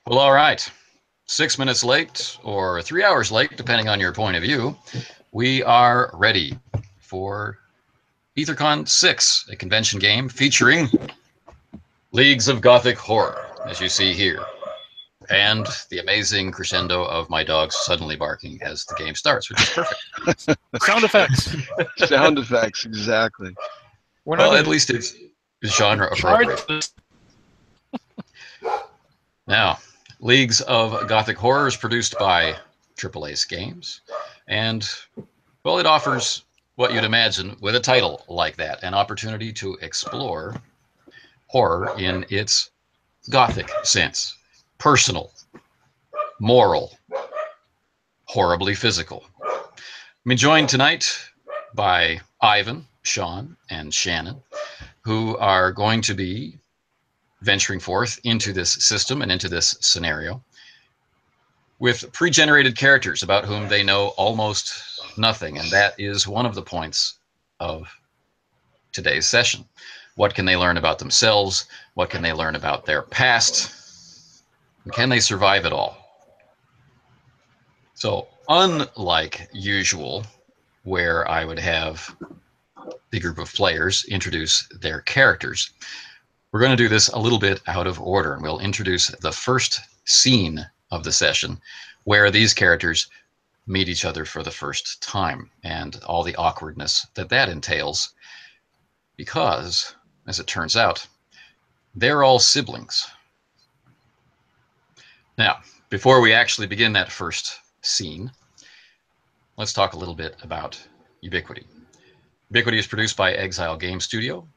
Well, all right. 6 minutes late or 3 hours late, depending on your point of view, we are ready for Aethercon VI, a convention game featuring Leagues of Gothic Horror, as you see here, and the amazing crescendo of my dogs suddenly barking as the game starts, which is perfect. Sound effects. Sound effects, exactly. Well, at least it's genre appropriate. Now, Leagues of Gothic Horror is produced by AAA Games, and, well, it offers what you'd imagine with a title like that, an opportunity to explore horror in its Gothic sense. Personal, moral, horribly physical. I'm joined tonight by Ivan, Sean, and Shannon, who are going to be venturing forth into this system and into this scenario with pre-generated characters about whom they know almost nothing, and that is one of the points of today's session. What can they learn about themselves? What can they learn about their past? And can they survive it all? So, unlike usual, where I would have the group of players introduce their characters, we're going to do this a little bit out of order, and we'll introduce the first scene of the session where these characters meet each other for the first time and all the awkwardness that that entails, because, as it turns out, they're all siblings. Now, before we actually begin that first scene, let's talk a little bit about Ubiquity. Ubiquity is produced by Exile Game Studio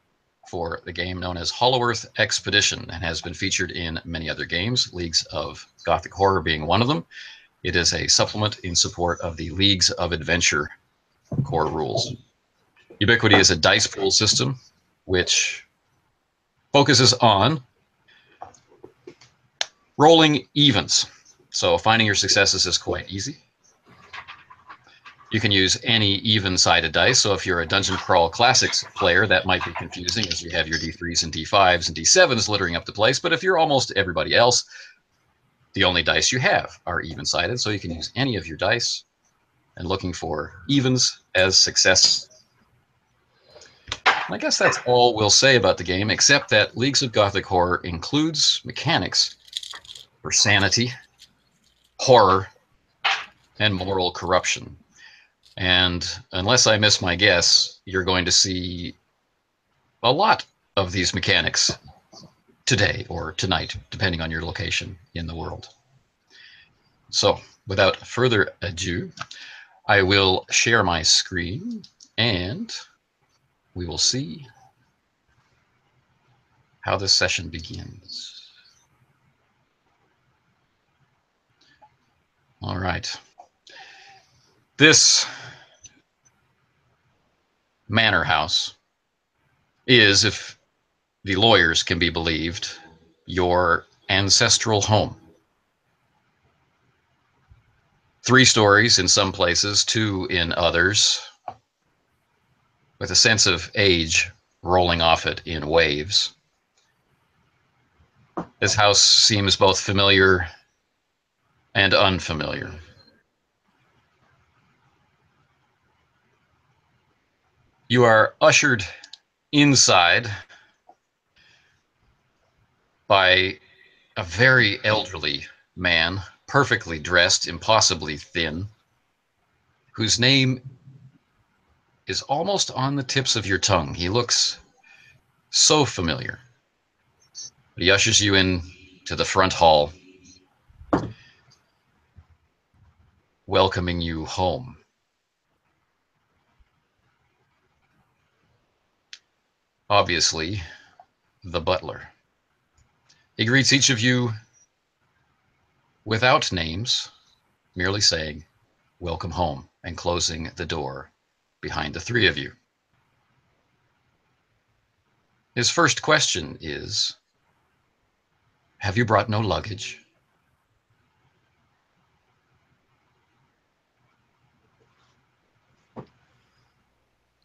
for the game known as Hollow Earth Expedition and has been featured in many other games, Leagues of Gothic Horror being one of them. It is a supplement in support of the Leagues of Adventure core rules. Ubiquity is a dice pool system which focuses on rolling evens. So finding your successes is quite easy. You can use any even-sided dice. So if you're a Dungeon Crawl Classics player, that might be confusing as you have your D3s and D5s and D7s littering up the place. But if you're almost everybody else, the only dice you have are even-sided. So you can use any of your dice and looking for evens as success. And I guess that's all we'll say about the game, except that Leagues of Gothic Horror includes mechanics for sanity, horror, and moral corruption. And unless I miss my guess, you're going to see a lot of these mechanics today or tonight, depending on your location in the world. So, without further ado, I will share my screen and we will see how this session begins. All right. This manor house is, if the lawyers can be believed, your ancestral home. 3 stories in some places, 2 in others, with a sense of age rolling off it in waves. This house seems both familiar and unfamiliar. You are ushered inside by a very elderly man, perfectly dressed, impossibly thin, whose name is almost on the tips of your tongue. He looks so familiar. He ushers you in to the front hall, welcoming you home. Obviously, the butler. He greets each of you without names, merely saying, "Welcome home," and closing the door behind the 3 of you. His first question is, have you brought no luggage?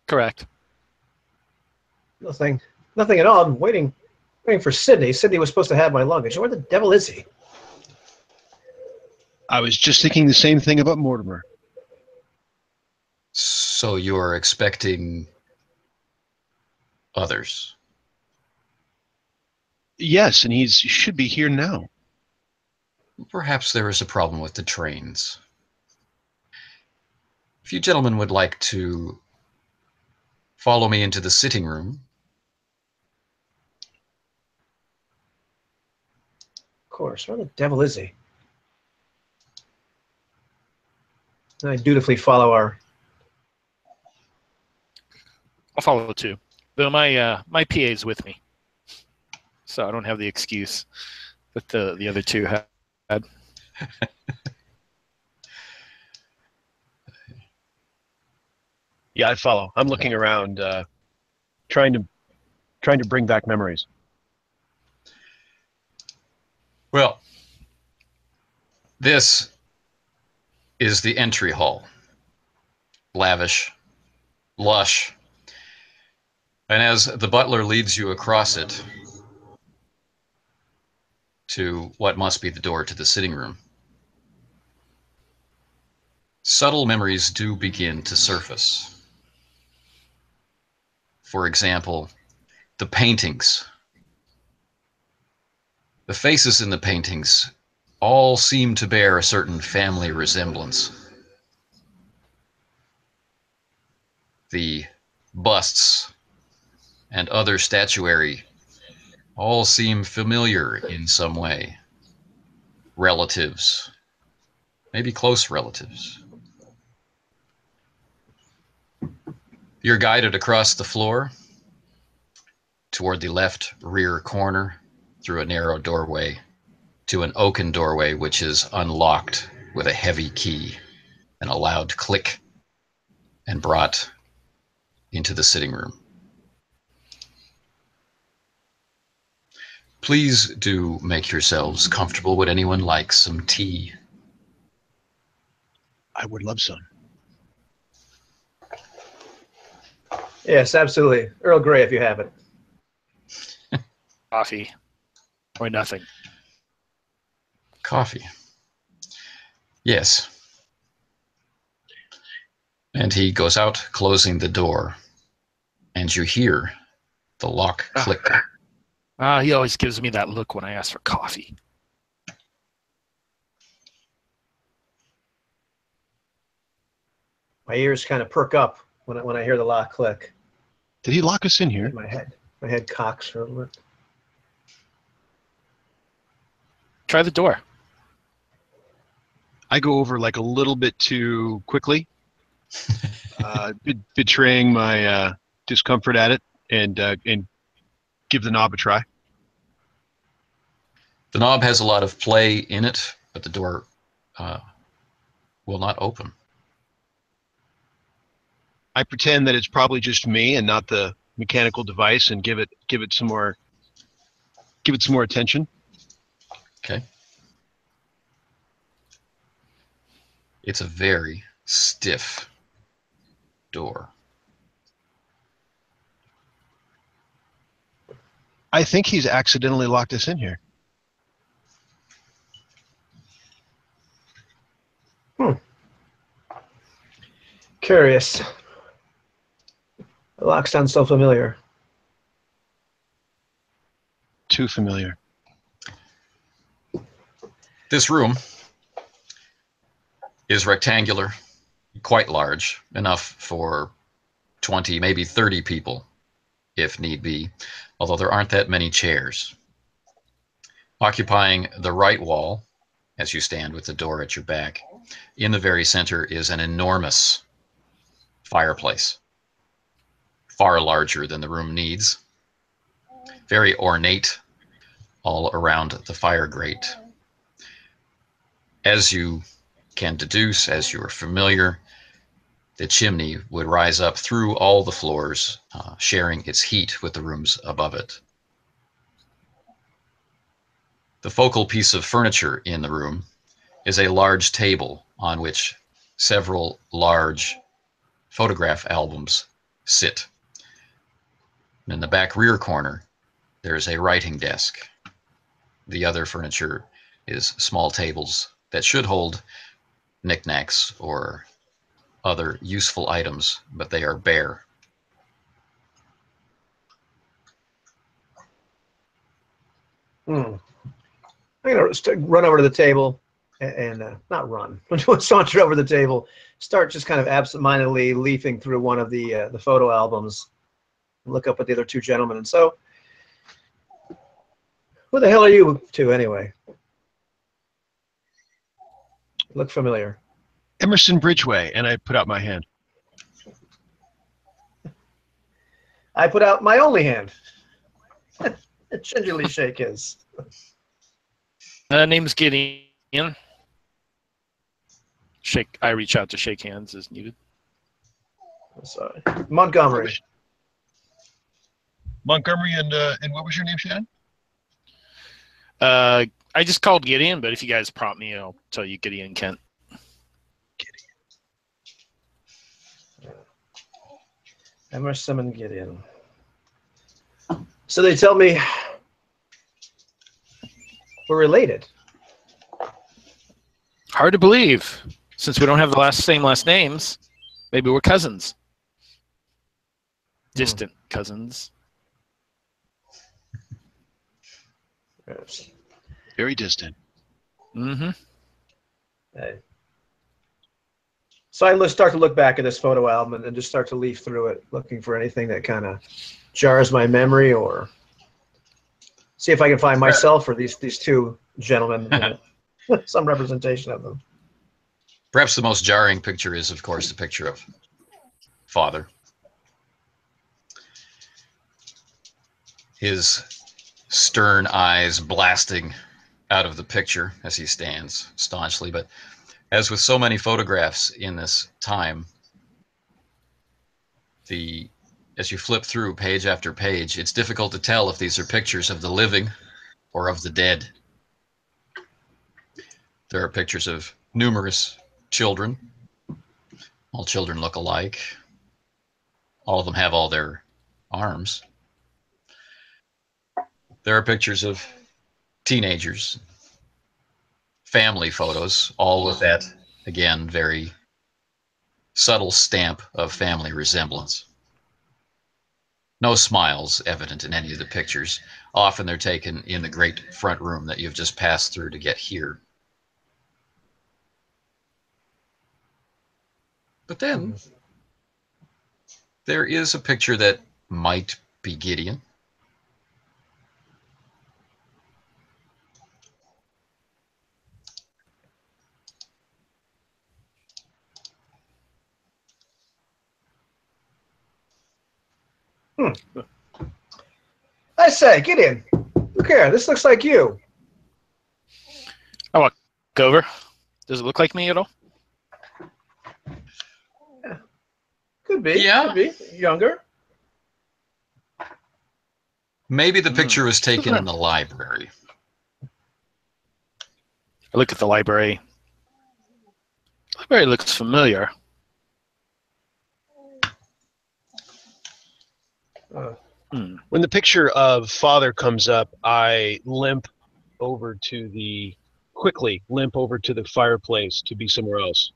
Correct. Nothing. Nothing at all. I'm waiting for Sydney. Sydney was supposed to have my luggage. Where the devil is he? I was just thinking the same thing about Mortimer. So you're expecting others? Yes, and he should be here now. Perhaps there is a problem with the trains. If you gentlemen would like to follow me into the sitting room. Of course. Where the devil is he? I dutifully follow our... I'll follow too. Though my PA is with me, so I don't have the excuse that the other two had. Yeah, I follow. I'm looking around, trying to bring back memories. Well, this is the entry hall. Lavish, lush. And as the butler leads you across it to what must be the door to the sitting room, subtle memories do begin to surface. For example, the paintings. The faces in the paintings all seem to bear a certain family resemblance. The busts and other statuary all seem familiar in some way. Relatives, maybe close relatives. You're guided across the floor toward the left rear corner through a narrow doorway to an oaken doorway which is unlocked with a heavy key and a loud click and brought into the sitting room. Please do make yourselves comfortable. Would anyone like some tea? I would love some. Yes, absolutely. Earl Grey, if you have it. Coffee or nothing. Coffee. Yes. And he goes out, closing the door, and you hear the lock click. He always gives me that look when I ask for coffee. My ears kind of perk up when I hear the lock click. Did he lock us in here? My head cocks for a little bit. Try the door. I go over like a little bit too quickly, betraying my discomfort at it, and give the knob a try. The knob has a lot of play in it, but the door will not open. I pretend that it's probably just me and not the mechanical device, and give it some more attention. Okay. It's a very stiff door. I think he's accidentally locked us in here. Curious. The lock sounds so familiar. Too familiar. This room is rectangular, quite large, enough for 20, maybe 30 people, if need be, although there aren't that many chairs. Occupying the right wall, as you stand with the door at your back, in the very center is an enormous fireplace, far larger than the room needs, very ornate all around the fire grate. As you can deduce, as you are familiar, the chimney would rise up through all the floors, sharing its heat with the rooms above it. The focal piece of furniture in the room is a large table on which several large photograph albums sit. And in the back rear corner, there is a writing desk. The other furniture is small tables that should hold knickknacks or other useful items, but they are bare. I'm going to run over to the table and not run, but saunter over the table, start just kind of absentmindedly leafing through one of the photo albums, and look up at the other two gentlemen. And so, who the hell are you two anyway? Look familiar. Emerson Bridgeway, and I put out my hand. I put out my only hand. Gingerly shake his. Name's Gideon. I reach out to shake hands as needed. Sorry. Montgomery. Montgomery, and what was your name, Shannon? I just called Gideon, but if you guys prompt me, I'll tell you Gideon Kent. Emerson and Gideon. So they tell me we're related. Hard to believe, since we don't have the same last names. Maybe we're cousins. Distant cousins. Yes. Very distant. Mm-hmm. Hey. So I start to look back at this photo album and just start to leaf through it, looking for anything that kind of jars my memory, or see if I can find myself or these two gentlemen, some representation of them. Perhaps the most jarring picture is, of course, the picture of Father. His stern eyes blasting out of the picture as he stands staunchly. But as with so many photographs in this time, as you flip through page after page, it's difficult to tell if these are pictures of the living or of the dead. There are pictures of numerous children. All children look alike. All of them have all their arms. There are pictures of teenagers, family photos, all with that, again, very subtle stamp of family resemblance. No smiles evident in any of the pictures. Often they're taken in the great front room that you've just passed through to get here. But then there is a picture that might be Gideon. I say, get in. Look here. This looks like you. I walk over. Does it look like me at all? Could be. Yeah. Could be. Younger. Maybe the picture was taken in the library. I look at the library. The library looks familiar. When the picture of Father comes up, I quickly limp over to the fireplace to be somewhere else,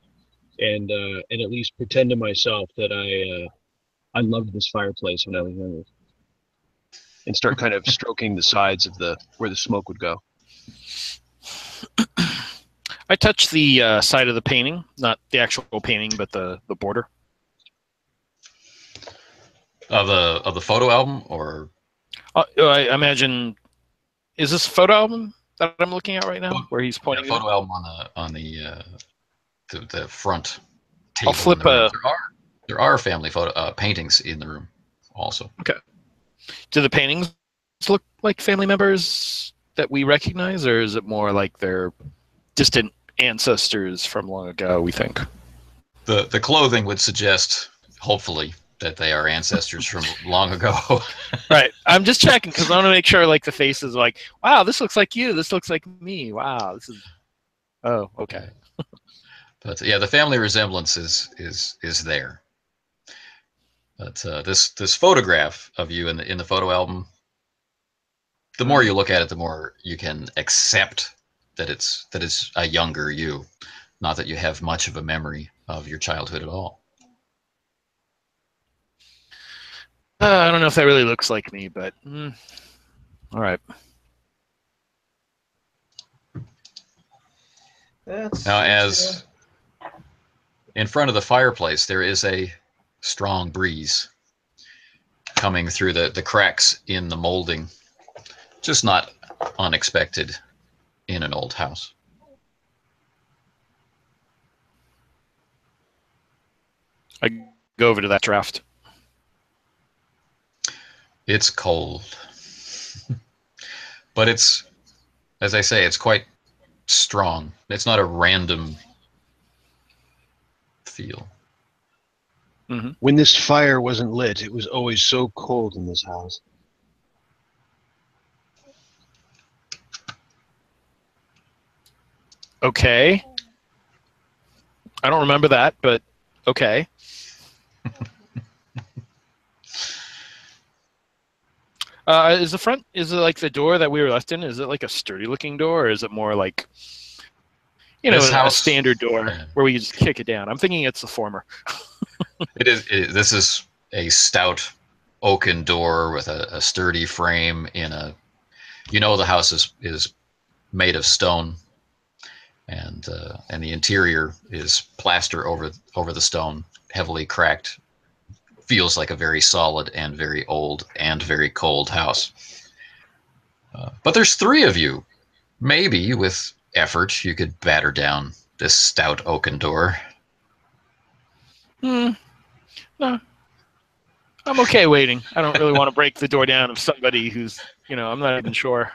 and at least pretend to myself that I loved this fireplace when I was younger, and start kind of stroking the sides of where the smoke would go. I touch the side of the painting, not the actual painting, but the border. Of the photo album, or I imagine, is this a photo album that I'm looking at right now, where he's pointing? photo album on the front table. I'll flip there are family photo paintings in the room also. Okay. Do the paintings look like family members that we recognize, or is it more like they're distant ancestors from long ago, we think? The clothing would suggest, hopefully, that they are ancestors from long ago. Right. I'm just checking because I want to make sure, like, the faces, like, wow, this looks like you. This looks like me. Wow, this is. Oh, okay. But yeah, the family resemblance is there. But this photograph of you in the photo album, the more you look at it, the more you can accept that it's a younger you, not that you have much of a memory of your childhood at all. I don't know if that really looks like me, but all right. Now, as in front of the fireplace, there is a strong breeze coming through the cracks in the molding, just not unexpected in an old house. I go over to that draft. It's cold, but it's, as I say, it's quite strong. It's not a random feel. Mm-hmm. When this fire wasn't lit, it was always so cold in this house. Okay. I don't remember that, but okay. Is it like the door that we were left in? Is it like a sturdy looking door, or is it more like, This a house- standard door where we just kick it down? I'm thinking it's the former. This is a stout oaken door with a sturdy frame in a, the house is made of stone, and the interior is plaster over the stone, heavily cracked. Feels like a very solid and very old and very cold house. But there's three of you. Maybe with effort you could batter down this stout oaken door. No, I'm okay waiting. I don't really want to break the door down of somebody who's, I'm not even sure.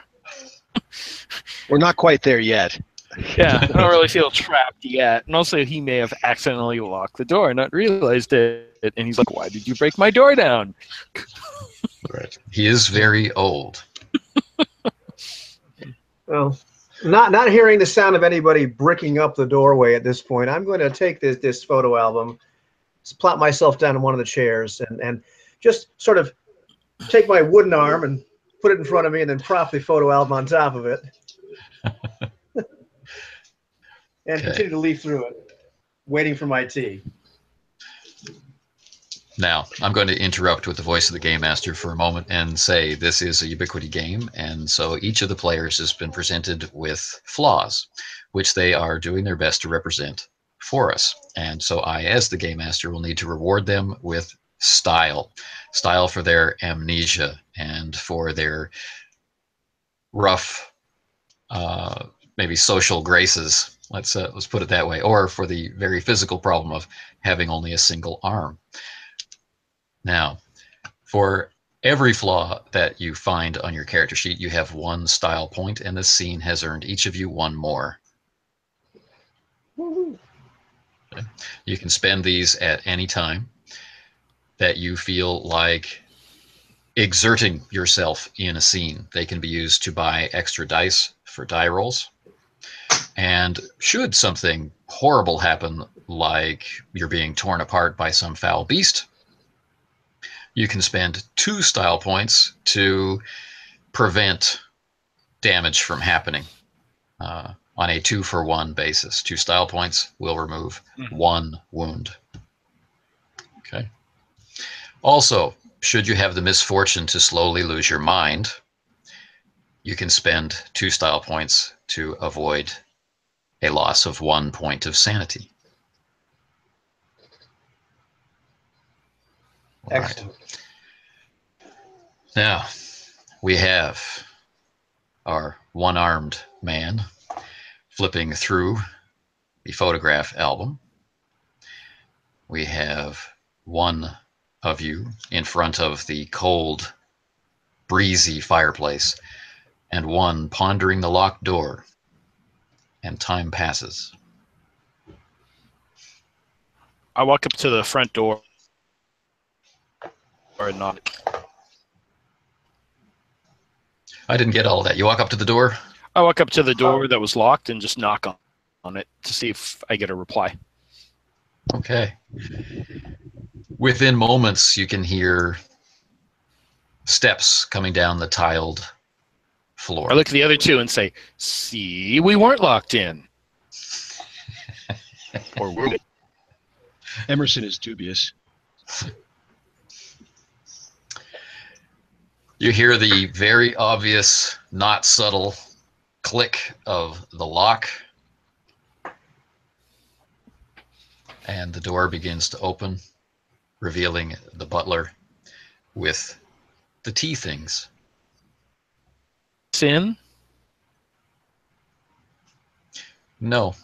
We're not quite there yet. Yeah, I don't really feel trapped yet. And also, he may have accidentally locked the door and not realized it. And he's like, "Why did you break my door down?" Right. He is very old. Well, not hearing the sound of anybody bricking up the doorway at this point, I'm going to take this photo album, plop myself down in one of the chairs, and just sort of take my wooden arm and put it in front of me, and then prop the photo album on top of it. And continue to leaf through it, waiting for my tea. Now, I'm going to interrupt with the voice of the Game Master for a moment and say this is a Ubiquity game, and so each of the players has been presented with flaws, which they are doing their best to represent for us. And so I, as the Game Master, will need to reward them with style. Style for their amnesia and for their rough, maybe social graces. Let's put it that way, or for the very physical problem of having only a single arm. Now, for every flaw that you find on your character sheet, you have one style point, and this scene has earned each of you one more. Okay. You can spend these at any time that you feel like exerting yourself in a scene. They can be used to buy extra dice for die rolls. And should something horrible happen, like you're being torn apart by some foul beast, you can spend 2 style points to prevent damage from happening on a 2-for-1 basis. 2 style points will remove 1 wound. Okay. Also, should you have the misfortune to slowly lose your mind, you can spend 2 style points to avoid a loss of 1 point of sanity. Excellent. Right. Now, we have our one-armed man flipping through the photograph album. We have one of you in front of the cold, breezy fireplace, and one pondering the locked door. And time passes. I walk up to the front door and knock. I didn't get all of that. You walk up to the door? I walk up to the door that was locked and just knock on it to see if I get a reply. Okay. Within moments, you can hear steps coming down the tiled floor. I look at the other two and say, "See, we weren't locked in." Or were we? Emerson is dubious. You hear the very obvious, not subtle click of the lock, and the door begins to open, revealing the butler with the tea things. Sin? No.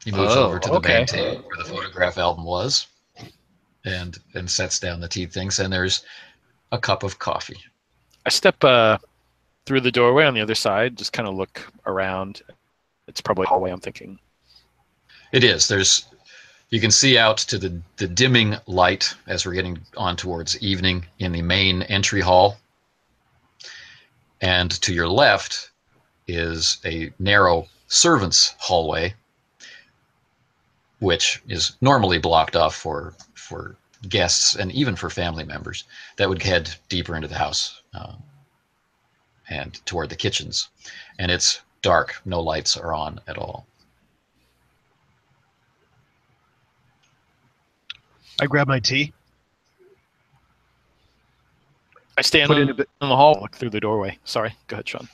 He moves over to the okay. bag table where the photograph album was, and sets down the tea things, and there's a cup of coffee. I step through the doorway on the other side, just kind of look around. It's probably a hallway, I'm thinking. It is. You can see out to the dimming light as we're getting on towards evening in the main entry hall. And to your left is a narrow servants' hallway, which is normally blocked off for guests and even for family members that would head deeper into the house and toward the kitchens. And it's dark. No lights are on at all. I grab my tea. I stand Put in in a bit. the hall, look through the doorway. Sorry, go ahead, Sean.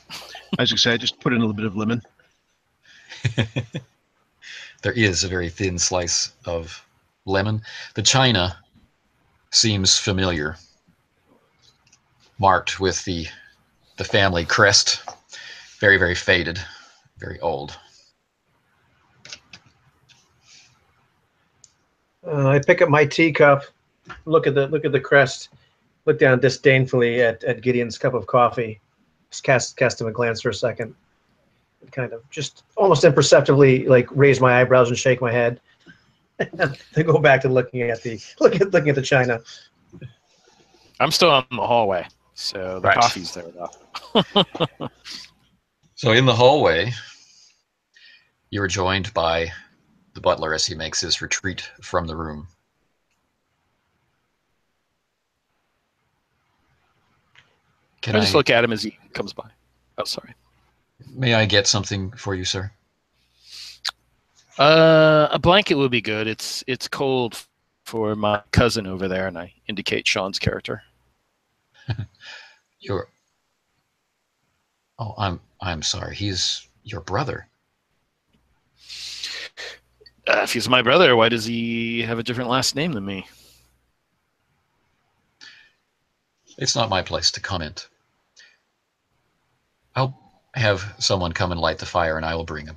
As you say, I just put in a little bit of lemon. There is a very thin slice of lemon. The china seems familiar, marked with the family crest. Very, very faded, very old. I pick up my teacup, look at the crest, look down disdainfully at Gideon's cup of coffee, just cast him a glance for a second, and kind of just almost imperceptibly like raise my eyebrows and shake my head, and then go back to looking at the china. I'm still in the hallway, so the Right. coffee's there though. So in the hallway, you're joined by the butler as he makes his retreat from the room. I just look at him as he comes by. Oh, sorry. May I get something for you, sir? A blanket would be good. It's cold for my cousin over there, and I indicate Sean's character. I'm sorry. He's your brother. If he's my brother, why does he have a different last name than me? It's not my place to comment. I'll have someone come and light the fire, and I will bring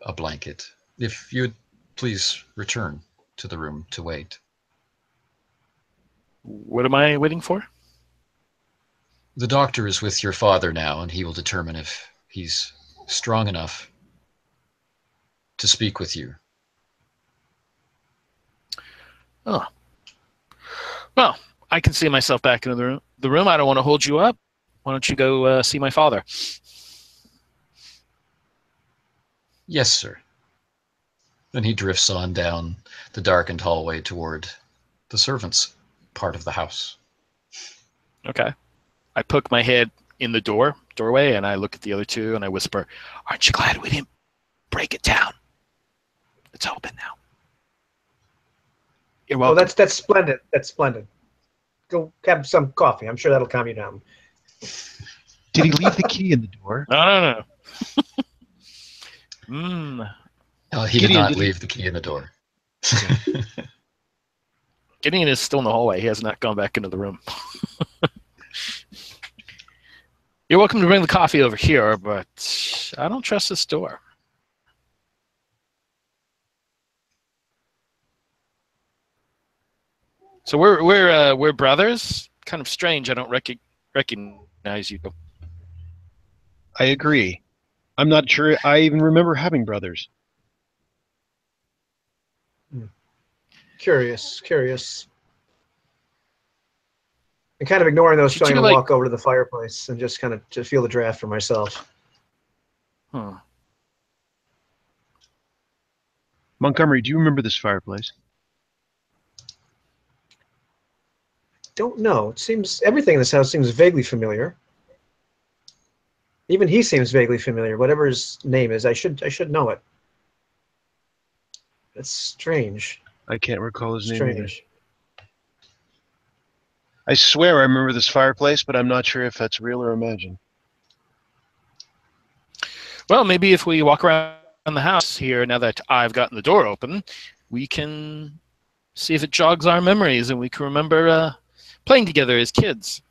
a blanket. If you'd please return to the room to wait. What am I waiting for? The doctor is with your father now, and he will determine if he's strong enough to speak with you. Oh. Well, I can see myself back in the room. I don't want to hold you up. Why don't you go see my father? Yes, sir. Then he drifts on down the darkened hallway toward the servants' part of the house. Okay. I poke my head in the doorway, and I look at the other two, and I whisper, "Aren't you glad we didn't break it down? It's open now." You're welcome. Oh, that's splendid. That's splendid. Go have some coffee. I'm sure that'll calm you down. Did he leave the key in the door? No. He did Gideon, not leave the key in the door. Gideon is still in the hallway. He has not gone back into the room. You're welcome to bring the coffee over here, but I don't trust this door. So we're brothers. Kind of strange. I don't recognize you. I agree. I'm not sure I even remember having brothers. Curious. And kind of ignoring those, trying to walk over to the fireplace and just kind of to feel the draft for myself. Montgomery, do you remember this fireplace? Don't know. It seems everything in this house seems vaguely familiar. Even he seems vaguely familiar. Whatever his name is, I should know it. It's strange. I can't recall his name either. Strange. I swear I remember this fireplace, but I'm not sure if that's real or imagined. Well, maybe if we walk around the house here, now that I've gotten the door open, we can see if it jogs our memories and we can remember playing together as kids.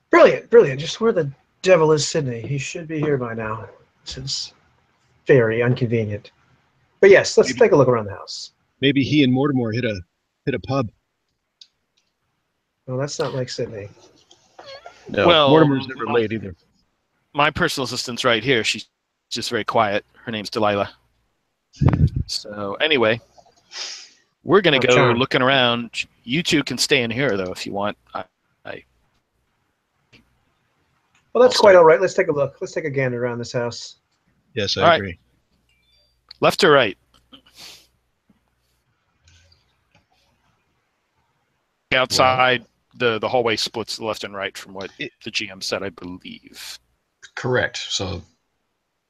Brilliant, brilliant. Just where the devil is Sydney? He should be here by now. This is very inconvenient. But yes, let's take a look around the house. Maybe he and Mortimer hit a pub. Well, that's not like Sydney. No, Well, Mortimer's never late either. My personal assistant's right here. She's just very quiet. Her name's Delilah. So anyway, we're going to go looking around. You two can stay in here, though, if you want. Well, that's quite all right. Let's take a look. Let's take a gander around this house. Yes, I agree. Right. Left or right? Outside, the hallway splits left and right from what the GM said, I believe. Correct. So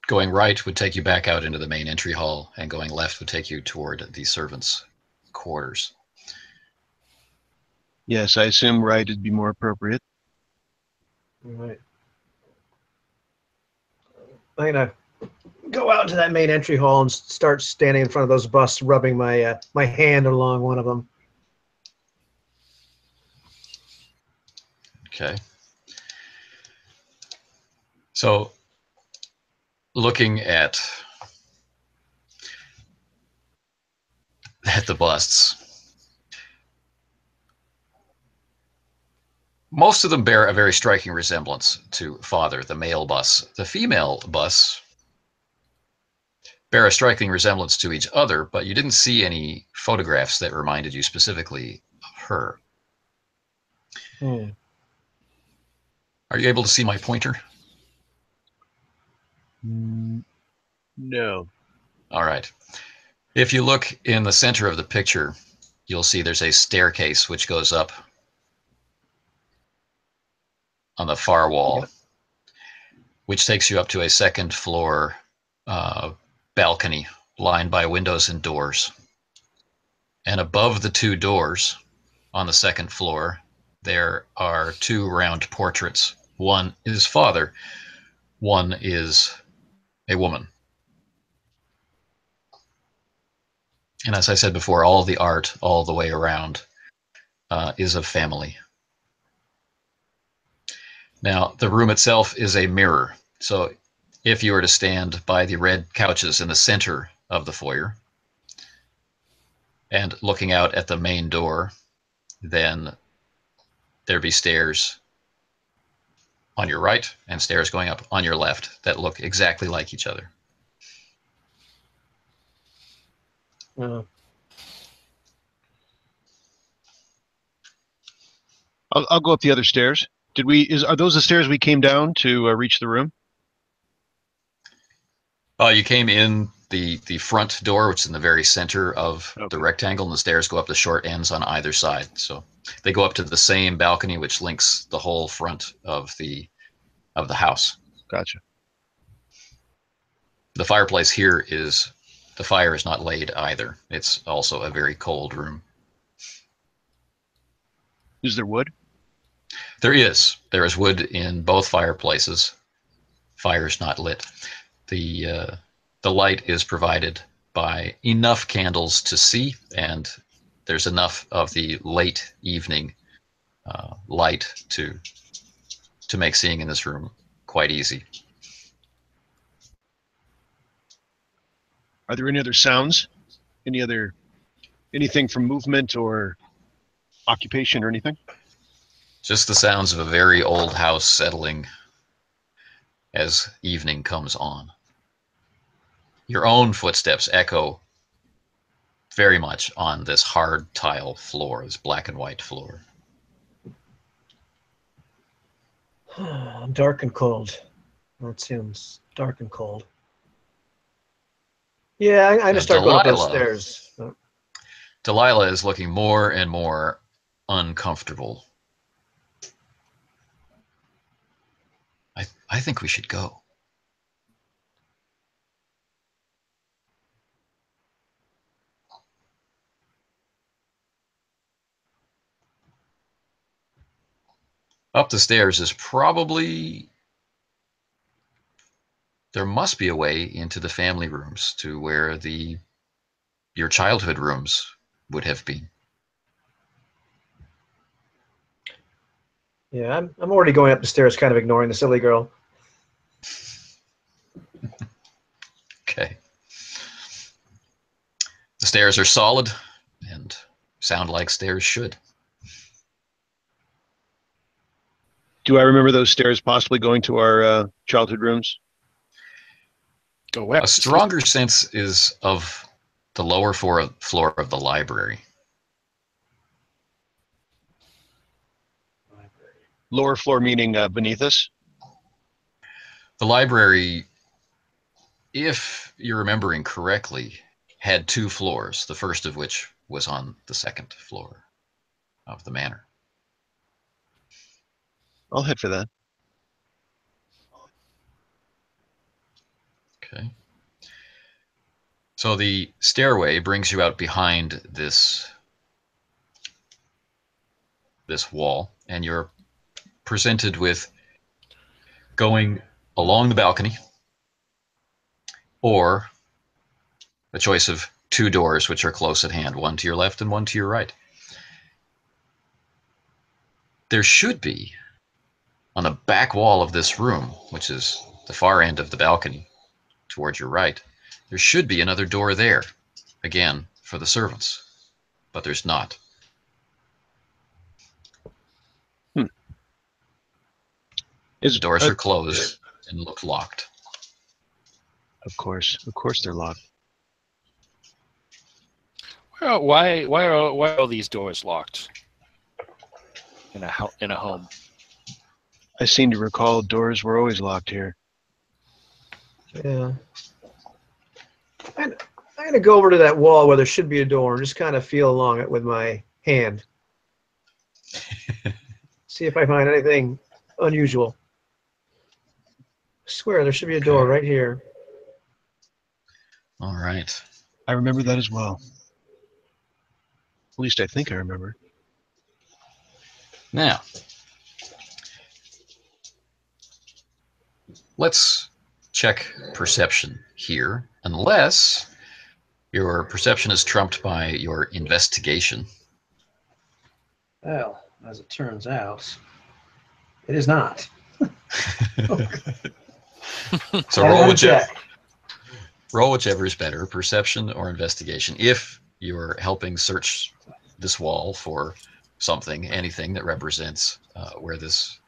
going right would take you back out into the main entry hall, and going left would take you toward the servants' quarters. Yes, I assume right would be more appropriate. All right. I'm going to go out into that main entry hall and start standing in front of those busts, rubbing my my hand along one of them. Okay. So looking at the busts, most of them bear a very striking resemblance to Father, the male busts. The female busts bear a striking resemblance to each other, but you didn't see any photographs that reminded you specifically of her. Are you able to see my pointer? No. All right. If you look in the center of the picture, you'll see there's a staircase which goes up on the far wall, which takes you up to a second floor balcony lined by windows and doors. And above the two doors on the second floor, there are two round portraits. One is Father, one is a woman. And as I said before, all the art all the way around is of family. Now, the room itself is a mirror. So if you were to stand by the red couches in the center of the foyer and looking out at the main door, then there'd be stairs on your right and stairs going up on your left that look exactly like each other. I'll go up the other stairs. Are those the stairs we came down to reach the room? You came in the front door, which is in the very center of the rectangle, and the stairs go up the short ends on either side. So they go up to the same balcony, which links the whole front of the house. Gotcha. The fireplace here the fire is not laid either. It's also a very cold room. Is there wood? There is. There is wood in both fireplaces. Fire's not lit. The light is provided by enough candles to see, and there's enough of the late evening light to make seeing in this room quite easy. Are there any other sounds? Anything from movement or occupation or anything? Just the sounds of a very old house settling as evening comes on. Your own footsteps echo very much on this hard tile floor, this black and white floor. Dark and cold. That seems dark and cold. Yeah, I'm gonna start going up those stairs. Delilah is looking more and more uncomfortable. I think we should go. Up the stairs is probably... There must be a way into the family rooms to where your childhood rooms would have been. Yeah, I'm already going up the stairs, kind of ignoring the silly girl. Okay. The stairs are solid and sound like stairs should. Do I remember those stairs possibly going to our childhood rooms? Go where? A stronger sense is of the lower floor of the library. Lower floor meaning beneath us? The library, if you're remembering correctly, had 2 floors, the first of which was on the 2nd floor of the manor. I'll head for that. Okay. So the stairway brings you out behind this wall, and you're presented with going along the balcony or a choice of 2 doors which are close at hand, one to your left and one to your right. There should be, on the back wall of this room, which is the far end of the balcony towards your right, there should be another door there, again, for the servants, but there's not. The doors are closed and look locked. Of course they're locked. Why are all these doors locked in a home? I seem to recall doors were always locked here. Yeah. I'm going to go over to that wall where there should be a door and just kind of feel along it with my hand. See if I find anything unusual. I swear there should be a door right here. All right. I remember that as well. At least I think I remember. Now, let's check perception here, unless your perception is trumped by your investigation. Well, as it turns out, it is not. So roll whichever is better, perception or investigation. If you're helping search this wall for something, anything that represents where this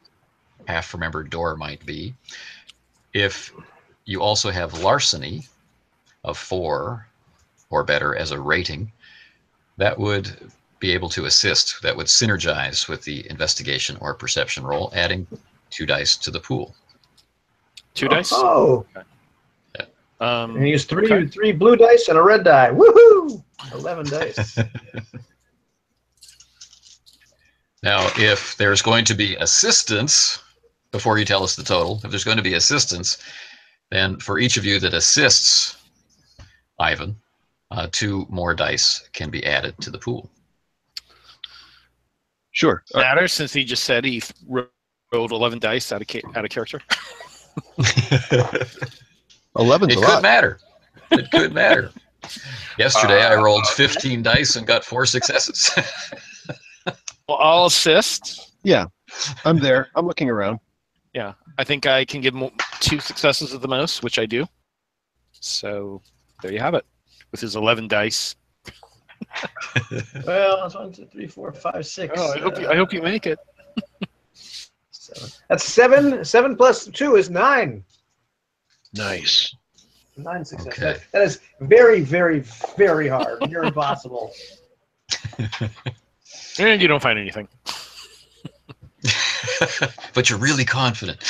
half-remembered door might be. If you also have larceny of 4 or better as a rating, that would be able to assist. That would synergize with the investigation or perception roll, adding 2 dice to the pool. 2 dice? Oh. Okay. And use 3 blue dice and a red die. Woohoo! 11 dice. Now, if there's going to be assistance, before you tell us the total, if there's going to be assistance, then for each of you that assists Ivan, 2 more dice can be added to the pool. Sure. Matters, since he just said he rolled 11 dice out of character. 11's a lot. It could matter. It could matter. Yesterday, I rolled 15 dice and got 4 successes. Well, I'll assist. Yeah, I'm there. I'm looking around. Yeah, I think I can give 2 successes at the most, which I do. So there you have it, with his 11 dice. Well, that's 1, 2, 3, 4, 5, 6. Oh, I hope you make it. 7. That's 7. 7 plus 2 is 9. Nice. 9 successes. Okay. That is very, very, very hard. You're impossible. And you don't find anything. But you're really confident.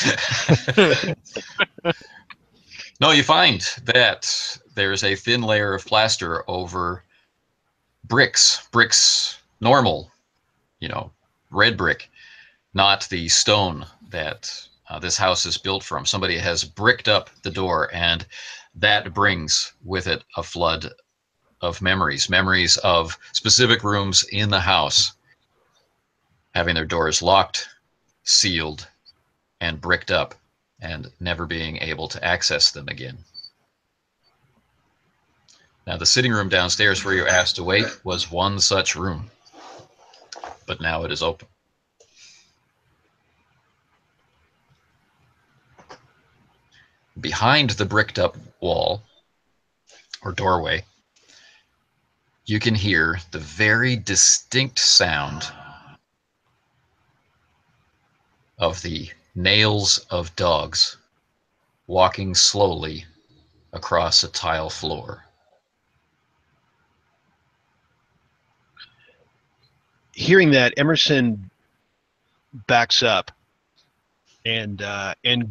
No, you find that there's a thin layer of plaster over bricks, normal, red brick, not the stone that this house is built from. Somebody has bricked up the door, and that brings with it a flood of memories of specific rooms in the house having their doors locked, sealed, and bricked up, and never being able to access them again. Now, the sitting room downstairs where you asked to wait was one such room, but now it is open. Behind the bricked up wall or doorway, you can hear the very distinct sound of the nails of dogs walking slowly across a tile floor. Hearing that, Emerson backs up and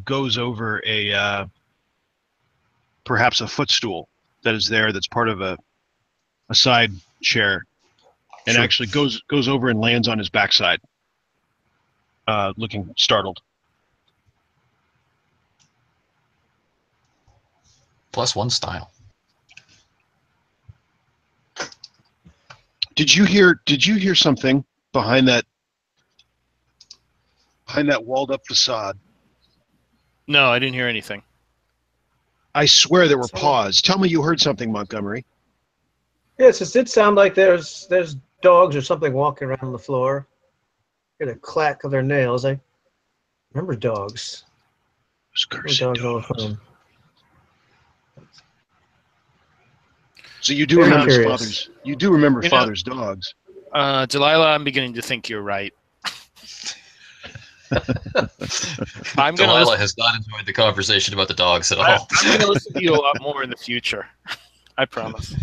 goes over perhaps a footstool that is there, that's part of a side chair, and Sure. actually goes over and lands on his backside, looking startled. +1 style. Did you hear something behind that walled up facade? No, I didn't hear anything. I swear there were paws. Tell me you heard something, Montgomery. Yes, it did sound like there's dogs or something walking around on the floor. Hear the clack of their nails. I remember dogs. Those cursed Dogs all the dogs. time. So you do Very remember curious. father's. You do remember You know- father's dogs. Delilah, I'm beginning to think you're right. I'm going Delilah to has not enjoyed the conversation about the dogs at I'm all. going to listen to you a lot more in the future. I promise.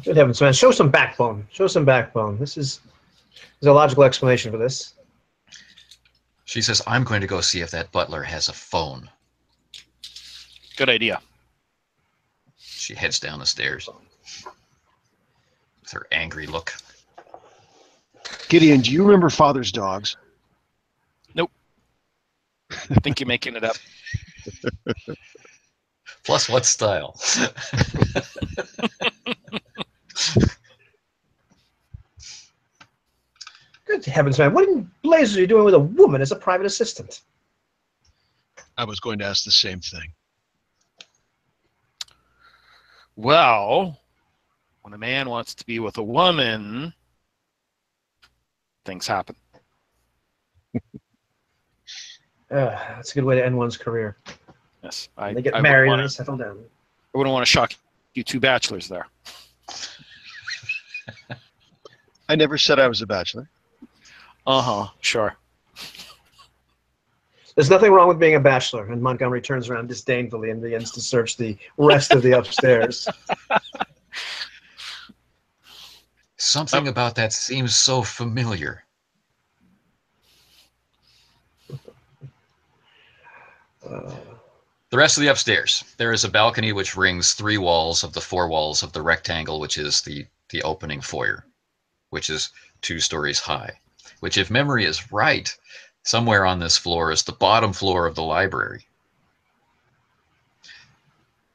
Good heavens, man! Show some backbone. Show some backbone. There's a logical explanation for this. She says, I'm going to go see if that butler has a phone. Good idea. She heads down the stairs with her angry look. Gideon, do you remember father's dogs? I think you're making it up. +1 style. Good heavens, man! What in blazes are you doing with a woman as a private assistant? I was going to ask the same thing. Well, when a man wants to be with a woman, things happen. That's a good way to end one's career. Yes, They get I married wouldn't and they settle down. want to shock you two bachelors there. I never said I was a bachelor. Sure. There's nothing wrong with being a bachelor. And Montgomery turns around disdainfully and begins to search the rest of the upstairs. Something about that seems so familiar. The rest of the upstairs, there is a balcony which rings 3 walls of the 4 walls of the rectangle, which is the opening foyer, which is 2 stories high, which, if memory is right, somewhere on this floor is the bottom floor of the library.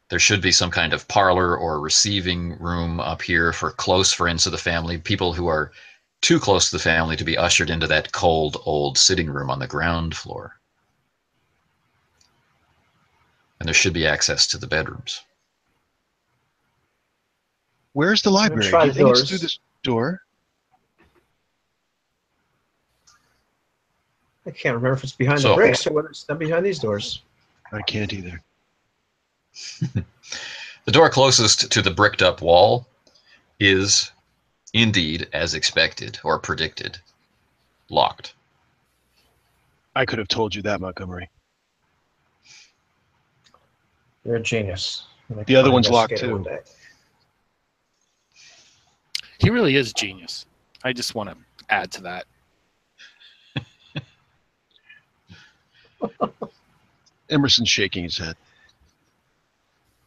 There should be some kind of parlor or receiving room up here for close friends of the family, people who are too close to the family to be ushered into that cold, old sitting room on the ground floor. And there should be access to the bedrooms. Where's the library? try Do you the think doors. it's through this door? I can't remember if it's behind So- the bricks or whether it's not behind these doors. I can't either. The door closest to the bricked up wall is indeed, as expected or predicted, locked. I could have told you that, Montgomery. You're a genius. The other one's locked, Investigate it too. one day. He really is a genius. I just want to add to that. Emerson's shaking his head.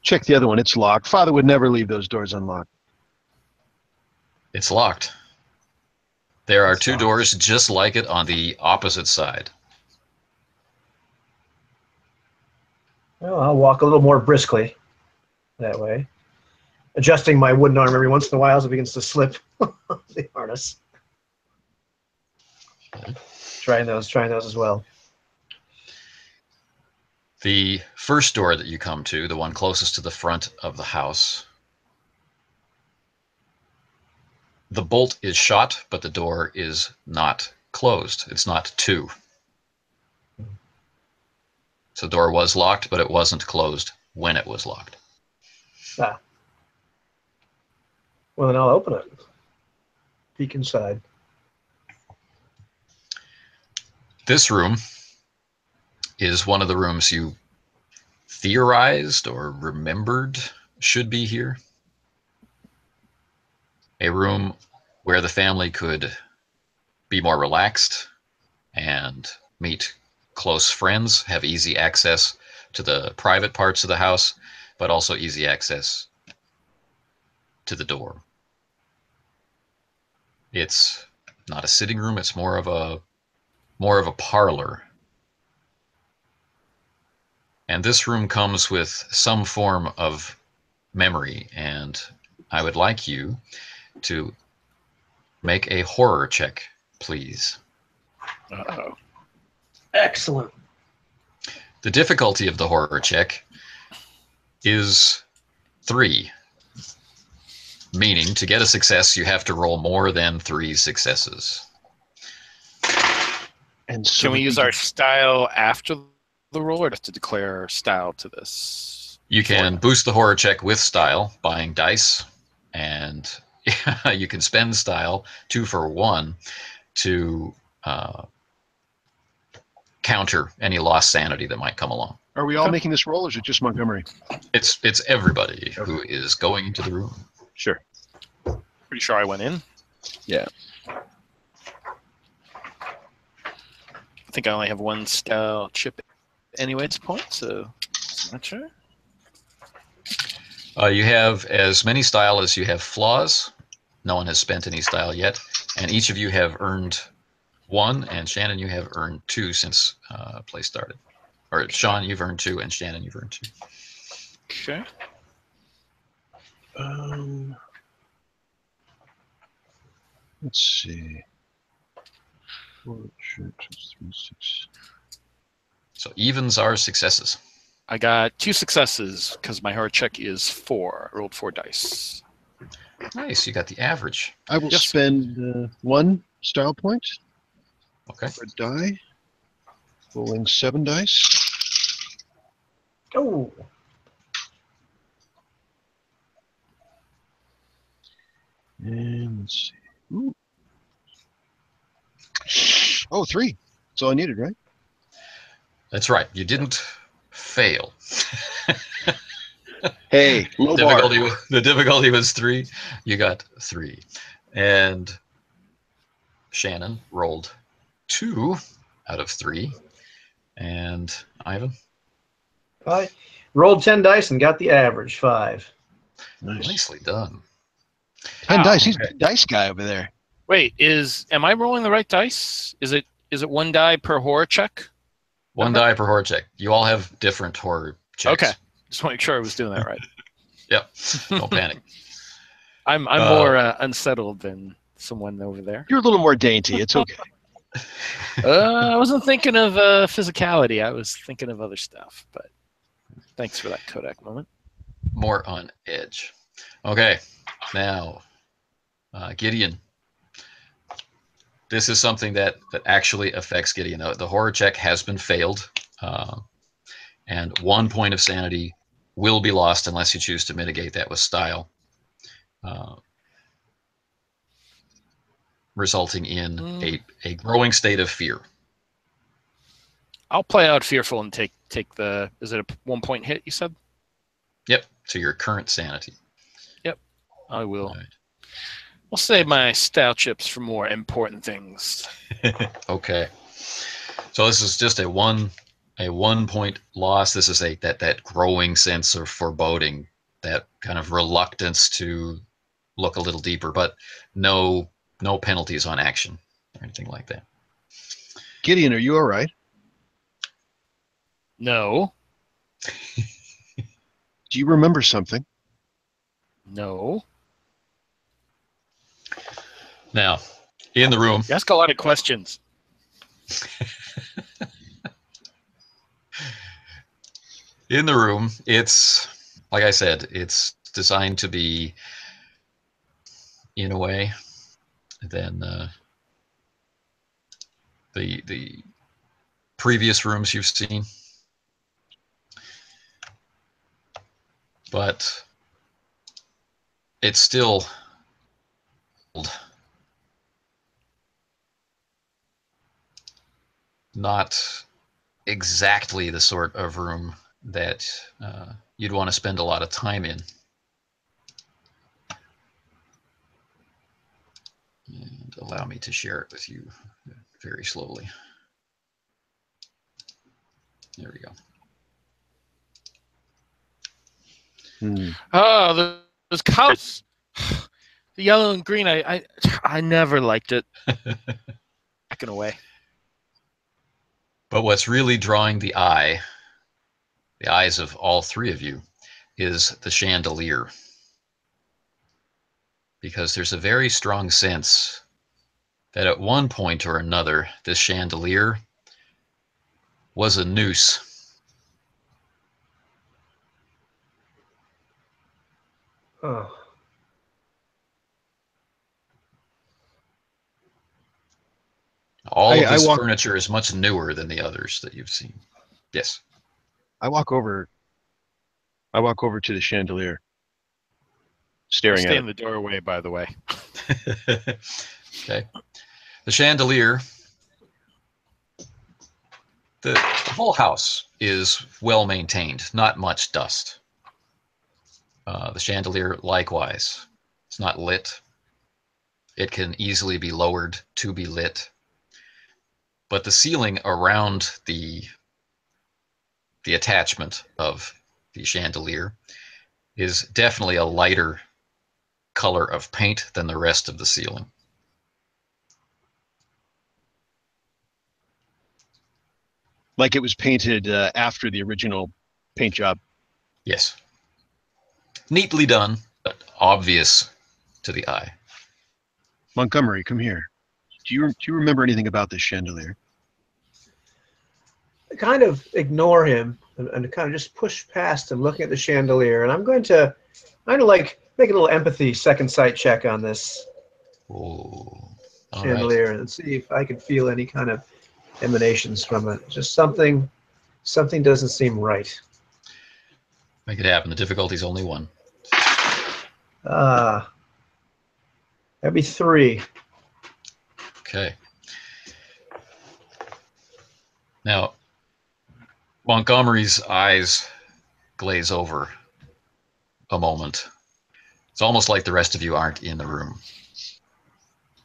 Check the other one. It's locked. Father would never leave those doors unlocked. It's locked. There are two doors just like it on the opposite side. Well, I'll walk a little more briskly that way, adjusting my wooden arm every once in a while as it begins to slip the harness. Trying those as well. The first door that you come to, the one closest to the front of the house, the bolt is shot, but the door is not closed. It's not to. So the door was locked, but it wasn't closed when it was locked. Ah. Well, then I'll open it. Peek inside. This room is one of the rooms you theorized or remembered should be here. A room where the family could be more relaxed and meet close friends, have easy access to the private parts of the house, but also easy access to the door. It's not a sitting room, it's more of a parlor. And this room comes with some form of memory, and I would like you to make a horror check, please. Uh-oh. Excellent. The difficulty of the horror check is 3, meaning to get a success, you have to roll more than 3 successes. And so Can we use our style after the roll, or just to declare our style to this? You can boost the horror check with style, buying dice, and you can spend style 2 for 1 to counter any lost sanity that might come along. Are we all making this roll, or is it just Montgomery? It's everybody who is going into the room. Sure. Pretty sure I went in. Yeah. I think I only have 1 style chip anyway at this point, so I'm not sure. You have as many style as you have flaws. No one has spent any style yet, and each of you have earned 1, and Shannon, you have earned 2 since play started. Or Sean, you've earned 2, and Shannon, you've earned 2. Okay. Let's see. 4, 2, 3, 6. So evens are successes. I got 2 successes because my horror check is 4. I rolled 4 dice. Nice, you got the average. I will spend 1 style point Okay. for a die. Rolling 7 dice. Oh. And let's see. Ooh. Oh, 3. That's all I needed, right? That's right. You didn't fail. Hey, low bar. The difficulty was 3. You got 3. And Shannon rolled 2 out of 3. And Ivan? I rolled 10 dice and got the average, 5. Nice. Nicely done. 10 dice. He's okay. a dice guy over there. Wait, am I rolling the right dice? Is it 1 die per horror check? 1 die per horror check. You all have different horror checks. Okay. Just want to make sure I was doing that right. Yep. Don't panic. I'm more unsettled than someone over there. You're a little more dainty. It's okay. I wasn't thinking of physicality. I was thinking of other stuff. But thanks for that Kodak moment. More on edge. Okay. Now, Gideon. This is something that actually affects Gideon. The horror check has been failed, and 1 point of sanity will be lost unless you choose to mitigate that with style, resulting in a growing state of fear. I'll play out fearful and take the. Is it a 1 point hit? You said. Yep, to your current sanity. Yep, I will. All right. We'll save my style chips for more important things. Okay. So this is just a 1 point loss. This is that growing sense of foreboding, that kind of reluctance to look a little deeper, but no no penalties on action or anything like that. Gideon, are you all right? No. Do you remember something? No. Now, in the room, You ask a lot of questions. in the room, it's, like I said, it's designed to be, in a way, than the previous rooms you've seen. But it's still not exactly the sort of room that you'd want to spend a lot of time in. And allow me to share it with you very slowly. There we go. Oh, those colors. The yellow and green, I never liked it. Backing away. But what's really drawing the eyes of all three of you, is the chandelier. Because there's a very strong sense that at one point or another, this chandelier was a noose. Oh. All of this furniture is much newer than the others that you've seen. Yes. I walk over to the chandelier, staring at it. Stay in the doorway, by the way. Okay. The chandelier, the whole house is well maintained, not much dust. The chandelier, likewise, it's not lit. It can easily be lowered to be lit. But the ceiling around the attachment of the chandelier is definitely a lighter color of paint than the rest of the ceiling. Like it was painted after the original paint job. Yes. Neatly done, but obvious to the eye. Montgomery, come here. Do you remember anything about this chandelier? I kind of ignore him and kind of just push past him, looking at the chandelier. And I'm going to like make a little empathy second sight check on this chandelier and see if I can feel any kind of emanations from it. Just something doesn't seem right. Make it happen. The difficulty's only one. That'd be 3. Okay. Now, Montgomery's eyes glaze over a moment. It's almost like the rest of you aren't in the room.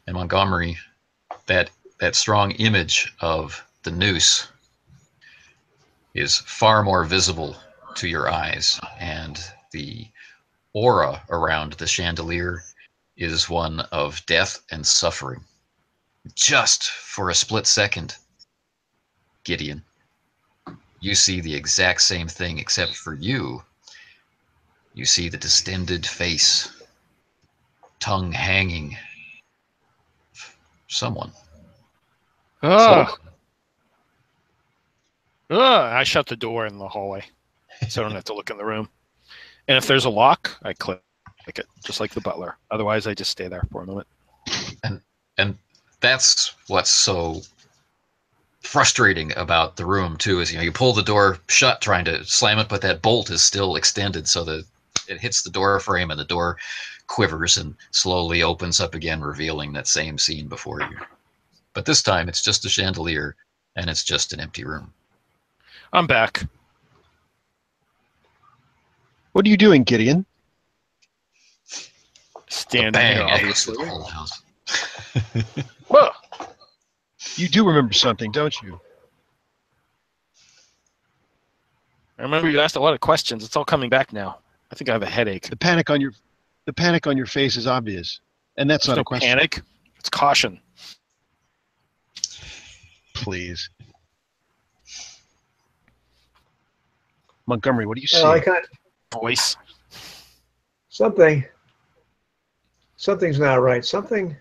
And Montgomery, that strong image of the noose is far more visible to your eyes, and the aura around the chandelier is one of death and suffering. Just for a split second, Gideon, you see the exact same thing, except for you see the distended face, tongue hanging. Someone. I shut the door in the hallway, so I don't have to look in the room. And if there's a lock, I click it, just like the butler. Otherwise, I just stay there for a moment. And that's what's so frustrating about the room too, is you pull the door shut trying to slam it, but that bolt is still extended so that it hits the door frame and the door quivers and slowly opens up again, revealing that same scene before you. But this time it's just a chandelier and it's just an empty room. I'm back. What are you doing, Gideon? Standing here, obviously. The whole house. Whoa! You do remember something, don't you? I remember you asked a lot of questions. It's all coming back now. I think I have a headache. The panic on your face is obvious, and that's not a question. Panic. It's caution. Please. Montgomery, what do you see? Well, I kind Voice. something's not right. Something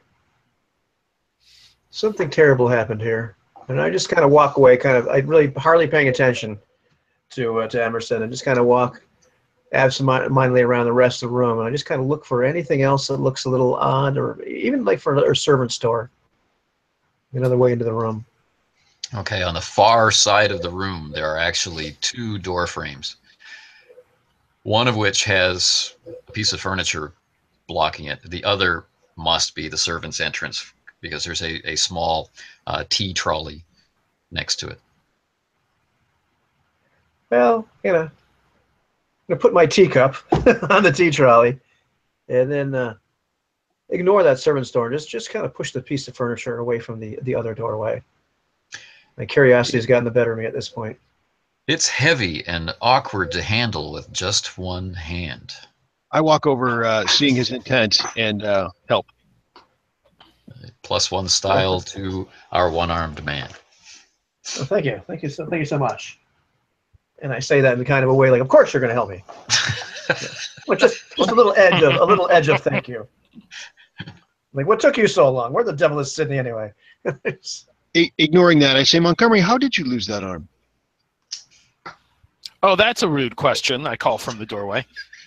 terrible happened here, and I just kind of walk away. I really hardly paying attention to Emerson, and just kind of walk absentmindedly around the rest of the room, and I just kind of look for anything else that looks a little odd, or even like for a servant's door. Another way into the room. Okay, on the far side of the room, there are actually 2 door frames. One of which has a piece of furniture blocking it. The other must be the servant's entrance because there's a small tea trolley next to it. Well, I'm gonna put my teacup on the tea trolley, and then ignore that servant's door. Just kind of push the piece of furniture away from the other doorway. My curiosity has gotten the better of me at this point. It's heavy and awkward to handle with just one hand. I walk over, seeing his intent, and help. +1 style to our one-armed man. Oh, thank you so much. And I say that in kind of a way like, of course you're going to help me. But just a little edge of thank you. Like, what took you so long? Where the devil is Sydney anyway? Ignoring that, I say, Montgomery, how did you lose that arm? Oh, that's a rude question. I call from the doorway.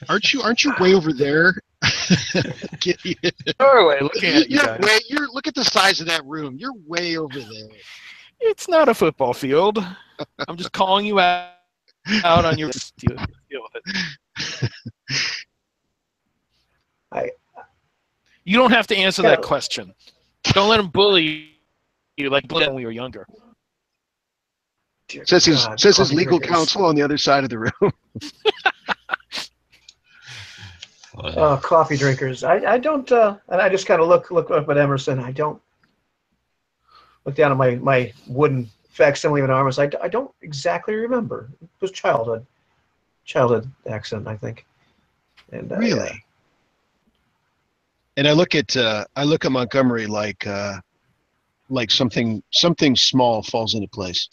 Aren't you way over there? Doorway, looking at you guys. Look at the size of that room. You're way over there. It's not a football field. I'm just calling you out on your deal with it. You don't have to answer that question. Don't let him bully you like when we were younger. Says his legal counsel on the other side of the room. Coffee drinkers. I don't. And I just kind of look up at Emerson. I don't look down at my wooden facsimile of an arm. I don't exactly remember. It was childhood accent, I think. And really. And I look at Montgomery like something small falls into place.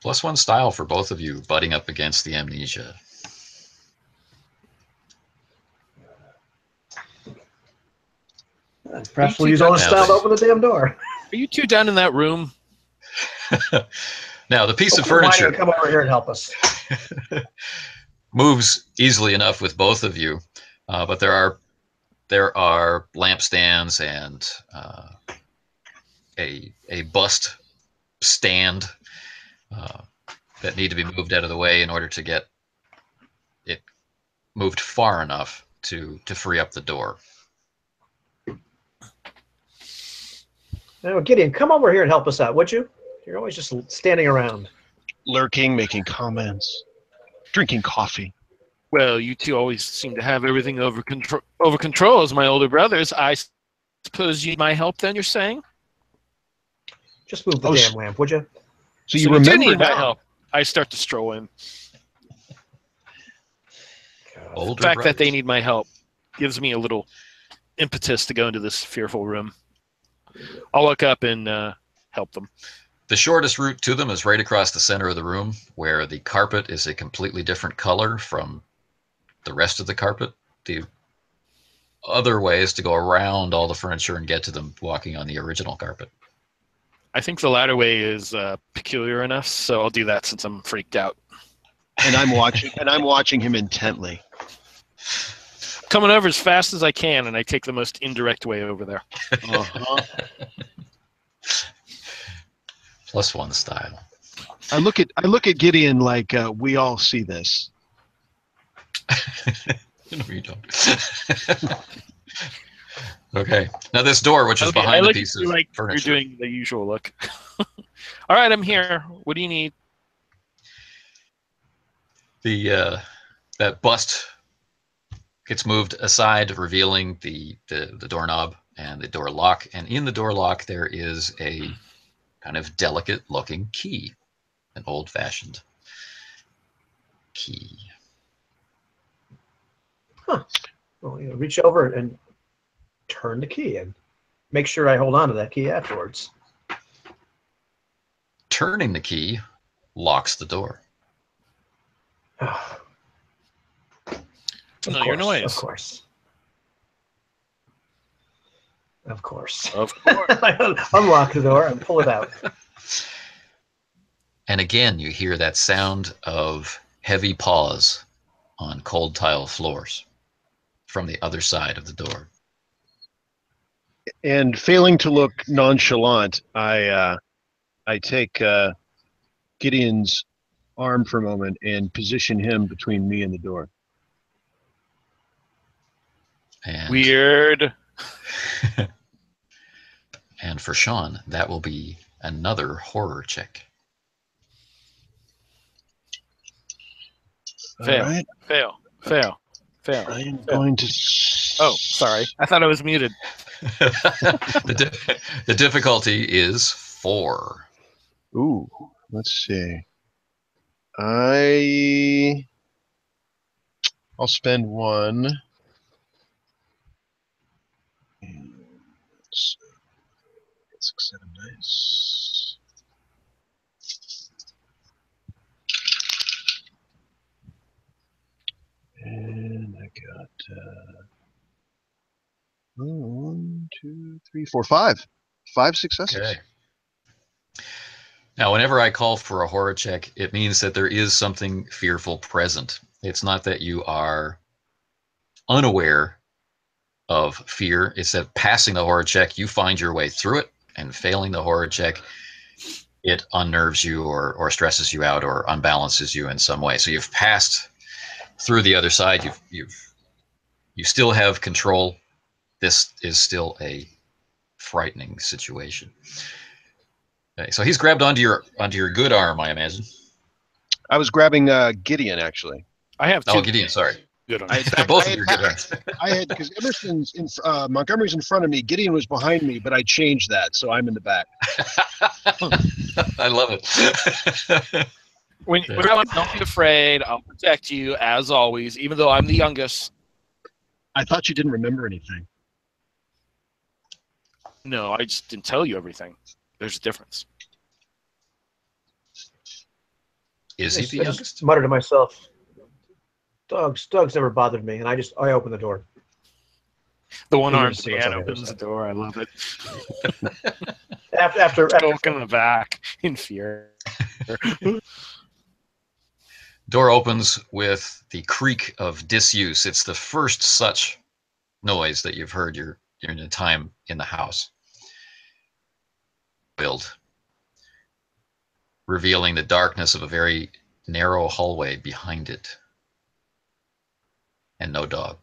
+1 style for both of you, butting up against the amnesia. Perhaps we'll use all the style to open the damn door. Are you 2 down in that room? Now, the piece of furniture come over here and help us. moves easily enough with both of you, but there are lampstands and a bust stand that need to be moved out of the way in order to get it moved far enough to free up the door. Now, Gideon, come over here and help us out, would you? You're always just standing around. Lurking, making comments, drinking coffee. Well, you 2 always seem to have everything over control as my older brothers. I suppose you need my help then, you're saying? Just move the damn lamp, would you? So you remember do need my now. help. I start to stroll in. Older The fact brothers. that they need my help gives me a little impetus to go into this fearful room. I'll look up and help them. The shortest route to them is right across the center of the room, where the carpet is a completely different color from the rest of the carpet. The other way is to go around all the furniture and get to them walking on the original carpet. I think the latter way is peculiar enough, so I'll do that since I'm freaked out. And I'm watching him intently. Coming over as fast as I can, and I take the most indirect way over there. Uh-huh. +1 style. I look at Gideon like we all see this. No, you don't. Okay. Now this door, which is behind the piece of furniture. You're doing the usual look. All right, I'm here. What do you need? The that bust gets moved aside, revealing the doorknob and the door lock. And in the door lock, there is a kind of delicate-looking key, an old-fashioned key. Huh. Well, reach over and turn the key and make sure I hold on to that key afterwards. Turning the key locks the door. Familiar noise. Of course. Of course. Of course. I unlock the door and pull it out. And again, you hear that sound of heavy paws on cold tile floors from the other side of the door. And failing to look nonchalant, I take Gideon's arm for a moment and position him between me and the door. And, Weird. and for Sean, that will be another horror check. Fail. All right. Fail. I am going to... Oh, sorry. I thought I was muted. The difficulty is 4. Ooh, let's see. I'll spend 1. And 6, 7 dice. And I got 1, 2, 3, 4, 5. 5 successes. Okay. Now, whenever I call for a horror check, it means that there is something fearful present. It's not that you are unaware of fear. It's that passing the horror check, you find your way through it, and failing the horror check, it unnerves you or stresses you out or unbalances you in some way. So you've passed through the other side. You still have control. This is still a frightening situation. Okay, so he's grabbed onto your good arm, I imagine. I was grabbing Gideon, actually. I have 2. Oh, Gideon, sorry. Good on Both of your good arms. I had, because Emerson's Montgomery's in front of me, Gideon was behind me, but I changed that, so I'm in the back. I love it. Don't be afraid. I'll protect you, as always, even though I'm the youngest. I thought you didn't remember anything. No, I just didn't tell you everything. There's a difference. Is he the I youngest? just mutter to myself, dogs never bothered me, and I open the door. The one-armed Who knows man what's on the opens other the door. I love it. After Poke in the back in fear. Door opens with the creak of disuse. It's the first such noise that you've heard your time in the house. Build, revealing the darkness of a very narrow hallway behind it. And no dog.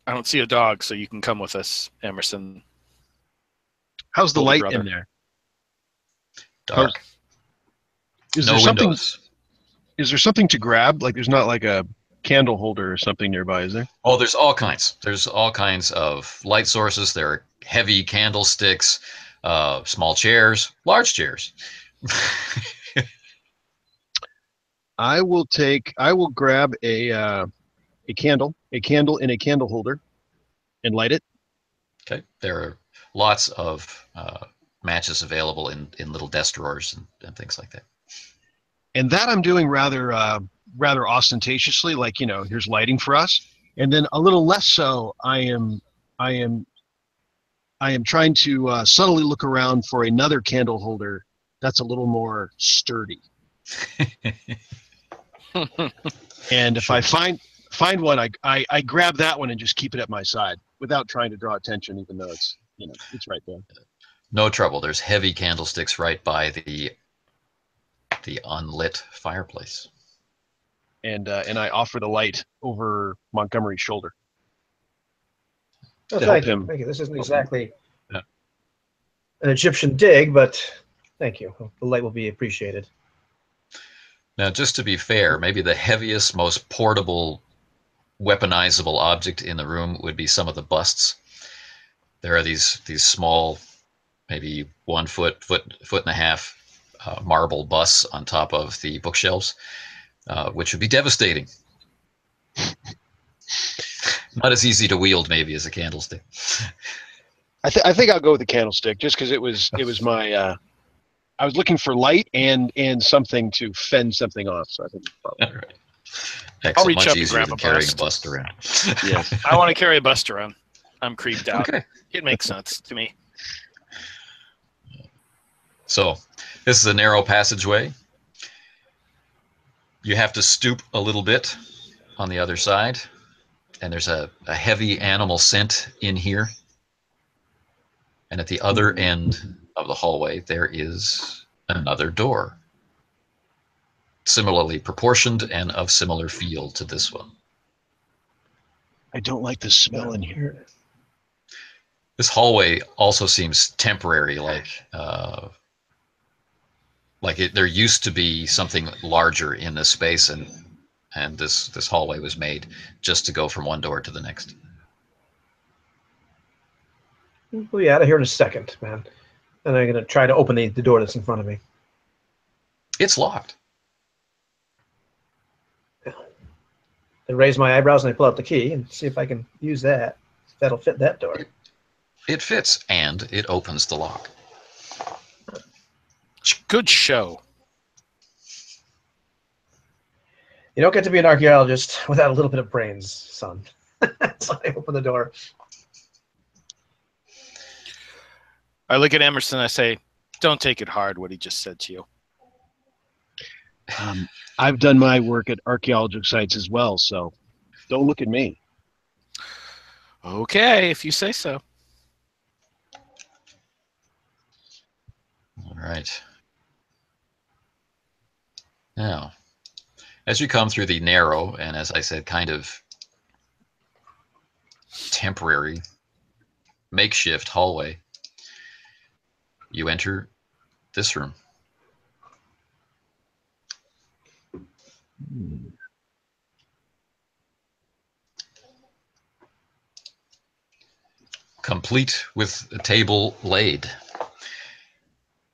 I don't see a dog, so you can come with us, Emerson. How's the Older light brother. in there? Dark. Is No there something? windows. Is there something to grab? Like, there's not like a candle holder or something nearby, is there? Oh, there's all kinds. There's all kinds of light sources. There are heavy candlesticks, small chairs, large chairs. I will grab a candle in a candle holder and light it. Okay. There are lots of matches available in little desk drawers and things like that. And that I'm doing rather ostentatiously, like, here's lighting for us. And then a little less so, I am trying to subtly look around for another candle holder that's a little more sturdy. And if I find one, I grab that one and just keep it at my side without trying to draw attention, even though it's right there. No trouble. There's heavy candlesticks right by the unlit fireplace. And I offer the light over Montgomery's shoulder. Oh, to help thank you. him. Thank you. This isn't exactly Yeah. an Egyptian dig, but thank you. The light will be appreciated. Now, just to be fair, maybe the heaviest, most portable, weaponizable object in the room would be some of the busts. There are these small, maybe 1 foot and a half marble busts on top of the bookshelves, which would be devastating. Not as easy to wield, maybe, as a candlestick. I think I'll go with the candlestick, just because it was my. I was looking for light and something to fend something off. So I think probably. All right. Excellent. I'll reach Much up and easier grab than a carrying a bust. bust around. Yes. I want to carry a bust around. I'm creeped out. Okay. It makes sense to me. So, this is a narrow passageway. You have to stoop a little bit on the other side, and there's a heavy animal scent in here. And at the other end of the hallway, there is another door, similarly proportioned and of similar feel to this one. I don't like the smell in here. This hallway also seems temporary, there used to be something larger in this space, and this hallway was made just to go from one door to the next. We'll be out of here in a second, man. And I'm going to try to open the door that's in front of me. It's locked. I raise my eyebrows and I pull out the key and see if I can use that. That'll fit that door. It fits, and it opens the lock. Good show. You don't get to be an archaeologist without a little bit of brains, son. So I open the door. I look at Emerson and I say, don't take it hard what he just said to you. I've done my work at archaeological sites as well, so don't look at me. Okay, if you say so. All right. Now, as you come through the narrow and, as I said, kind of temporary makeshift hallway, you enter this room. Complete with a table laid.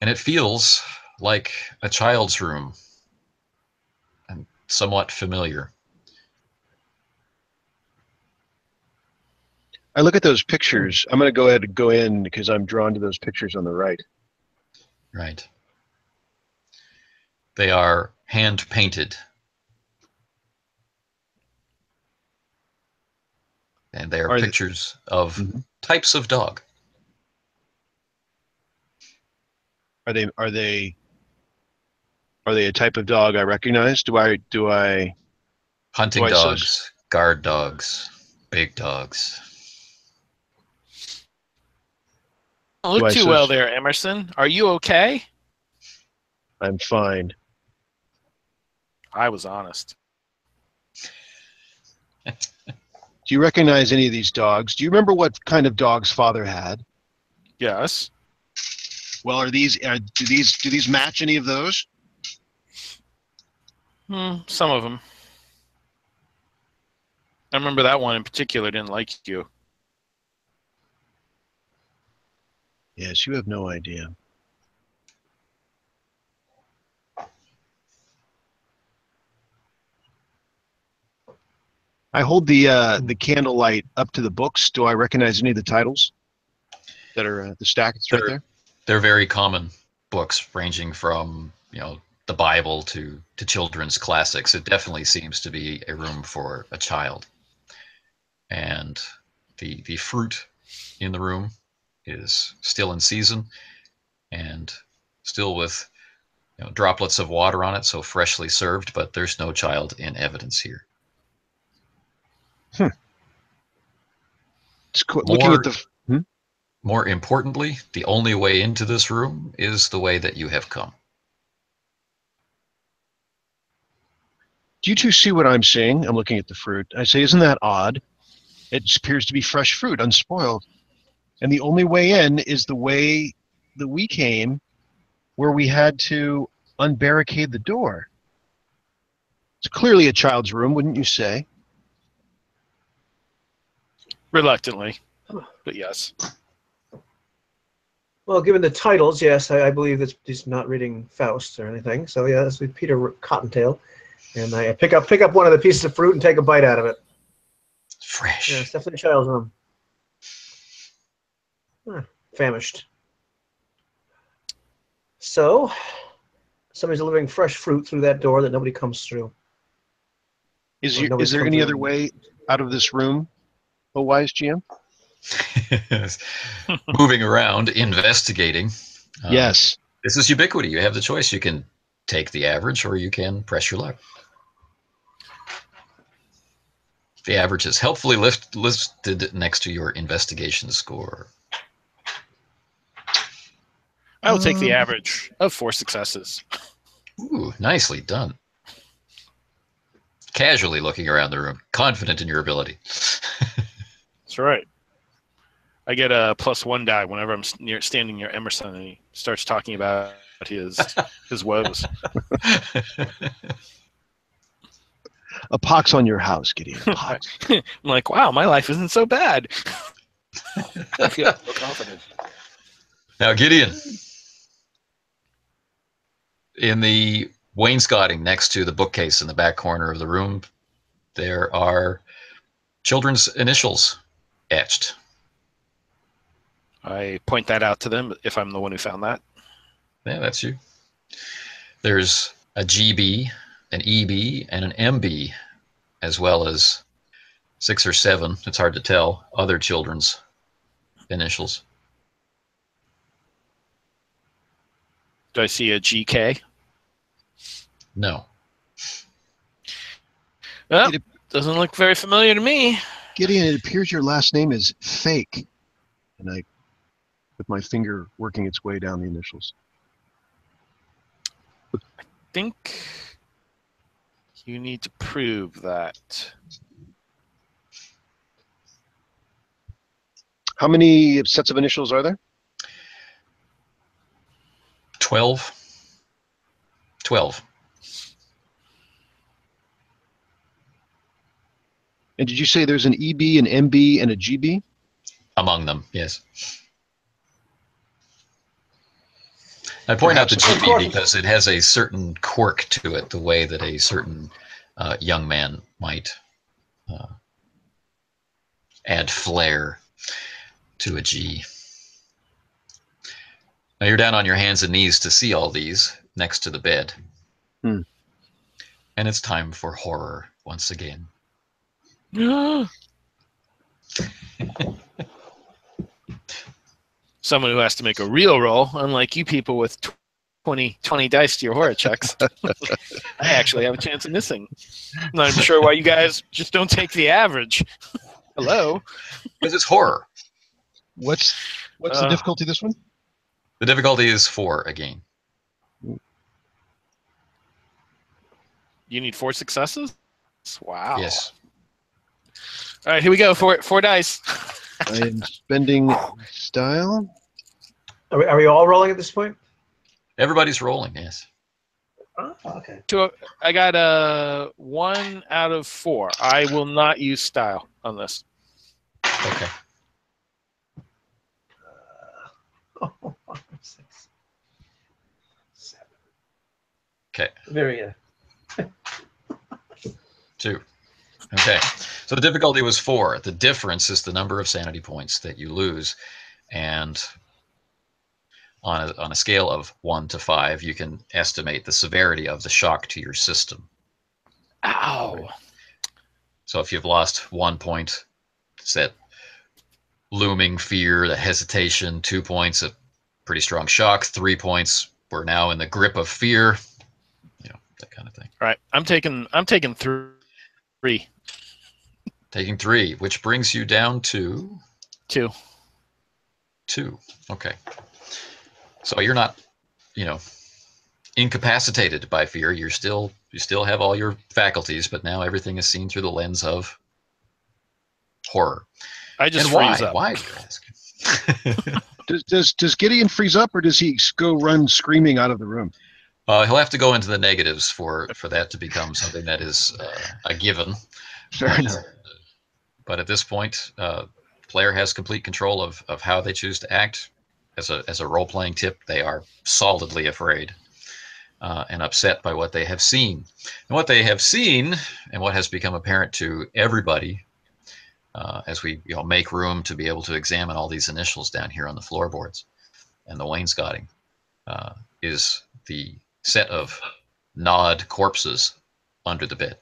And it feels like a child's room and somewhat familiar. I look at those pictures. I'm going to go ahead and go in because I'm drawn to those pictures on the right. Right. They are hand painted. And they are pictures of types of dog. Are they a type of dog I recognize? Do I Hunting dogs, guard dogs, big dogs. Don't look too well there, Emerson. Are you okay? I'm fine. I was honest. Do you recognize any of these dogs? Do you remember what kind of dogs Father had? Yes. Well, do these match any of those? Some of them. I remember that one in particular didn't like you. Yes, you have no idea. I hold the candlelight up to the books. Do I recognize any of the titles that are the stack that's right there? They're very common books, ranging from the Bible to children's classics. It definitely seems to be a room for a child. And the fruit in the room is still in season and still with droplets of water on it, so freshly served, but there's no child in evidence here. More importantly, the only way into this room is the way that you have come. Do you two see what I'm seeing? I'm looking at the fruit. I say, isn't that odd? It appears to be fresh fruit, unspoiled. And the only way in is the way that we came, where we had to unbarricade the door. It's clearly a child's room, wouldn't you say? Reluctantly, but yes. Well, given the titles, yes, I believe that he's not reading Faust or anything. So yeah, this would be Peter Cottontail, and I pick up one of the pieces of fruit and take a bite out of it. Fresh. Yeah, it's definitely a child's room. Famished. So, somebody's delivering fresh fruit through that door that nobody comes through. Is there any other way out of this room, oh wise GM? Moving around, investigating. Yes. This is Ubiquity. You have the choice. You can take the average or you can press your luck. The average is helpfully listed next to your investigation score. I will take the average of 4 successes. Ooh, nicely done. Casually looking around the room, confident in your ability. That's right. I get a +1 die whenever I'm standing near Emerson and he starts talking about his woes. A pox on your house, Gideon. A pox. I'm like, wow, my life isn't so bad. I feel so confident. Now, Gideon, in the wainscoting next to the bookcase in the back corner of the room, there are children's initials etched. I point that out to them if I'm the one who found that. Yeah, that's you. There's a GB, an EB, and an MB, as well as 6 or 7, it's hard to tell, other children's initials. Do I see a GK? No. Well, it doesn't look very familiar to me. Gideon, it appears your last name is Fake. And I, with my finger working its way down the initials. I think you need to prove that. How many sets of initials are there? 12. 12. And did you say there's an EB, an MB, and a GB? Among them, yes. I point out the GB because it has a certain quirk to it, the way that a certain young man might add flair to a G. Now you're down on your hands and knees to see all these next to the bed. And it's time for horror once again. Someone who has to make a real roll, unlike you people with 20 dice to your horror checks. I actually have a chance of missing. I'm not even sure why you guys just don't take the average. Hello? Because it's horror. What's the difficulty of this one? The difficulty is 4 again. You need 4 successes? Wow. Yes. All right, here we go. 4 dice. I am spending style. Are we all rolling at this point? Everybody's rolling, yes. Oh, okay. I got a 1 out of 4. I will not use style on this. Okay. 6, 7. Okay. Very good. 2. Okay. So the difficulty was 4. The difference is the number of sanity points that you lose. And on a scale of 1 to 5, you can estimate the severity of the shock to your system. Ow. So if you've lost 1 point, it's that looming fear, the hesitation. 2 points, a pretty strong shock. 3 points, we're now in the grip of fear. You know, that kind of thing. All right. I'm taking 3. Taking 3, which brings you down to 2. 2. Okay. So you're not, incapacitated by fear. You still have all your faculties, but now everything is seen through the lens of horror. I just and freeze why? up. Why do you ask? Does Gideon freeze up, or does he go run screaming out of the room? He'll have to go into the negatives for that to become something that is a given. Fair enough. But at this point, the player has complete control of how they choose to act. As a role-playing tip, they are solidly afraid and upset by what they have seen. And what they have seen, and what has become apparent to everybody, as we make room to be able to examine all these initials down here on the floorboards and the wainscoting, is the set of gnawed corpses under the bed.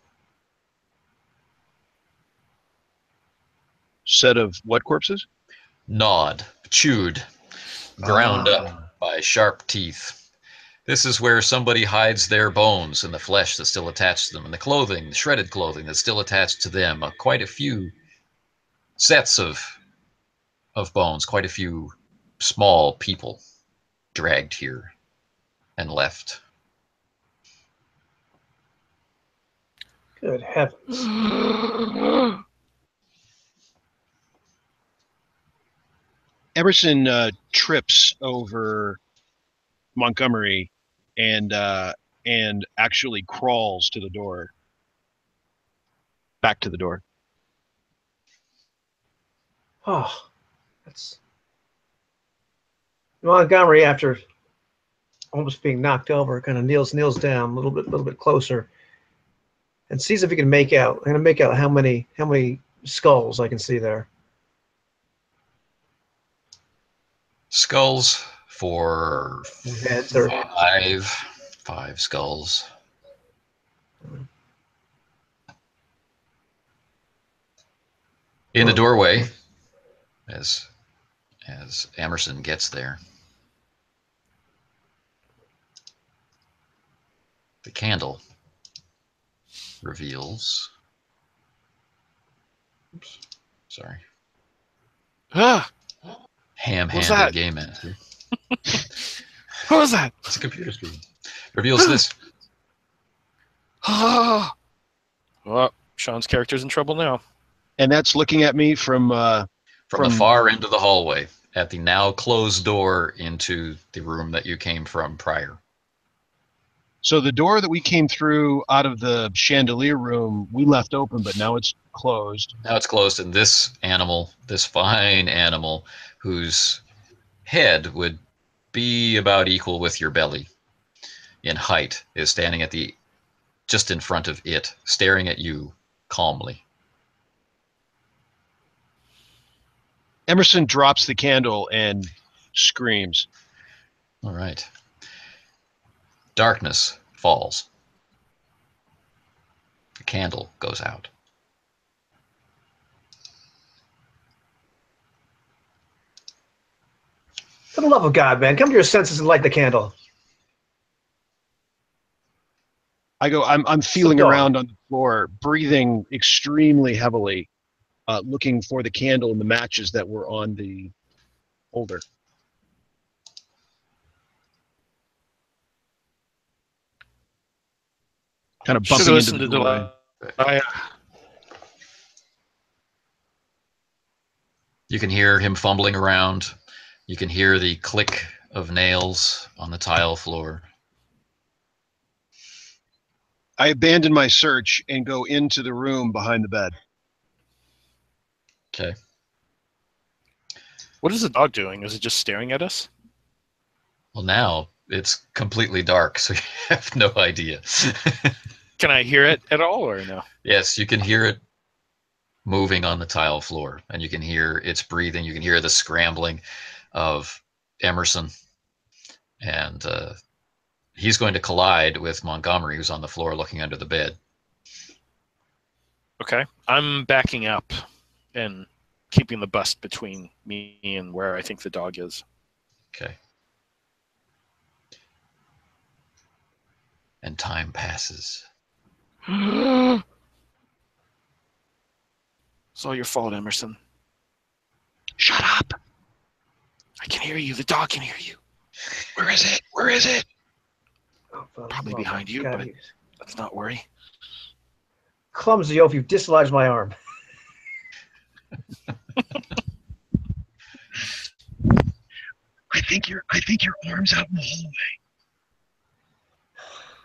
Set of what corpses? Gnawed, chewed, ground up by sharp teeth. This is where somebody hides their bones and the flesh that's still attached to them, and the clothing, the shredded clothing that's still attached to them. Quite a few sets of bones, quite a few small people dragged here and left. Good heavens. Emerson trips over Montgomery and actually crawls to the door. Back to the door. Oh, that's Montgomery, after almost being knocked over, kind of kneels down a little bit closer, and sees if he can make out. I'm gonna make out how many skulls I can see there. Skulls for Heads or five skulls. In the doorway, as Emerson gets there, the candle reveals. Oops, sorry. Ham-handed game master. What was that? It's a computer screen. Reveals this. Well, Sean's character's in trouble now. And that's looking at me from the far end of the hallway at the now closed door into the room that you came from prior. So the door that we came through out of the chandelier room, we left open, but now it's closed. Now it's closed, and this animal, this fine animal, whose head would be about equal with your belly in height, is standing at just in front of it, staring at you calmly. Emerson drops the candle and screams. All right. Darkness falls. The candle goes out. For the love of God, man, come to your senses and light the candle. I go, I'm feeling around on the floor, breathing extremely heavily, looking for the candle and the matches that were on the holder. Kind of bumping into the doorway. You can hear him fumbling around. You can hear the click of nails on the tile floor. I abandon my search and go into the room behind the bed. Okay. What is the dog doing? Is it just staring at us? Well, now it's completely dark, so you have no idea. Can I hear it at all, or no? Yes, you can hear it moving on the tile floor, and you can hear its breathing. You can hear the scrambling of Emerson, and he's going to collide with Montgomery, who's on the floor looking under the bed. Okay. I'm backing up and keeping the bust between me and where I think the dog is. Okay. And time passes. It's all your fault, Emerson. Shut up. I can hear you. The dog can hear you. Where is it? Where is it? Probably behind you, but let's not worry. Clumsy oaf, you've dislodged my arm. I think your arm's out in the hallway.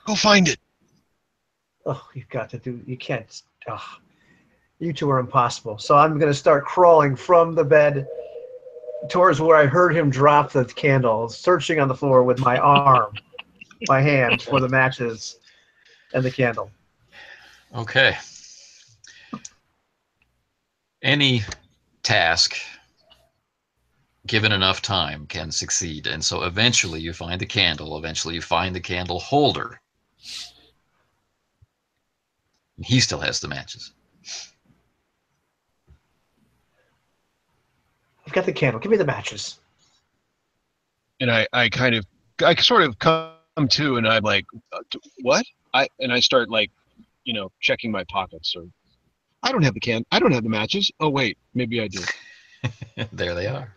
Go find it. Oh, you've got to do. You can't. Oh, you two are impossible. So I'm going to start crawling from the bed towards where I heard him drop the candle, searching on the floor with my arm, my hand for the matches and the candle. Okay. Any task given enough time can succeed. And so eventually you find the candle. Eventually you find the candle holder. And he still has the matches. I've got the candle. Give me the matches. And I sort of come to, and I'm like, what? I start like, checking my pockets. Or I don't have the matches. Oh wait, maybe I do. There they are.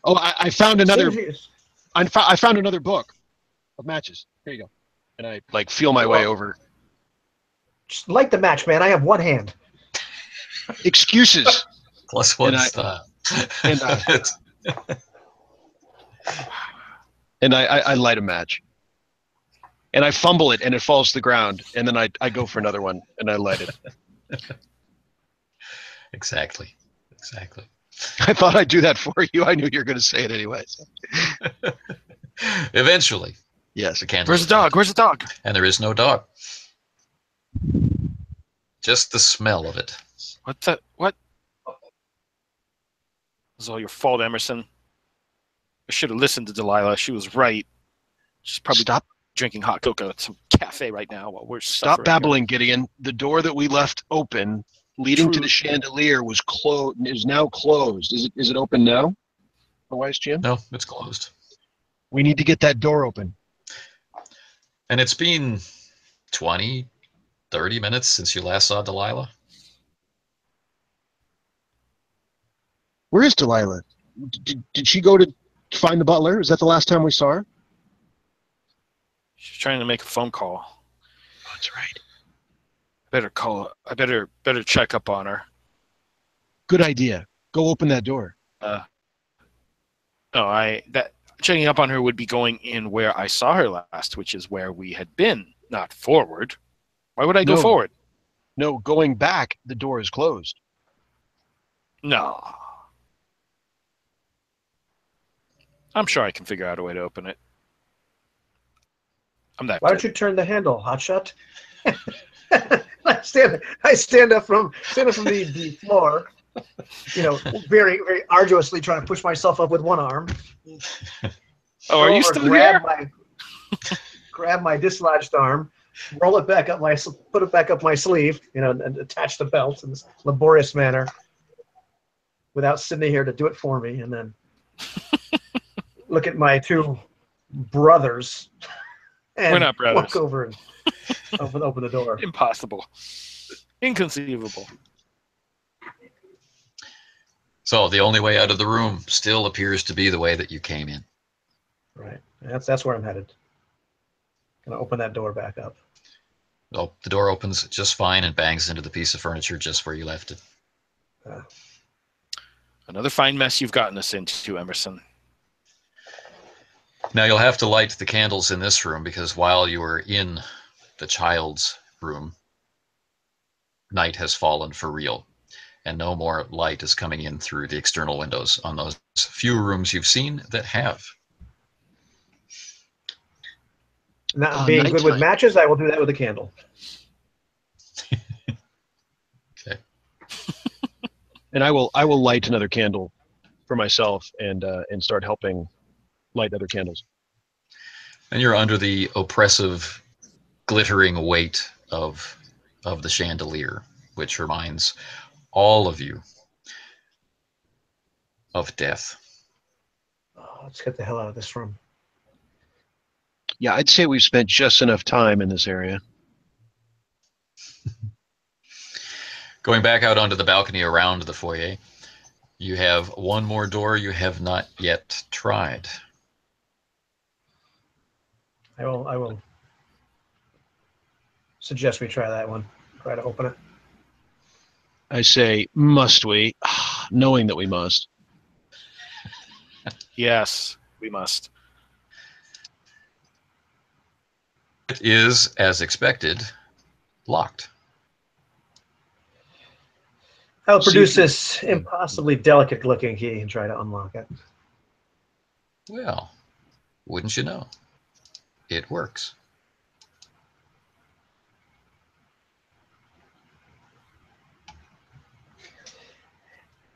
Oh, I found another. Serious. I found another book of matches. Here you go. And I like feel my way over. Just light the match, man. I have one hand. Excuses. Plus one style. And I light a match. And I fumble it, and it falls to the ground. And then I go for another one, and I light it. Exactly. I thought I'd do that for you. I knew you were going to say it anyway. So. Eventually. Yes. The candle. Where's the dog? Where's the dog? And there is no dog. Just the smell of it. What? This is all your fault, Emerson. I should have listened to Delilah. She was right. She's probably drinking hot cocoa at some cafe right now while we're Stop babbling, Gideon. The door that we left open, leading to the chandelier, was closed. Is now closed. Is it open now? Otherwise, Jim? No, it's closed. We need to get that door open. And it's been 20, 30 minutes since you last saw Delilah. Where is Delilah? Did she go to find the butler? Is that the last time we saw her? She's trying to make a phone call. Oh, that's right. I better call her. I better check up on her. Good idea. Go open that door. Checking up on her would be going in where I saw her last, which is where we had been, not forward. Why would I go forward? No, going back, the door is closed. No. I'm sure I can figure out a way to open it. Why don't you turn the handle, hotshot? I stand up from the floor, very, very arduously trying to push myself up with one arm. Oh, are you still here? Grab my dislodged arm, roll it back up put it back up my sleeve, and attach the belt in this laborious manner, without Sydney here to do it for me, and then look at my two brothers. And we're not brothers. Walk over and open the door. Impossible. Inconceivable. So the only way out of the room still appears to be the way that you came in. Right. That's where I'm headed. Gonna open that door back up. Oh, the door opens just fine and bangs into the piece of furniture just where you left it. Another fine mess you've gotten us into, Emerson. Now you'll have to light the candles in this room because while you were in the child's room, night has fallen for real. And no more light is coming in through the external windows on those few rooms you've seen that have. Not being good with matches, I will do that with a candle. Okay. And I will light another candle for myself and start helping light other candles. And you're under the oppressive, glittering weight of the chandelier, which reminds all of you of death. Oh, let's get the hell out of this room. Yeah, I'd say we've spent just enough time in this area. Going back out onto the balcony around the foyer, you have one more door you have not yet tried. I will suggest we try that one. Try to open it. I say, must we? Knowing that we must. Yes, we must. It is, as expected, locked. I'll produce this impossibly delicate-looking key and try to unlock it. Well, wouldn't you know? It works.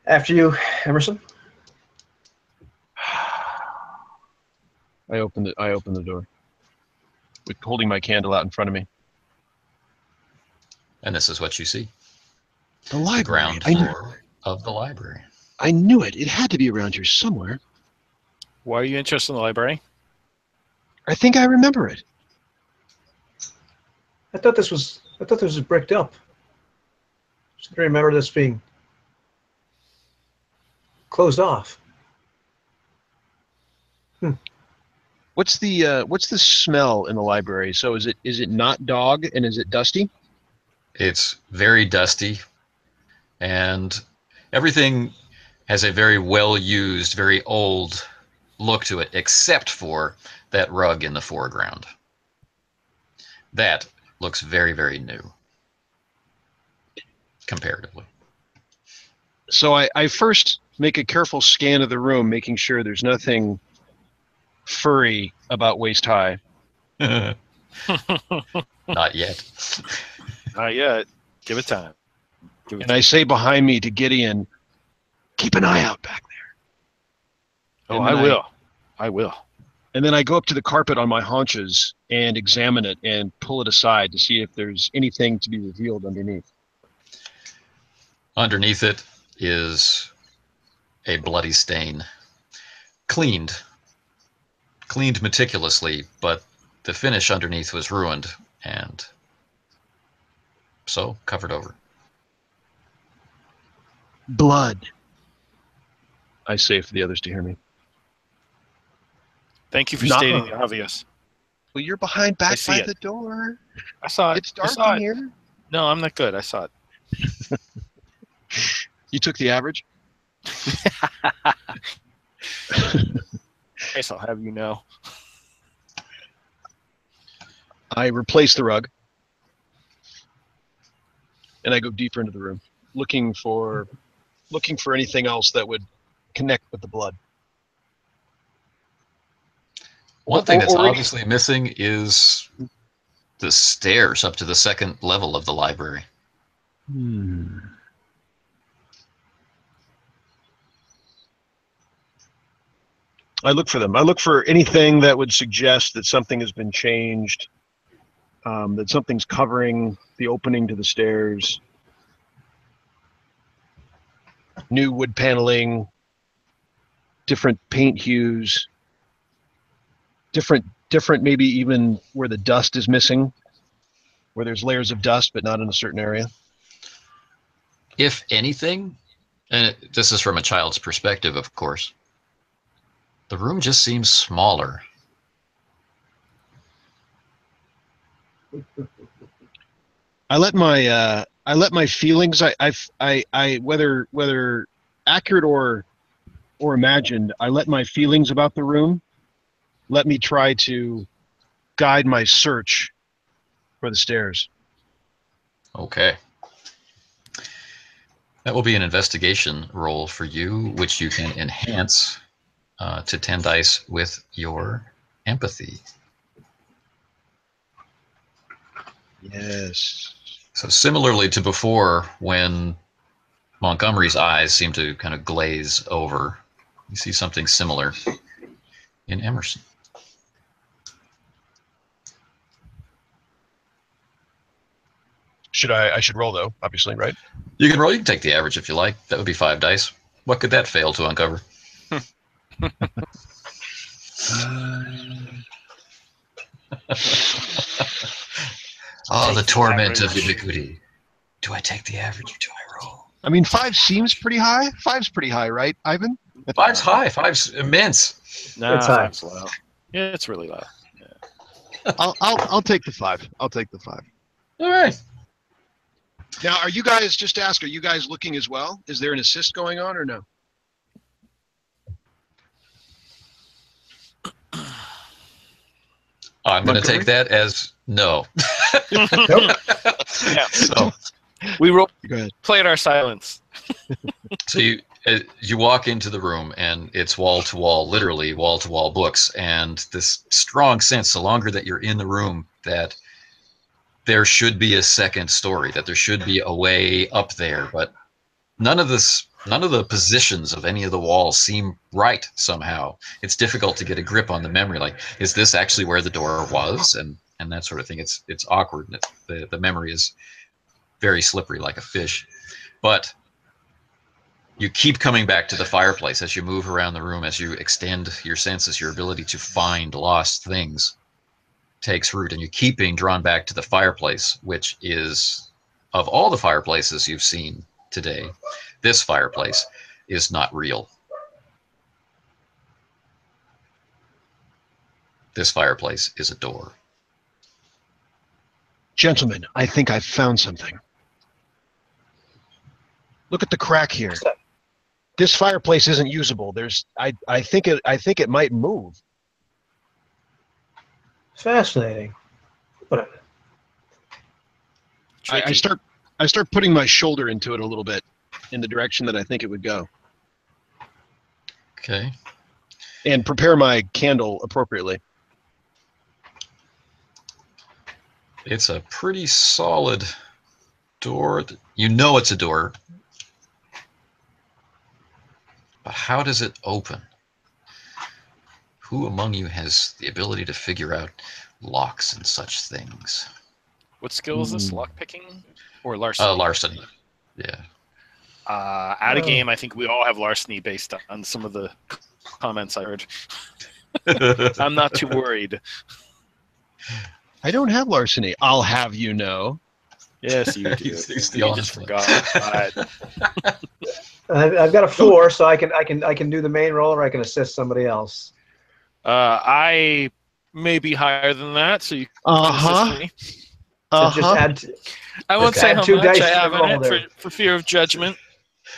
After you, Emerson. I open the door, with holding my candle out in front of me. And this is what you see. The library. The ground floor of the library. I knew it. It had to be around here somewhere. Why are you interested in the library? I think I remember it. I thought this was bricked up. I remember this being closed off. What's the smell in the library? So is it not dog, and is it dusty? It's very dusty, and everything has a very well-used, very old look to it, except for that rug in the foreground. That looks very, very new, comparatively. So I first make a careful scan of the room, making sure there's nothing furry about waist high. Not yet. Not yet. Give it time. And I say behind me to Gideon, keep an eye out back there. Oh, I will. I will. And then I go up to the carpet on my haunches and examine it and pull it aside to see if there's anything to be revealed underneath. Underneath it is a bloody stain. Cleaned meticulously, but the finish underneath was ruined and so covered over. Blood, I say for the others to hear me. Thank you for stating the obvious. Well, you're back by the door. I saw it. It's dark in here. No, I'm not good. I saw it. You took the average? Guess I'll have you know. I replace the rug, and I go deeper into the room, looking for anything else that would connect with the blood. One thing that's obviously missing is the stairs up to the second level of the library. I look for them. I look for anything that would suggest that something has been changed, that something's covering the opening to the stairs. New wood paneling, different paint hues, different maybe even where the dust is missing, where there's layers of dust but not in a certain area. If anything, and this is from a child's perspective, of course, the room just seems smaller. I let my feelings, I whether accurate or imagined, I let my feelings about the room let me try to guide my search for the stairs. Okay. That will be an investigation roll for you, which you can enhance to 10 dice with your empathy. Yes. So similarly to before, when Montgomery's eyes seem to kind of glaze over, you see something similar in Emerson. I should roll though, obviously, right? You can roll. You can take the average if you like. That would be 5 dice. What could that fail to uncover? Oh, the torment of ubiquity. Do I take the average or do I roll? I mean, 5 seems pretty high. 5's pretty high, right, Ivan? 5's high. 5's immense. No, It's high. 5's low. Yeah, it's really low. Yeah. I'll take the 5. I'll take the 5. All right. Now, are you guys, just to ask, are you guys looking as well? Is there an assist going on or no? I'm going to take that as no. Nope. Yeah. So we Go ahead. played our silence. So you walk into the room and it's wall to wall, literally wall to wall books, and this strong sense, the longer that you're in the room, that there should be a second story, that there should be a way up there, but none of this None of the positions of any of the walls seem right somehow. It's difficult to get a grip on the memory. Like, is this actually where the door was? And that sort of thing. It's awkward. The memory is very slippery like a fish. But you keep coming back to the fireplace as you move around the room, as you extend your senses, your ability to find lost things takes root, and you keep being drawn back to the fireplace, which is, of all the fireplaces you've seen today, this fireplace is not real. This fireplace is a door. Gentlemen, I think I've found something. Look at the crack here. This fireplace isn't usable. I think it might move. Fascinating. But I start putting my shoulder into it a little bit in the direction that I think it would go. Okay. And prepare my candle appropriately. It's a pretty solid door. You know it's a door. But how does it open? Who among you has the ability to figure out locks and such things? What skill is this? Lockpicking or larceny? Larceny. Yeah. Out of game, I think we all have larceny based on some of the comments I heard. I'm not too worried. I don't have larceny. I'll have you know. Yes, you do. You just forgot. I've got a 4, so I can do the main roll, or I can assist somebody else. I may be higher than that, so you can assist me. So just add. I won't say how 2 much dice I have roll in there. it for fear of judgment.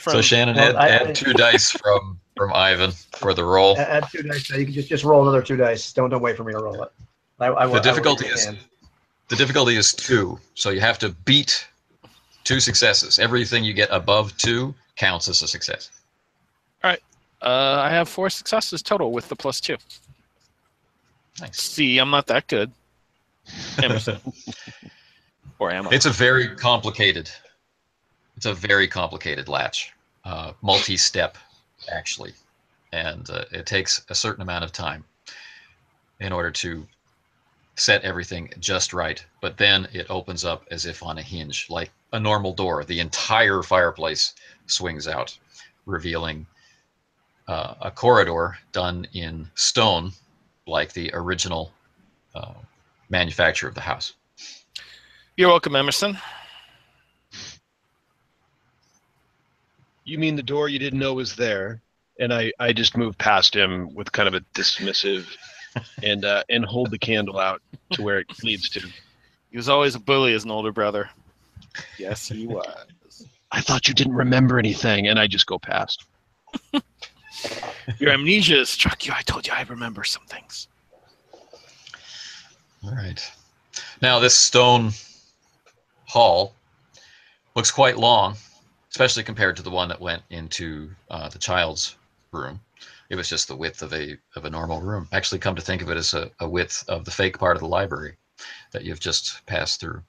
So Shannon, add 2 dice from Ivan for the roll. Add 2 dice. You can just roll another 2 dice. Don't wait for me to roll it. The difficulty is 2, so you have to beat 2 successes. Everything you get above 2 counts as a success. All right. I have 4 successes total with the +2. Nice. See, I'm not that good. Emerson. Or am I? It's a very complicated latch, multi-step actually, and it takes a certain amount of time in order to set everything just right. But then it opens up as if on a hinge, like a normal door. The entire fireplace swings out, revealing a corridor done in stone, like the original manufacture of the house. You're welcome, Emerson. You mean the door you didn't know was there? And I just moved past him with kind of a dismissive and hold the candle out to where it leads to. He was always a bully as an older brother. Yes, he was. I thought you didn't remember anything, and I just go past. Your amnesia struck you. I told you I remember some things. All right. Now this stone hall looks quite long, especially compared to the one that went into the child's room. It was just the width of a normal room. Actually, come to think of it, as a width of the fake part of the library that you've just passed through.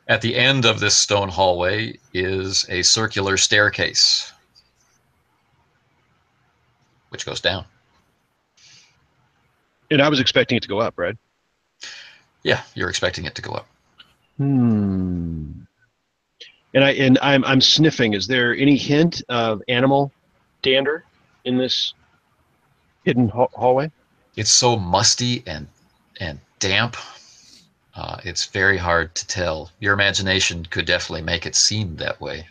At the end of this stone hallway is a circular staircase, which goes down. And I was expecting it to go up, right? Yeah, you're expecting it to go up. And I'm sniffing. Is there any hint of animal dander in this hidden hallway? It's so musty and damp. It's very hard to tell. Your imagination could definitely make it seem that way.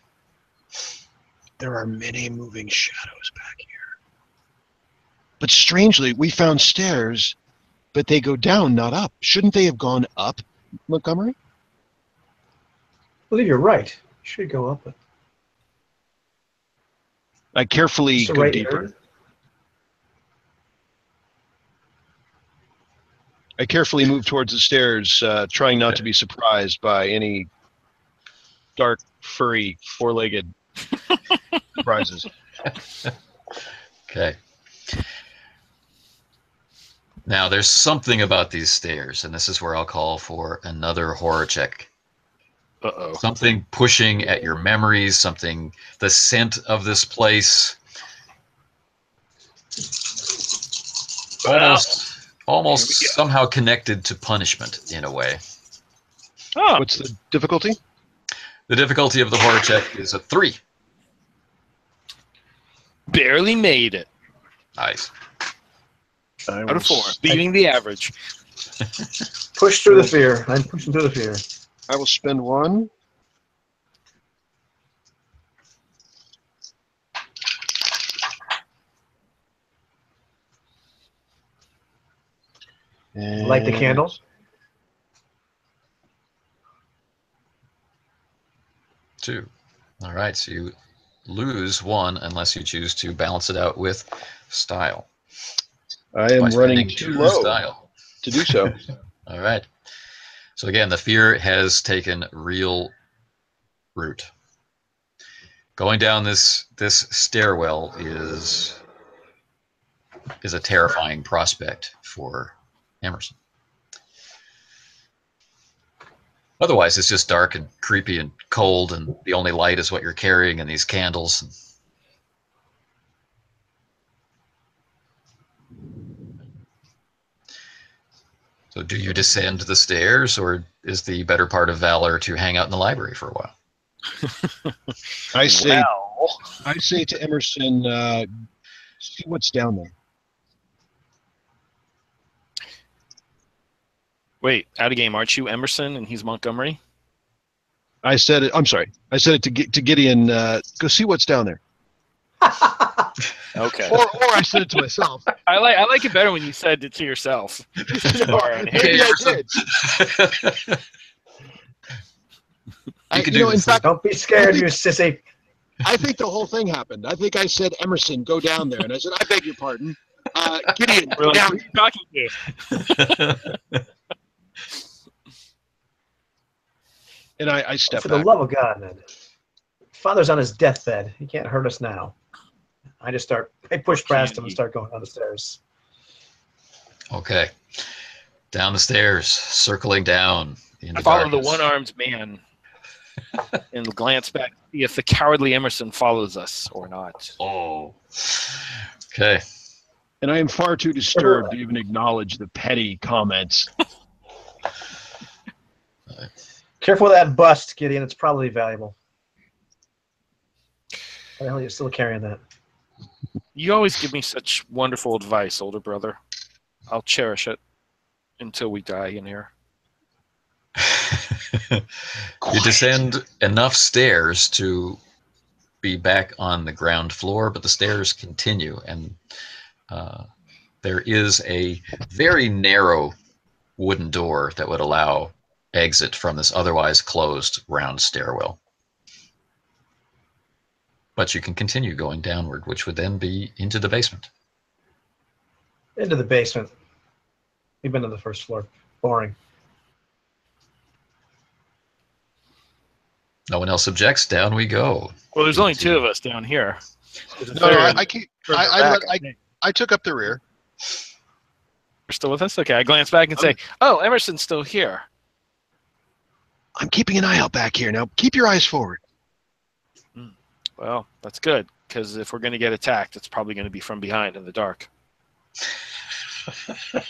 There are many moving shadows back here. But strangely, we found stairs, but they go down, not up. Shouldn't they have gone up, Montgomery? I believe you're right. You should go up. I carefully go right deeper. there. I carefully move towards the stairs, trying not to be surprised by any dark, furry, four-legged surprises. Okay. Now, there's something about these stairs, and this is where I'll call for another horror check. Uh-oh. Something pushing at your memories, something, the scent of this place. Almost somehow connected to punishment in a way. Oh, What's the difficulty? The difficulty of the horror check is a 3. barely made it. Nice. Out of 4, beating the average. Push through the fear. I'm pushing through the fear. I will spend 1. Light the candles. 2. All right, so you lose 1 unless you choose to balance it out with style. I am running too low style to do so. All right. So again, the fear has taken real root. Going down this stairwell is a terrifying prospect for Emerson. Otherwise, it's just dark and creepy and cold, and the only light is what you're carrying and these candles. So do you descend the stairs, or is the better part of valor to hang out in the library for a while? I say to Emerson, see what's down there. Wait, out of game, aren't you Emerson and he's Montgomery? I said it. I'm sorry. I said it to Gideon. Go see what's down there. Okay. Or I said it to myself. I like it better when you said it to yourself. Maybe I did. In fact, don't be scared, you sissy. I think the whole thing happened. I think I said, Emerson, go down there. And I said, I beg your pardon. Gideon, We're like, down. who are you talking to? And I stepped For back. the love of God, man. Father's on his deathbed. He can't hurt us now. I push past him and start going down the stairs. Okay. Down the stairs, circling down. I follow the one-armed man and glance back to see if the cowardly Emerson follows us or not. Oh. Okay. And I am far too disturbed to even acknowledge the petty comments. Careful with that bust, Gideon. It's probably valuable. Why the hell are you still carrying that? You always give me such wonderful advice, older brother. I'll cherish it until we die in here. You descend enough stairs to be back on the ground floor, but the stairs continue, and there is a very narrow wooden door that would allow exit from this otherwise closed round stairwell. But you can continue going downward, which would then be into the basement. Into the basement. We've been to the first floor. Boring. No one else objects. Down we go. Well, there's only 2 of us down here. No, I took up the rear. You're still with us? Okay, I glance back and say, oh, Emerson's still here. I'm keeping an eye out back here. Now, keep your eyes forward. Well, that's good, because if we're going to get attacked, it's probably going to be from behind in the dark.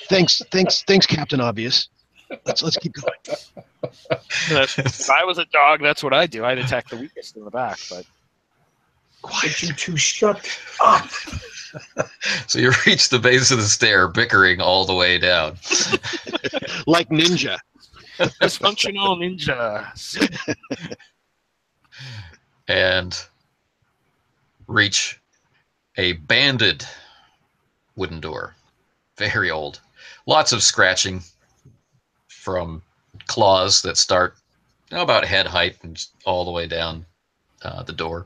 Thanks, Captain Obvious. Let's keep going. If I was a dog, that's what I'd do. I'd attack the weakest in the back. But quiet, you two, shut up. So you reach the base of the stair, bickering all the way down. Like ninja. Dysfunctional ninjas. And reach a banded wooden door. Very old. Lots of scratching from claws that start about head height and all the way down the door.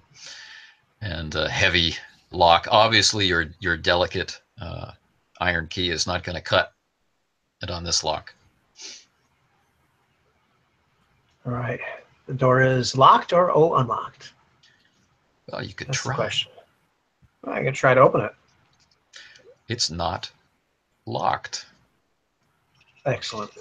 And a heavy lock. Obviously, your delicate iron key is not going to cut it on this lock. All right. The door is locked or unlocked? Well, you could That's try. the question. Well, I can try to open it. It's not locked. Excellent.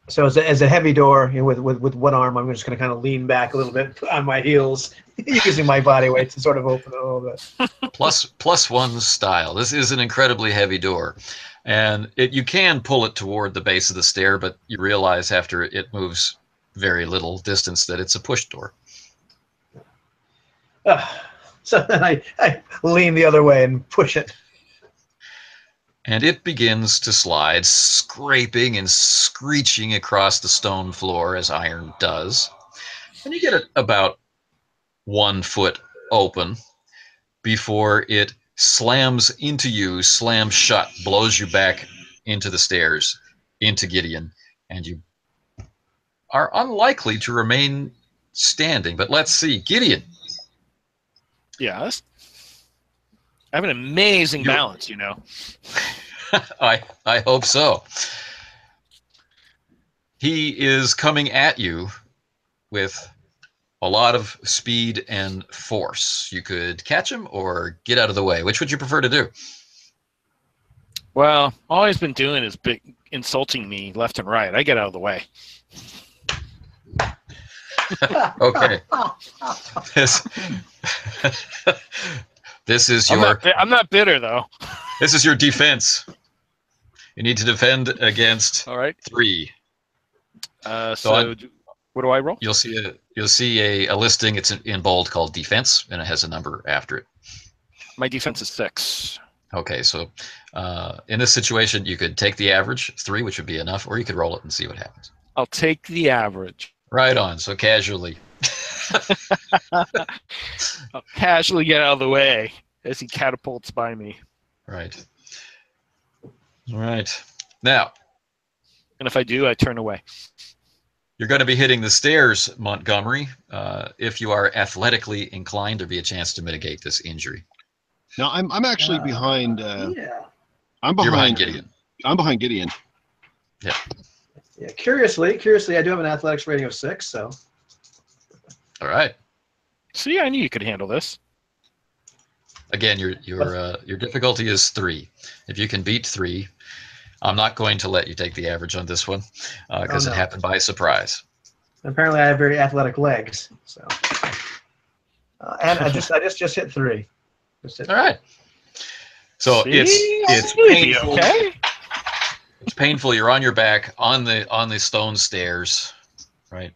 So as a heavy door, with one arm, I'm just going to kind of lean back a little bit on my heels, using my body weight to sort of open it a little bit. Plus one style. This is an incredibly heavy door. And you can pull it toward the base of the stair, but you realize after it moves very little distance that it's a push door. So then I lean the other way and push it. And it begins to slide, scraping and screeching across the stone floor as iron does. And you get it about 1 foot open before it slams into you, slams shut, blows you back into the stairs, into Gideon, and you are unlikely to remain standing. But let's see. Gideon. Yes. I have an amazing balance, you know. I hope so. He is coming at you with a lot of speed and force. You could catch him or get out of the way. Which would you prefer to do? Well, all he's been doing is insulting me left and right. I get out of the way. Okay. This is your... I'm not bitter, though. This is your defense. You need to defend against all right. 3. So what do I roll? You'll see a listing. It's in bold called defense, and it has a number after it. My defense is 6. Okay, so in this situation, you could take the average, 3, which would be enough, or you could roll it and see what happens. I'll take the average. Right on, so casually. I'll casually get out of the way as he catapults by me. Right. All right. Now. And if I do, I turn away. You're going to be hitting the stairs, Montgomery. If you are athletically inclined, there'll be a chance to mitigate this injury. Now, I'm actually behind. Yeah. I'm You're behind behind Gideon. I'm behind Gideon. Yeah. Yeah. Curiously, I do have an athletics rating of 6, so. All right. See, I knew you could handle this. Again, your difficulty is 3. If you can beat 3, I'm not going to let you take the average on this one because it happened by surprise. Apparently, I have very athletic legs, so. And I just hit 3. All right. So See? it's painful. Okay. It's painful. You're on your back on the stone stairs, right?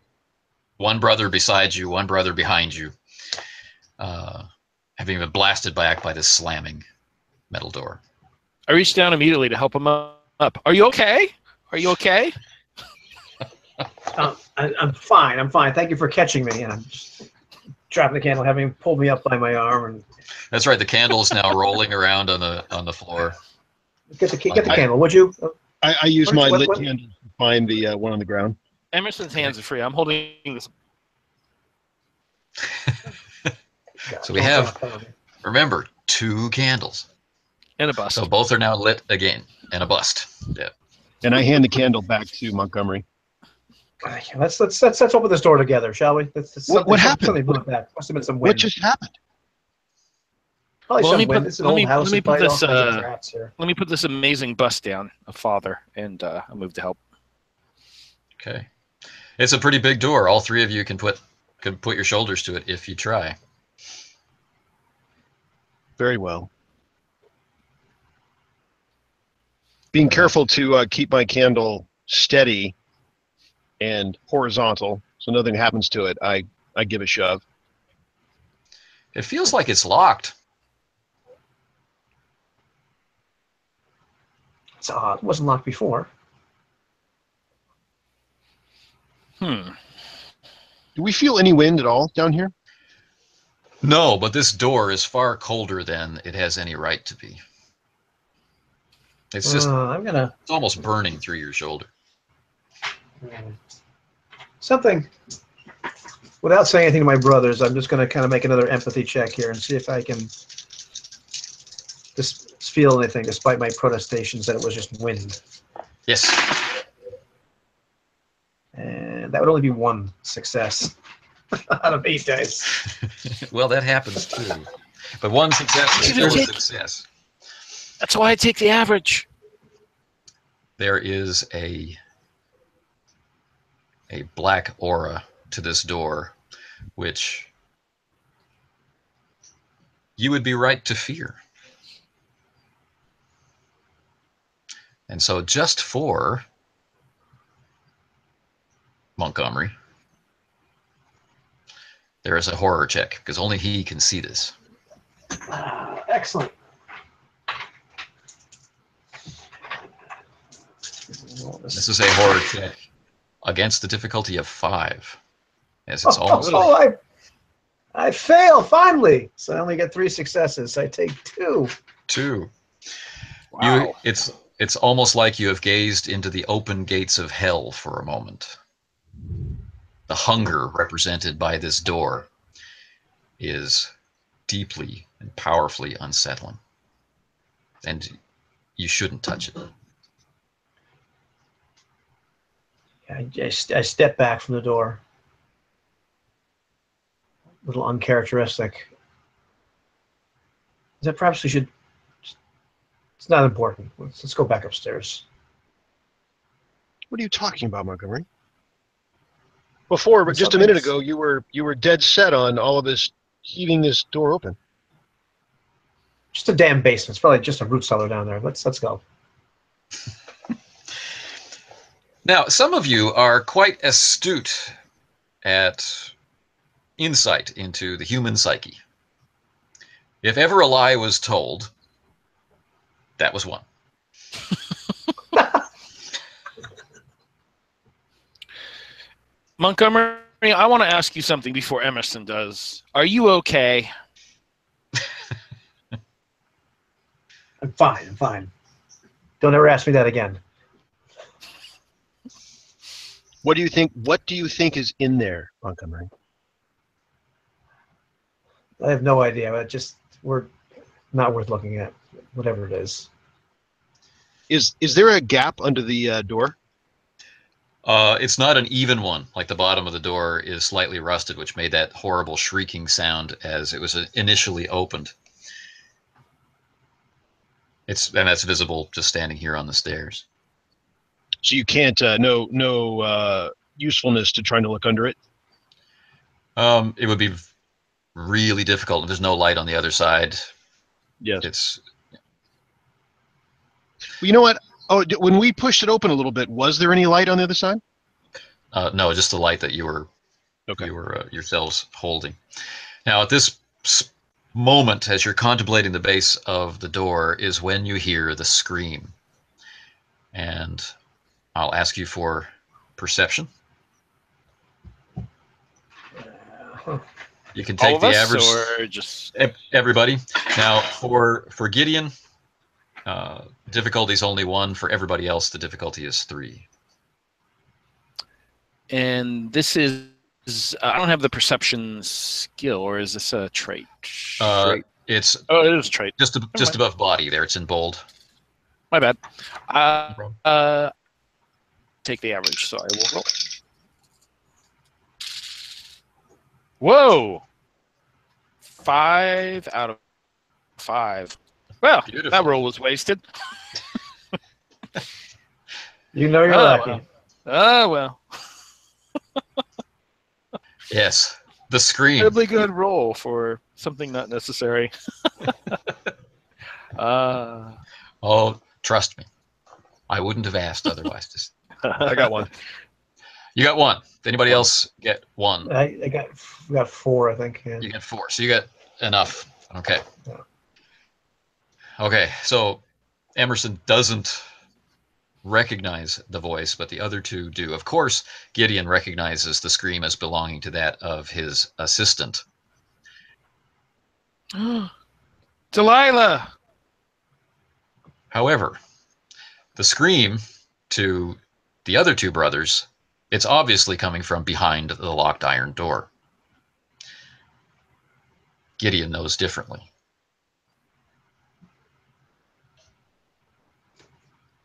One brother beside you, one brother behind you, having been blasted back by this slamming metal door. I reached down immediately to help him up. Are you okay? Are you okay? I'm fine. I'm fine. Thank you for catching me. And I'm just dropping the candle, having him pull me up by my arm. And that's right. The candle is now rolling around on the floor. Get the candle, would you? I use my lit candle to find the one on the ground. Emerson's hands are free. I'm holding this. So we have, remember, 2 candles. And a bust. So both are now lit again, and a bust. Yeah. And I hand the candle back to Montgomery. Let's open this door together, shall we? What happened? Something like that. Must have been some wind. What just happened? Probably Well, some wind. It's an old house. let me put this. Here. Let me put this amazing bust down of father, and I'll move to help. Okay. It's a pretty big door. All 3 of you can put your shoulders to it if you try. Very well. Being careful to keep my candle steady and horizontal so nothing happens to it, I give a shove. It feels like it's locked. It's odd. It wasn't locked before. Do we feel any wind at all down here? No, but this door is far colder than it has any right to be. It's just it's almost burning through your shoulder. Something. Without saying anything to my brothers, I'm just going to kind of make another empathy check here and see if I can just feel anything, despite my protestations that it was just wind. Yes. And that would only be 1 success out of 8 dice. Well, that happens too. But 1 success is still a success. That's why I take the average. There is a a black aura to this door, which you would be right to fear. And so just for Montgomery, there is a horror check, because only he can see this. Excellent. This is a horror check against the difficulty of 5. As it's almost... I fail, finally! So I only get 3 successes. I take 2. 2. Wow. It's almost like you have gazed into the open gates of hell for a moment. The hunger represented by this door is deeply and powerfully unsettling. And you shouldn't touch it. I step back from the door. A little uncharacteristic. Is that perhaps we should... It's not important. Let's go back upstairs. What are you talking about, Montgomery? Before, but just a minute ago, you were dead set on all of this, heaving this door open. Just a damn basement. It's probably just a root cellar down there. Let's go. Now, some of you are quite astute at insight into the human psyche. If ever a lie was told, that was one. Montgomery, I want to ask you something before Emerson does. Are you okay? I'm fine. I'm fine. Don't ever ask me that again. What do you think? What do you think is in there, Montgomery? I have no idea. But we're not worth looking at. Whatever it is. Is there a gap under the door? It's not an even one. Like the bottom of the door is slightly rusted, which made that horrible shrieking sound as it was initially opened. And that's visible just standing here on the stairs. So you can't, no usefulness to trying to look under it? It would be really difficult. There's no light on the other side. Yes. Well, you know what? Oh, when we pushed it open a little bit, was there any light on the other side? No, just the light that you were yourselves holding. Now, at this moment, as you're contemplating the base of the door, is when you hear the scream. And I'll ask you for perception. You can take the average. Or just everybody. Now, for Gideon, difficulty is only 1. For everybody else, the difficulty is 3. And this is I don't have the perception skill, or is this a trait? It is a trait. Just above body there. It's in bold. My bad. Take the average, so I will roll. Whoa! 5 out of 5. Well, beautiful. That roll was wasted. You know you're lucky. Oh, well. Yes, the scream. Incredibly good roll for something not necessary. Oh, trust me. I wouldn't have asked otherwise. I got 1. You got 1. Did anybody else get 1? I got 4, I think. Yeah. You got 4, so you got enough. Okay. Yeah. Okay, so Emerson doesn't recognize the voice, but the other 2 do. Of course, Gideon recognizes the scream as belonging to that of his assistant. Delilah! However, the scream to the other 2 brothers, it's obviously coming from behind the locked iron door. Gideon knows differently.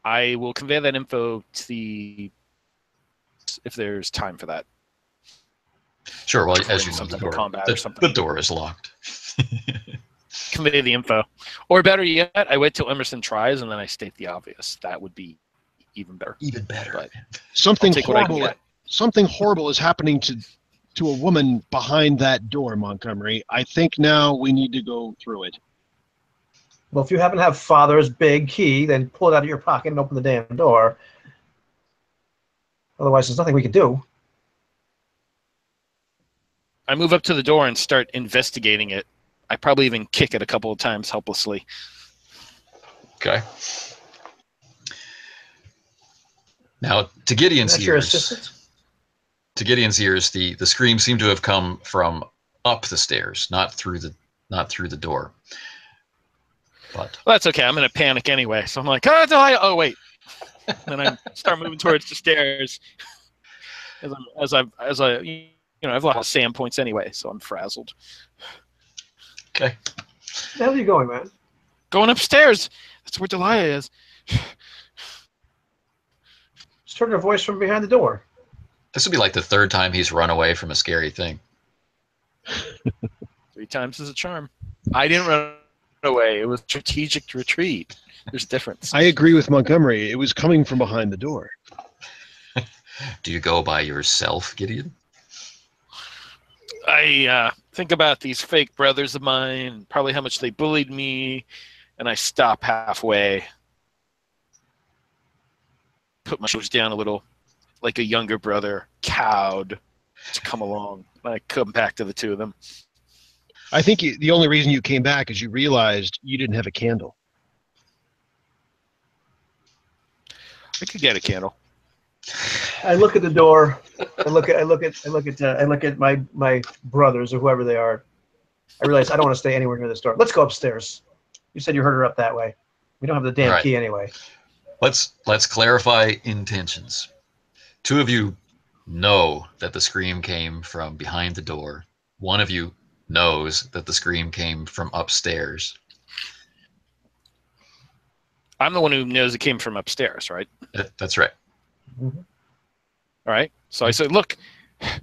I will convey that info to if there's time for that. Sure. Well, as you know, the door is locked. Convey the info, or better yet, I wait till Emerson tries and then I state the obvious. That would be even better. Even better. But something horrible. something horrible is happening to a woman behind that door, Montgomery. I think now we need to go through it. Well, if you happen to have Father's big key, then pull it out of your pocket and open the damn door. Otherwise, there's nothing we can do. I move up to the door and start investigating it. I probably even kick it a couple of times helplessly. Okay. Now, to Gideon's That's your ears, assistant? the scream seemed to have come from up the stairs, not through the door. But Well, that's okay. I'm in a panic anyway, so I'm like, oh wait. Then I start moving towards the stairs. As I I've lost SAM points anyway, so I'm frazzled. okay. Where the hell are you going, man? Going upstairs. That's where Delilah is. Just heard a voice from behind the door. This would be like the third time he's run away from a scary thing. 3 times is a charm. I didn't run away. It was strategic retreat. There's a difference. I agree with Montgomery. It was coming from behind the door. Do you go by yourself, Gideon? I think about these fake brothers of mine, and probably how much they bullied me, and I stop halfway. Put my shoulders down a little, like a younger brother, cowed to come along. I come back to the two of them. I think the only reason you came back is you realized you didn't have a candle. I could get a candle. I look at the door. I look at my brothers or whoever they are. I realize I don't want to stay anywhere near this door. Let's go upstairs. You said you heard her up that way. We don't have the damn key anyway. Let's clarify intentions. 2 of you know that the scream came from behind the door. 1 of you knows that the scream came from upstairs. I'm the one who knows it came from upstairs, right? That's right. Mm-hmm. All right. So I said, look, I'm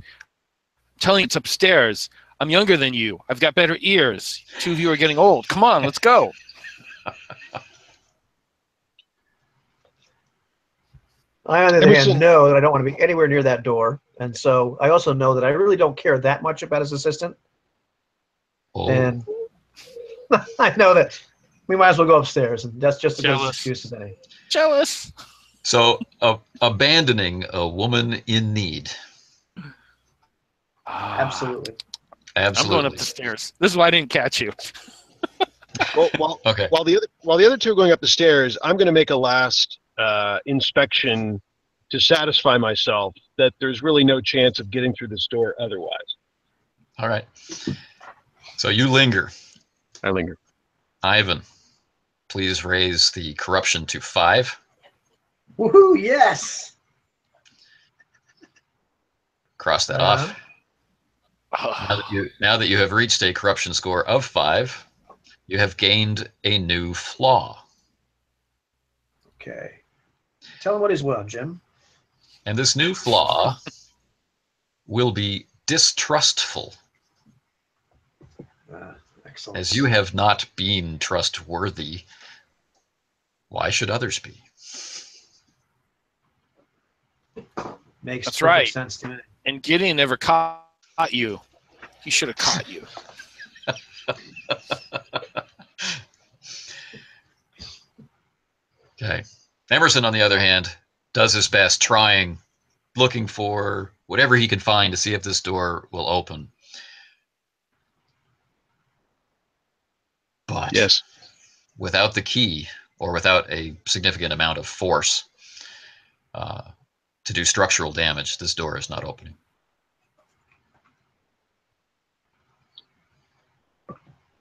telling you it's upstairs. I'm younger than you. I've got better ears. 2 of you are getting old. Come on, let's go. I, on the other hand, know that I don't want to be anywhere near that door. And so I also know that I really don't care that much about his assistant. Oh. And I know that we might as well go upstairs. And that's just a good excuse as any. Jealous. So, abandoning a woman in need. Absolutely. Absolutely. I'm going up the stairs. This is why I didn't catch you. Okay. While the other 2 are going up the stairs, I'm going to make a last inspection to satisfy myself that there's really no chance of getting through this door otherwise. All right. So you linger. I linger. Ivan, please raise the corruption to 5. Woohoo! Yes. Cross that off. Now that you have reached a corruption score of 5, you have gained a new flaw. Okay. Tell him what he's well, Jim. And this new flaw will be distrustful. Excellent. As you have not been trustworthy, why should others be? Makes That's perfect right. sense to me. And Gideon never caught you. He should have caught you. Okay. Emerson, on the other hand, does his best, looking for whatever he can find to see if this door will open. But yes, without the key, or without a significant amount of force to do structural damage, this door is not opening.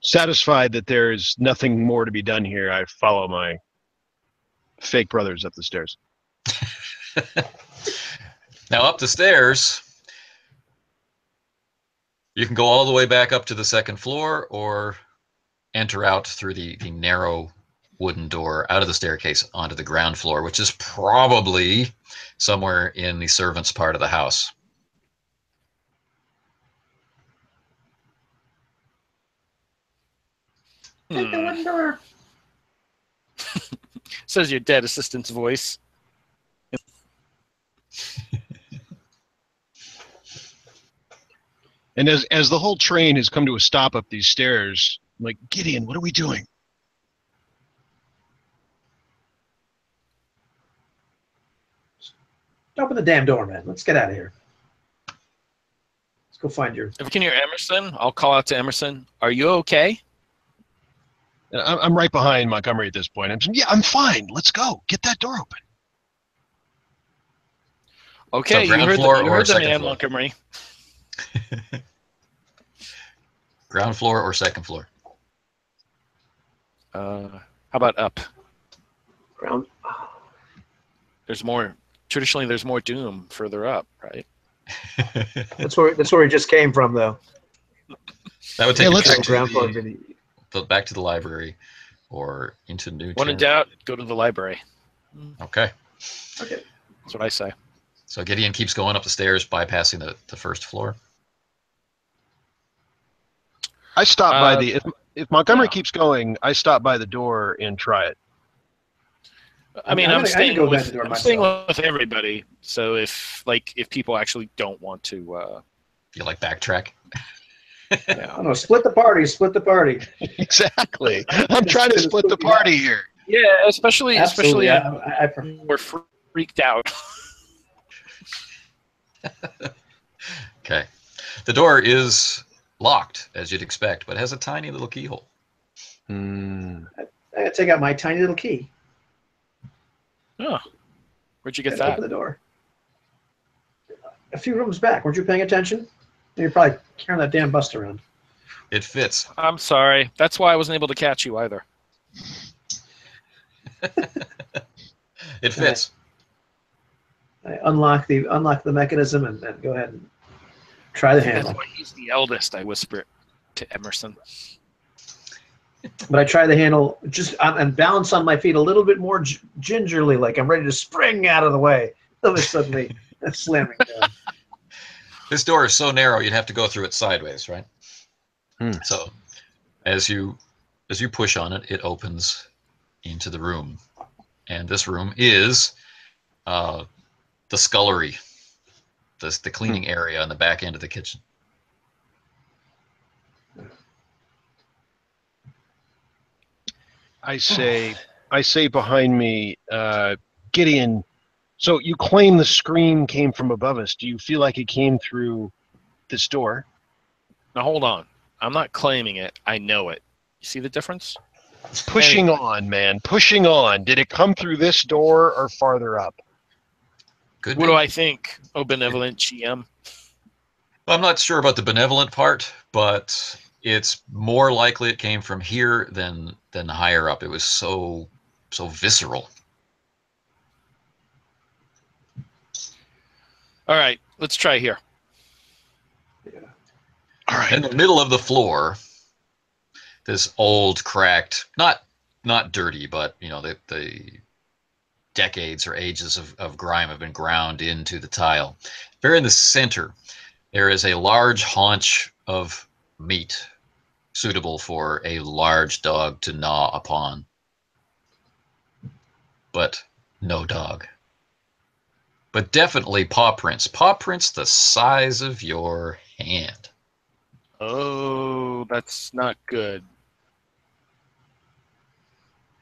Satisfied that there's nothing more to be done here, I follow my fake brothers up the stairs. Now, up the stairs, you can go all the way back up to the 2nd floor, or enter out through the narrow wooden door out of the staircase onto the ground floor, which is probably somewhere in the servants' part of the house. Take the wooden door. Says your dead assistant's voice. And as the whole train has come to a stop up these stairs, I'm like, Gideon, what are we doing? Open the damn door, man. Let's get out of here. Let's go find your... If you can hear Emerson, I'll call out to Emerson. Are you okay? I'm right behind Montgomery at this point. I'm fine. Let's go. Get that door open. Okay, So you heard floor the or man, second floor? Montgomery. Ground floor or second floor? How about up? Ground. There's more. Traditionally, there's more doom further up, right? That's where he just came from, though. That would take you back, ground floor. back to the library or into New When in doubt, go to the library. Okay. Okay. That's what I say. So Gideon keeps going up the stairs, bypassing the first floor. I stop by the if Montgomery keeps going, I stop by the door and try it. I mean, I'm staying myself. with everybody. So if people actually don't want to, You like backtrack? Yeah. No, split the party. Split the party. Exactly. I'm trying to split the party here. Yeah, especially we're freaked out. Okay. The door is locked, as you'd expect, but has a tiny little keyhole. I gotta take out my tiny little key. Oh, where'd you get Open the door. A few rooms back. Weren't you paying attention? You're probably carrying that damn bust around. It fits. I'm sorry. That's why I wasn't able to catch you either. It fits. I unlock the mechanism and go ahead and try the handle. That's why he's the eldest. I whisper to Emerson. But I try the handle and balance on my feet a little bit more gingerly, like I'm ready to spring out of the way. Then suddenly slamming down. This door is so narrow you'd have to go through it sideways, right? So as you push on it, it opens into the room. And this room is the scullery, the cleaning area on the back end of the kitchen. I say behind me, Gideon, so you claim the scream came from above us. Do you feel like it came through this door? Now hold on. I'm not claiming it. I know it. You see the difference? Pushing on, man. Pushing on. Did it come through this door or farther up? What do I think, oh benevolent GM? I'm not sure about the benevolent part, but it's more likely it came from here than higher up. It was so visceral. All right, let's try here. Yeah. All right. In the middle of the floor, this old, cracked, not dirty, but the decades or ages of grime have been ground into the tile. Very in the center, there is a large haunch of meat suitable for a large dog to gnaw upon. But no dog. But definitely paw prints. Paw prints the size of your hand. Oh, that's not good.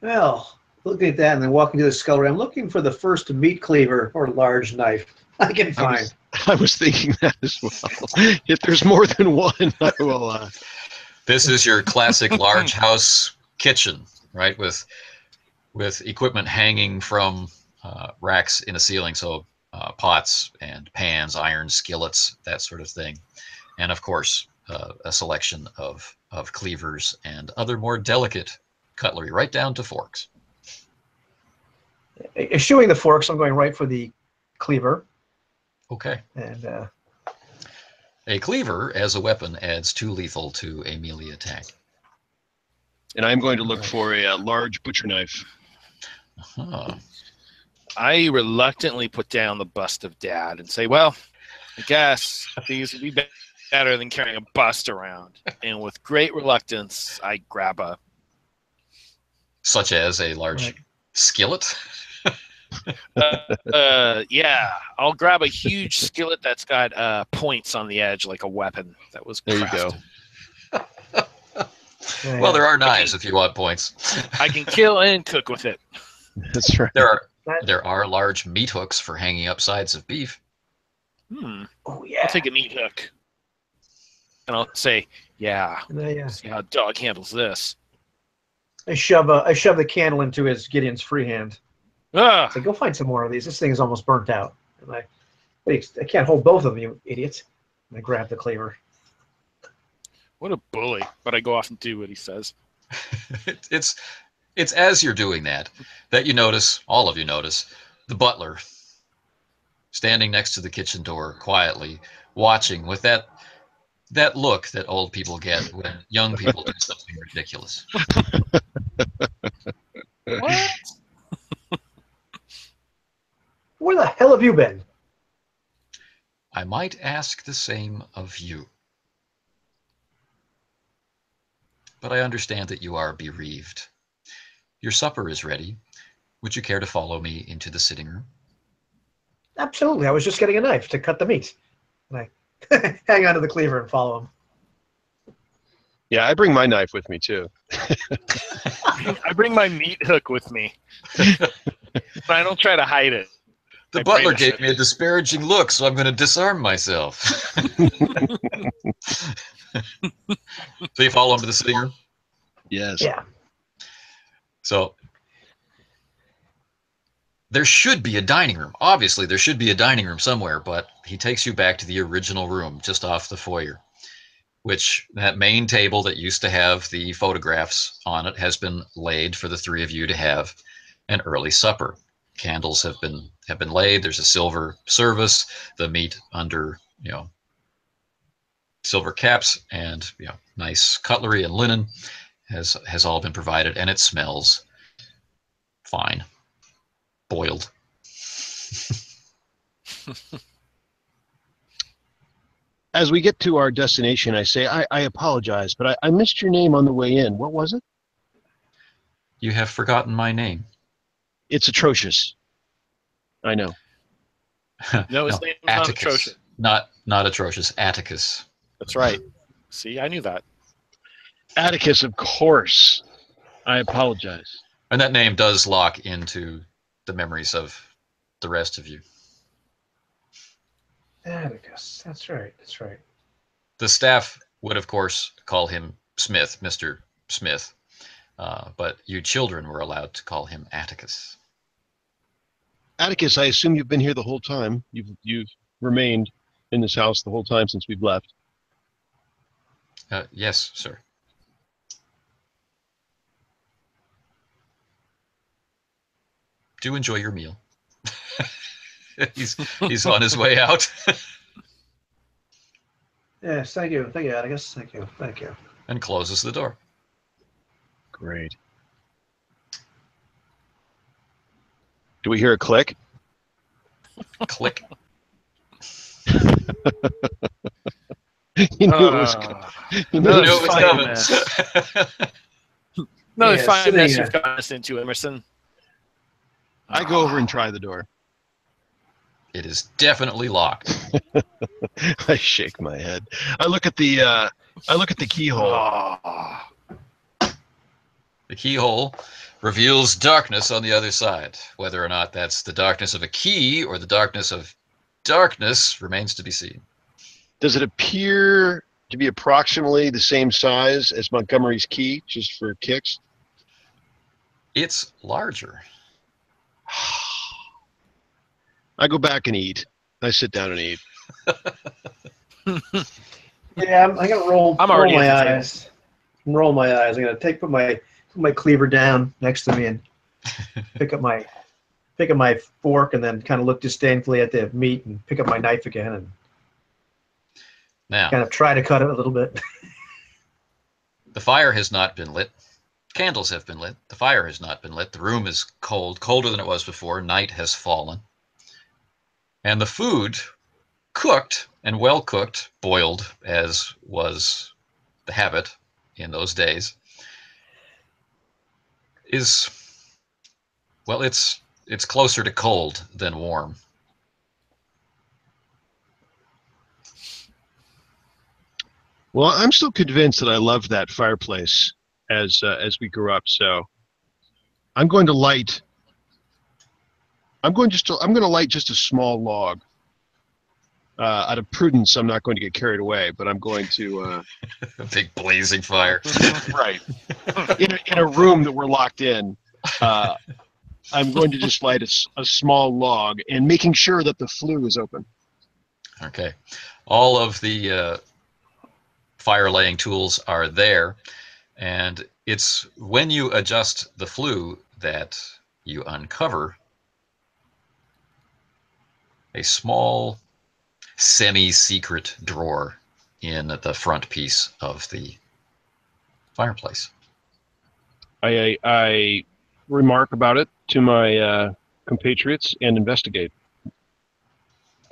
Well, looking at that and then walking to the scullery, I'm looking for the first meat cleaver or large knife I can find. I was thinking that as well. If there's more than one, I will... This is your classic large house kitchen, right? With equipment hanging from racks in the ceiling, so pots and pans, iron skillets, that sort of thing, and of course a selection of cleavers and other more delicate cutlery, right down to forks. Eschewing the forks, I'm going right for the cleaver. Okay. And a cleaver as a weapon adds 2 lethal to a melee attack. And I'm going to look for a large butcher knife. Uh-huh. I reluctantly put down the bust of Dad and say, well, I guess these would be better than carrying a bust around. And with great reluctance, I grab a... Such as a large skillet? Yeah, I'll grab a huge skillet that's got points on the edge, like a weapon that was There you crafted. go. Well, there are knives if you want points. I can kill and cook with it. That's right. There are large meat hooks for hanging up sides of beef. Oh yeah. I'll take a meat hook, and I'll say, "Yeah, And see how a dog handles this." I shove the candle into his Gideon's free hand. Ah, I say, go find some more of these. This thing is almost burnt out. And I can't hold both of them, you idiots. And I grab the cleaver. what a bully! But I go off and do what he says. It's as you're doing that you notice, all of you notice, the butler standing next to the kitchen door, quietly watching with that look that old people get when young people do something ridiculous. What? Where the hell have you been? I might ask the same of you. But I understand that you are bereaved. Your supper is ready. Would you care to follow me into the sitting room? Absolutely. I was just getting a knife to cut the meat. And I hang on to the cleaver and follow him. Yeah, I bring my knife with me too. I bring my meat hook with me, but I don't try to hide it. The butler gave me a disparaging look, so I'm going to disarm myself. So you follow him to the sitting room? Yes. Yeah. So there should be a dining room. Obviously, there should be a dining room somewhere, but he takes you back to the original room just off the foyer, which that main table that used to have the photographs on it has been laid for the three of you to have an early supper. Candles have been laid. There's a silver service, the meat under, silver caps, and nice cutlery and linen has all been provided, and it smells fine. Boiled. As we get to our destination, I say, I apologize, but I missed your name on the way in. What was it? You have forgotten my name. It's atrocious. I know. No, his name is not Atticus. atrocious. Not atrocious. Atticus. That's right. See, I knew that. Atticus, of course. I apologize. And that name does lock into the memories of the rest of you. Atticus. That's right. That's right. The staff would, of course, call him Smith, Mr. Smith, but you children were allowed to call him Atticus. Atticus, I assume you've been here the whole time. You've remained in this house the whole time since we've left. Yes, sir. Do enjoy your meal. He's on his way out. Yes, thank you, Atticus. Thank you. And closes the door. Great. Do we hear a click? Click. You knew it was coming. You knew it was coming. Another Yeah, fine sitting mess there. you've got us into, Emerson. I go over and try the door. It is definitely locked. I shake my head. I look at the keyhole. Oh. The keyhole reveals darkness on the other side. Whether or not that's the darkness of a key or the darkness of darkness remains to be seen. Does it appear to be approximately the same size as Montgomery's key, just for kicks? It's larger. I go back and eat. I sit down and eat. Yeah, I'm gonna roll. I'm already roll my at the table. eyes. Roll my eyes. I'm gonna put my cleaver down next to me and pick up my fork and then kind of look disdainfully at the meat and pick up my knife again and Now, kind of try to cut it a little bit. the fire has not been lit. Candles have been lit. The fire has not been lit. The room is cold, colder than it was before. Night has fallen. And the food, cooked and well cooked, boiled, as was the habit in those days, is, well, it's it's closer to cold than warm. Well, I'm still convinced that I loved that fireplace as we grew up. So I'm going to light. I'm going to light just a small log. Out of prudence, I'm not going to get carried away, but I'm going to A big blazing fire. right in a room that we're locked in. I'm going to just light a small log and making sure that the flue is open. Okay. All of the fire laying tools are there, and it's when you adjust the flue that you uncover a small semi-secret drawer in the front piece of the fireplace. I remark about it to my compatriots and investigate.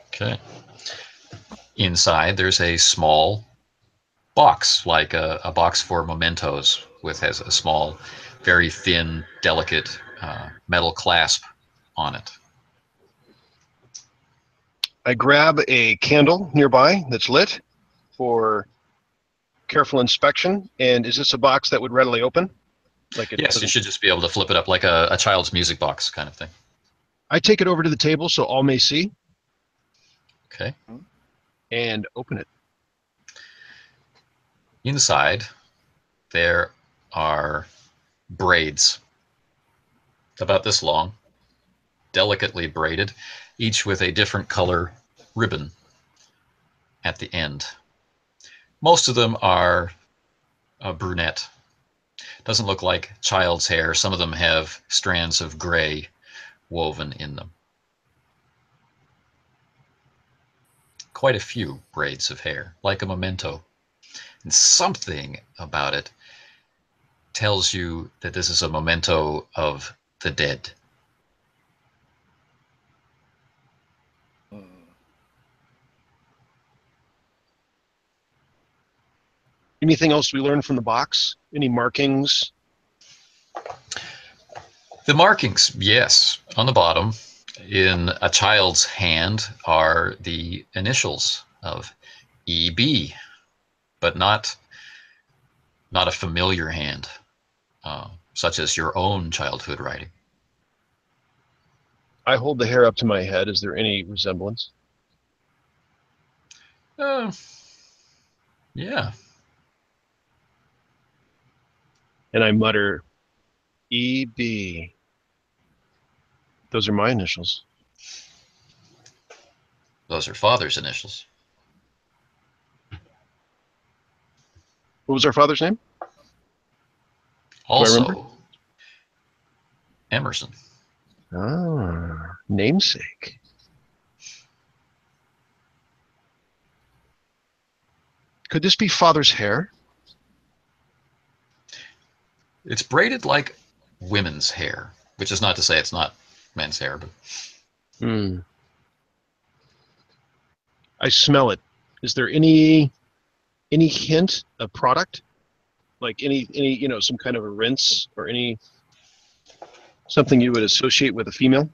Okay. Inside, there's a small box, like a box for mementos, has a small, very thin, delicate metal clasp on it. I grab a candle nearby that's lit for careful inspection. And is this a box that would readily open? Yes, you should just be able to flip it up like a child's music box kind of thing. I take it over to the table so all may see. Okay. And open it. Inside, there are braids about this long, delicately braided, each with a different color ribbon at the end. Most of them are brunette. Doesn't look like child's hair. Some of them have strands of gray woven in them. Quite a few braids of hair, like a memento. And something about it tells you that this is a memento of the dead. Anything else we learned from the box? Any markings? The markings, yes. On the bottom, in a child's hand, are the initials of EB, but not a familiar hand, such as your own childhood writing. I hold the hair up to my head. Is there any resemblance? Yeah. And I mutter, EB. Those are my initials. Those are father's initials. What was our father's name? Also, Emerson. Ah, namesake. Could this be father's hair? It's braided like women's hair, which is not to say it's not men's hair, but I smell it. Is there any hint of product? Like any some kind of a rinse or something you would associate with a female?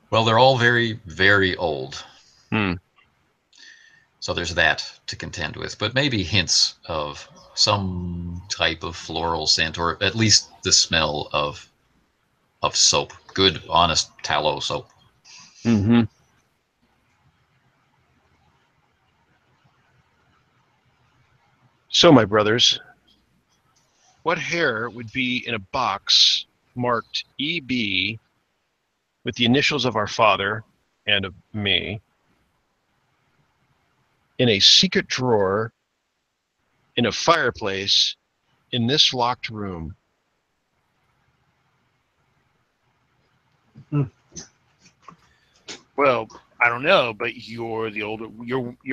Well, they're all very, very old. Hmm. So there's that to contend with, but maybe hints of some type of floral scent, or at least the smell of soap, good, honest tallow soap. Mm-hmm. So, my brothers, what hair would be in a box marked EB with the initials of our father and of me in a secret drawer in a fireplace in this locked room? Well, I don't know, but you're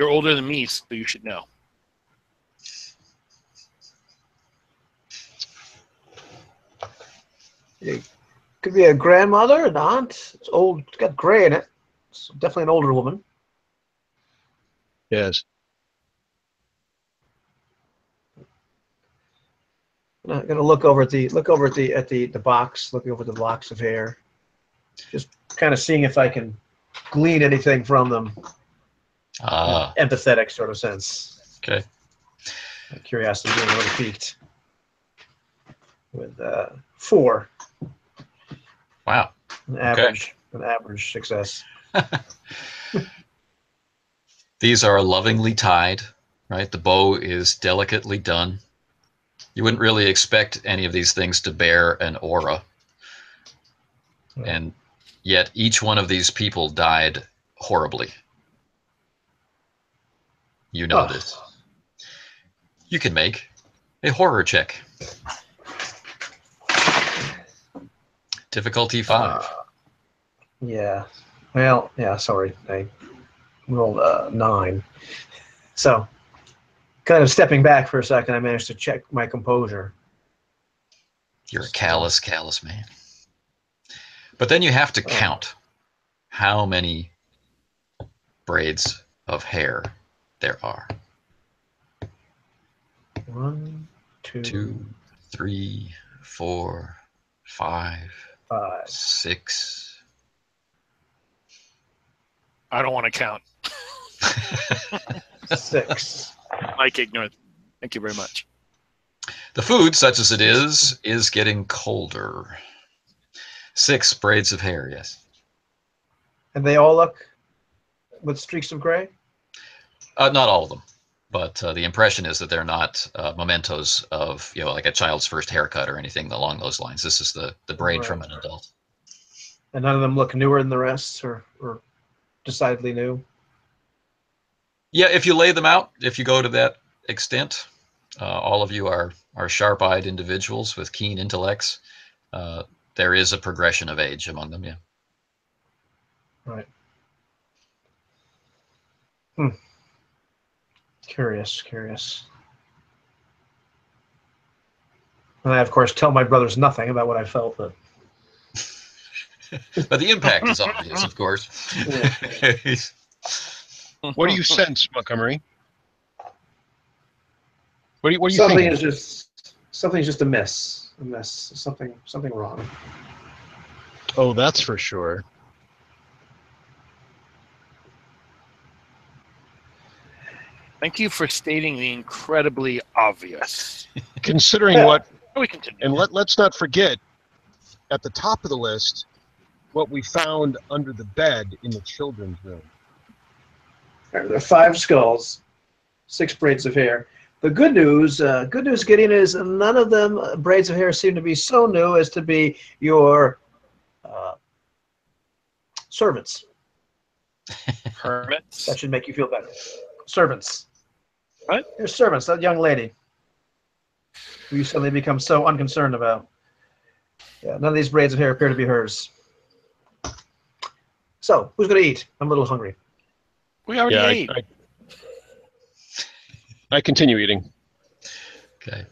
older than me, so you should know. It could be a grandmother, an aunt. It's old. It's got gray in it. It's definitely an older woman. Yes. I'm gonna look over at the box, looking over the blocks of hair, just kind of seeing if I can glean anything from them. Empathetic sort of sense. Okay. My curiosity being a little piqued. With 4. Wow. An average success. These are lovingly tied, right? The bow is delicately done. You wouldn't really expect any of these things to bear an aura. Right. And yet each one of these people died horribly. You know this. You can make a horror check. Difficulty 5. Yeah. Well, yeah, sorry. I rolled 9. So, kind of stepping back for a second, I managed to check my composure. You're a callous man. But then you have to count how many braids of hair there are. 1, 2, 3, 4, 5, 6. I don't want to count. 6. Mike ignorant. Thank you very much. The food, such as it is getting colder. 6 braids of hair, yes. And they all look with streaks of gray? Not all of them, but the impression is that they're not mementos of, like a child's first haircut or anything along those lines. This is the braid from an adult. And none of them look newer than the rest, or decidedly new? Yeah, if you lay them out, if you go to that extent, all of you are sharp-eyed individuals with keen intellects. There is a progression of age among them, yeah. Right. Curious. And I, of course, tell my brothers nothing about what I felt, but... But the impact is obvious, of course. Yeah. What do you sense, Montgomery? What do you something think? Something's just amiss. Something wrong. Oh, that's for sure. Thank you for stating the incredibly obvious. Considering what, We continue. and let's not forget, at the top of the list, what we found under the bed in the children's room. There are 5 skulls, 6 braids of hair. The good news, Gideon, is none of them braids of hair seem to be so new as to be your servants. Hermits? That should make you feel better. Servants. What? Your servants, that young lady who you suddenly become so unconcerned about. Yeah, none of these braids of hair appear to be hers. So, who's going to eat? I'm a little hungry. We already ate. I continue eating. Okay.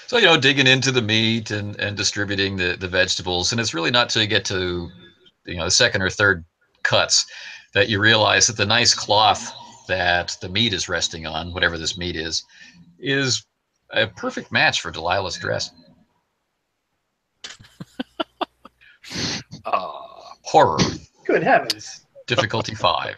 So, digging into the meat and distributing the vegetables. And it's really not till you get to, the second or third cuts that you realize that the nice cloth that the meat is resting on, whatever this meat is a perfect match for Delilah's dress. Horror. Good heavens. Difficulty 5.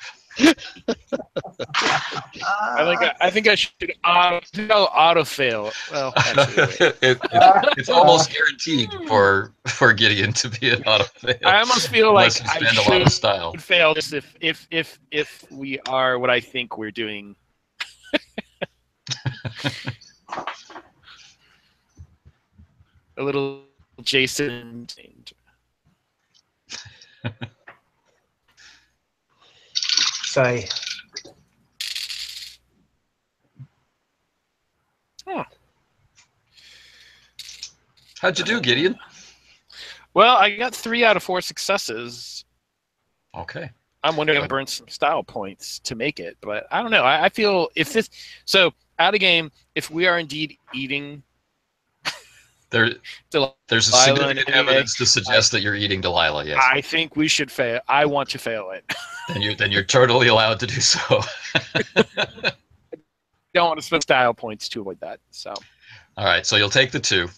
I think I should auto fail. Well, actually, it's almost guaranteed for Gideon to be an auto fail. I almost feel like I spend a lot of style. should fail just if we are what I think we're doing. A little Jason. Say. How'd you do, Gideon? Well, I got 3 out of 4 successes. Okay. I'm wondering if I burned some style points to make it, but I don't know. I feel if this out of game, if we are indeed eating, there's a significant evidence to suggest that you're eating Delilah. Yes. I think we should fail. I want to fail it. Then you're totally allowed to do so. Don't want to spend style points to avoid that. So. All right. So you'll take the 2.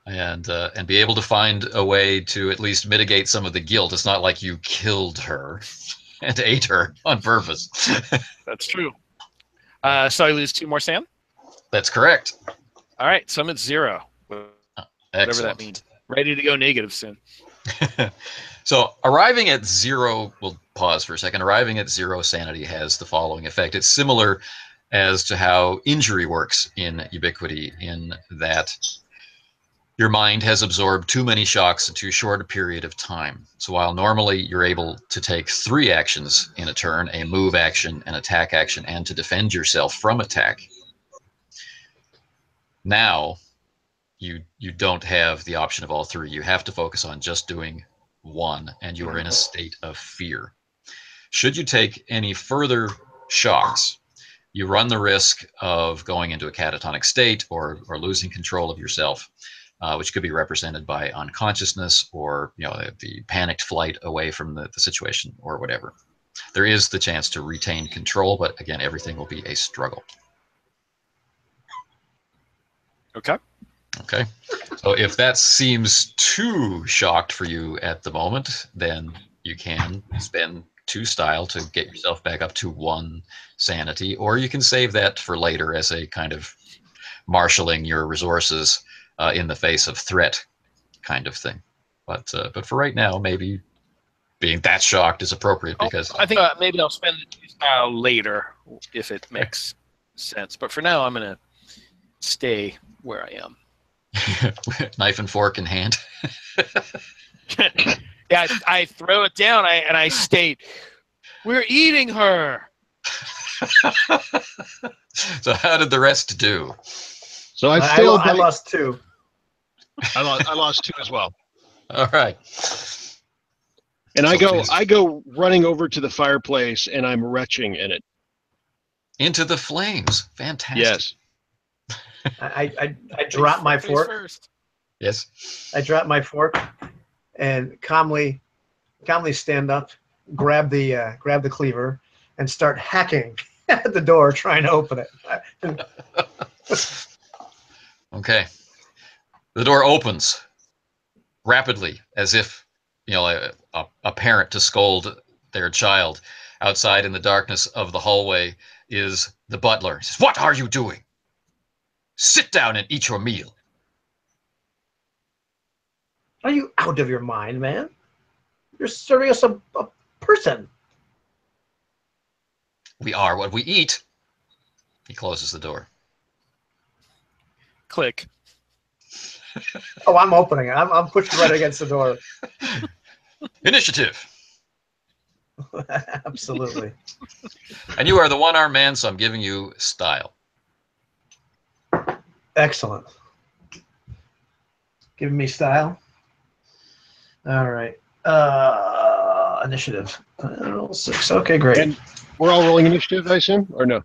and be able to find a way to at least mitigate some of the guilt. It's not like you killed her and ate her on purpose. That's true. So I lose 2 more sand? That's correct. All right, so I'm at 0. Whatever Excellent. that means. Ready to go negative soon. So arriving at 0, we'll pause for a second. Arriving at 0 sanity has the following effect. It's similar as to how injury works in Ubiquity, in that your mind has absorbed too many shocks in too short a period of time. So while normally you're able to take 3 actions in a turn, a move action, an attack action, and to defend yourself from attack, now you don't have the option of all 3. You have to focus on just doing 1, and you are in a state of fear. Should you take any further shocks, you run the risk of going into a catatonic state or losing control of yourself, which could be represented by unconsciousness or the panicked flight away from the situation or whatever. There is the chance to retain control, but again, everything will be a struggle. Okay. Okay. So if that seems too shocked for you at the moment, then you can spend 2 style to get yourself back up to 1 sanity, or you can save that for later as a kind of marshaling your resources in the face of threat kind of thing. But for right now, maybe being that shocked is appropriate because I think maybe I'll spend the 2 style later if it makes sense. But for now, I'm going to stay where I am. Knife and fork in hand. Yeah, I throw it down and I state, "We're eating her." So how did the rest do? So I failed. I lost 2. I lost 2 as well. All right. And So I go running over to the fireplace and I'm retching in it. Into the flames. Fantastic. Yes. I drop my fork. First. Yes. I drop my fork and calmly stand up, grab the cleaver, and start hacking at the door, trying to open it. Okay. The door opens rapidly, as if a parent to scold their child. Outside in the darkness of the hallway is the butler. He says, "What are you doing? Sit down and eat your meal." Are you out of your mind, man? You're serving us a person. We are what we eat. He closes the door. Click. Oh, I'm opening it. I'm pushing right against the door. Initiative. Absolutely. And you are the one-armed man, so I'm giving you style. Excellent. Giving me style. All right. Initiative. 6. Okay, great. And we're all rolling initiative, I assume, or no?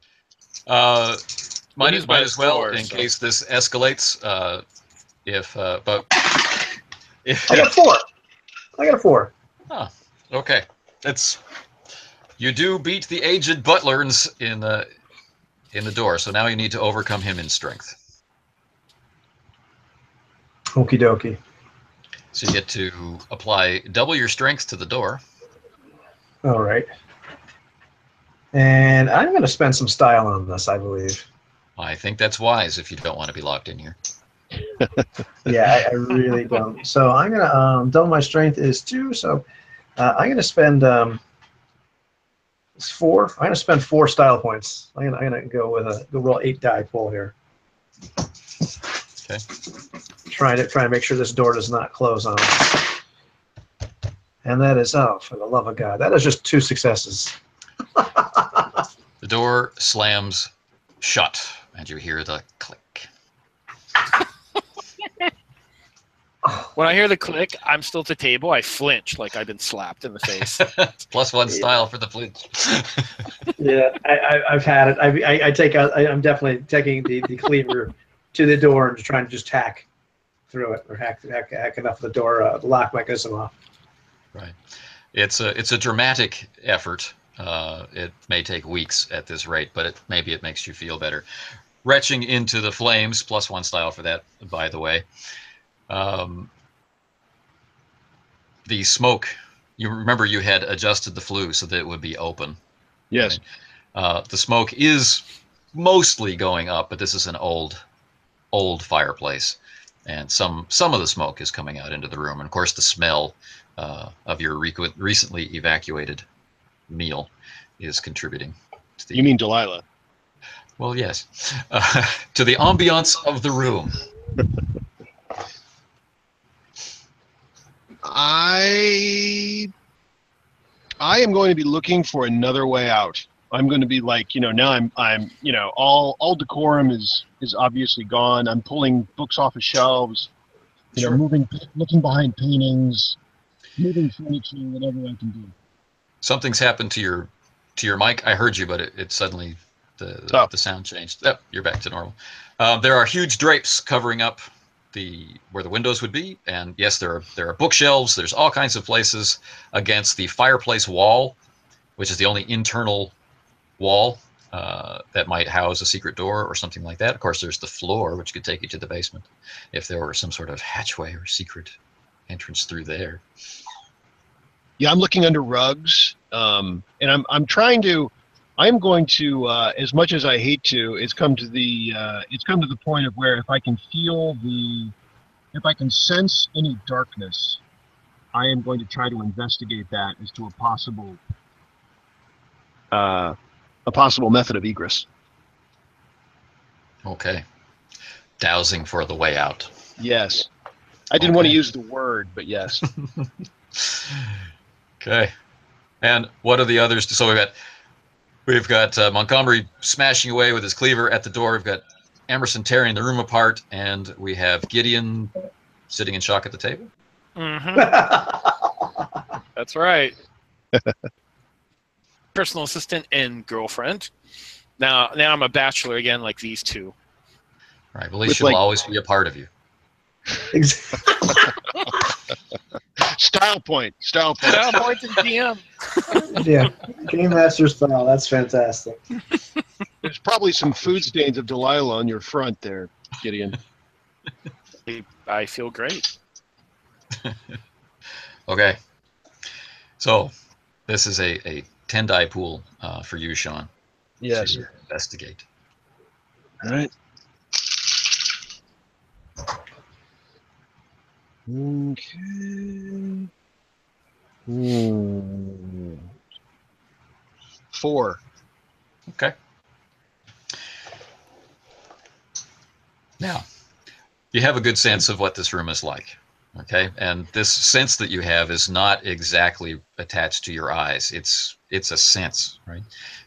Might as well, door, in so. case this escalates. But if I got 4. I got a 4. Oh, okay. You do beat the aged butler in the door, so now you need to overcome him in strength. Okie dokie. So you get to apply double your strength to the door. All right. And I'm going to spend some style on this, I believe. I think that's wise if you don't want to be locked in here. Yeah, I really don't. So I'm going to double my strength is 2. So I'm going to spend 4. I'm going to spend 4 style points. I'm going to go roll 8 die pull here. Okay. Trying to make sure this door does not close on us. And that is, oh, for the love of God, that is just 2 successes. The door slams shut, and you hear the click. When I hear the click, I'm still at the table. I flinch like I've been slapped in the face. +1 style for the flinch. Yeah, I've had it. I'm definitely taking the cleaver to the door and trying to just hack through it, or hack enough of the door, the lock mechanism off. Right. It's a dramatic effort. It may take weeks at this rate, but maybe it makes you feel better. Retching into the flames, +1 style for that, by the way. The smoke, you remember you had adjusted the flue so that it would be open. Yes. Right? The smoke is mostly going up, but this is an old fireplace, and some of the smoke is coming out into the room, and of course the smell of your recently evacuated meal is contributing to the, You mean Delilah? well, yes, to the ambiance of the room. I am going to be looking for another way out. I'm going to be like, now I'm all decorum is obviously gone. I'm pulling books off of shelves, Sure. looking behind paintings, moving furniture, whatever I can do. Something's happened to your mic. I heard you, but it suddenly the sound changed. Oh, you're back to normal. There are huge drapes covering up where the windows would be, and yes, there are bookshelves. There's all kinds of places against the fireplace wall, which is the only internal wall that might house a secret door or something like that. Of course, there's the floor, which could take you to the basement if there were some sort of hatchway or secret entrance through there. Yeah, I'm looking under rugs, and I'm trying to. I'm going to, as much as I hate to, it's come to the point of where if I can sense any darkness, I am going to try to investigate that as to a possible method of egress. Okay. Dowsing for the way out. Yes. I didn't want to use the word, but yes. Okay. And what are the others? So we've got Montgomery smashing away with his cleaver at the door. We've got Emerson tearing the room apart, and we have Gideon sitting in shock at the table. Mm-hmm. That's right. Personal assistant and girlfriend. Now I'm a bachelor again, like these two. Right. Well, at least she'll always be a part of you. Style point in DM. Yeah, Game Master style. That's fantastic. There's probably some food stains of Delilah on your front there, Gideon. I feel great. Okay. So this is a 10-die pool for you, Sean. Yes. To investigate. All right. Okay. 4. Okay. Now, you have a good sense of what this room is like, okay? And this sense that you have is not exactly attached to your eyes. It's a sense, right?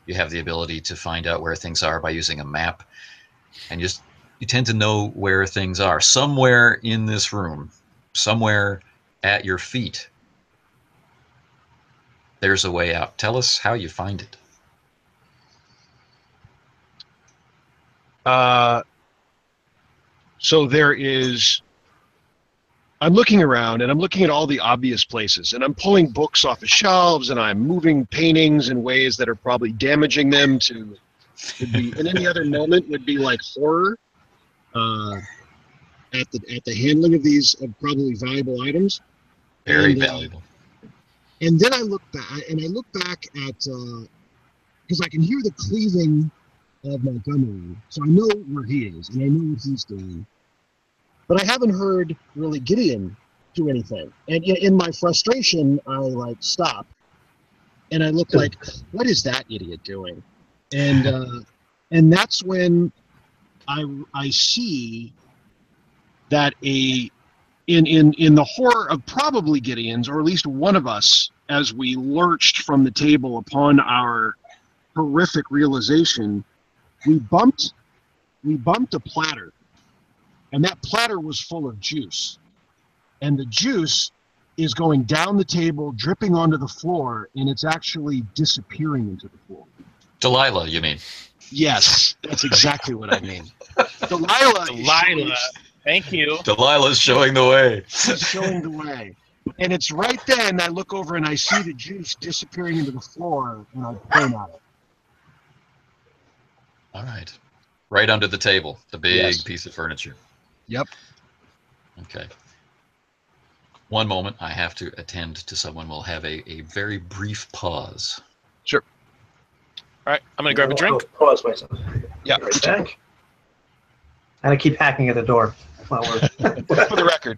You have the ability to find out where things are by using a map, and you tend to know where things are. Somewhere in this room, somewhere at your feet, there's a way out. Tell us how you find it. So there is. I'm looking around and I'm looking at all the obvious places, and I'm pulling books off of shelves, and I'm moving paintings in ways that are probably damaging them to. Would be in any other moment would be like horror. At the handling of these probably valuable items. Very valuable. And then I look back at because I can hear the cleaving of Montgomery, so I know where he is and I know what he's doing. But I haven't heard really Gideon do anything. And in my frustration, I stop and I look like, what is that idiot doing? And that's when I see that in the horror of probably Gideon's, or at least one of us, as we lurched from the table upon our horrific realization, we bumped a platter, and that platter was full of juice, and the juice is going down the table, dripping onto the floor, and it's actually disappearing into the floor. Delilah, you mean? Yes, that's exactly what I mean. Delilah. Thank you. Delilah's showing the way. She's showing the way. And it's right then I look over and I see the juice disappearing into the floor, and I point at it. All right. Right under the table, the big piece of furniture. Yep. Okay. one moment. I have to attend to someone. We'll have a very brief pause. Sure. All right, I'm going to grab a drink. Pause myself. Yeah. Right back. And I keep hacking at the door while we're... For the record.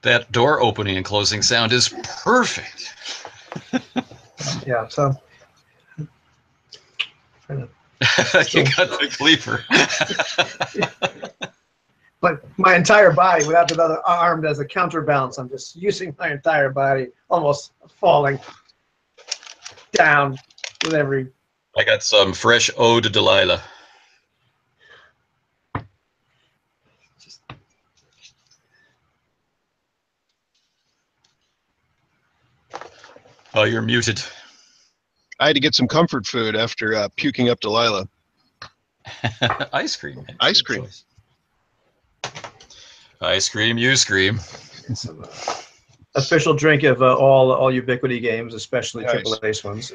That door opening and closing sound is perfect. Yeah, so... You got the cleaver. But my entire body, without the other arm as a counterbalance, I'm just using my entire body, almost falling down with every... I got some fresh eau de Delilah. Oh, you're muted. I had to get some comfort food after puking up Delilah. Ice cream. Man. Ice cream. Ice cream, you scream. Some, official drink of all Ubiquity games, especially Nice. Triple Ace ones.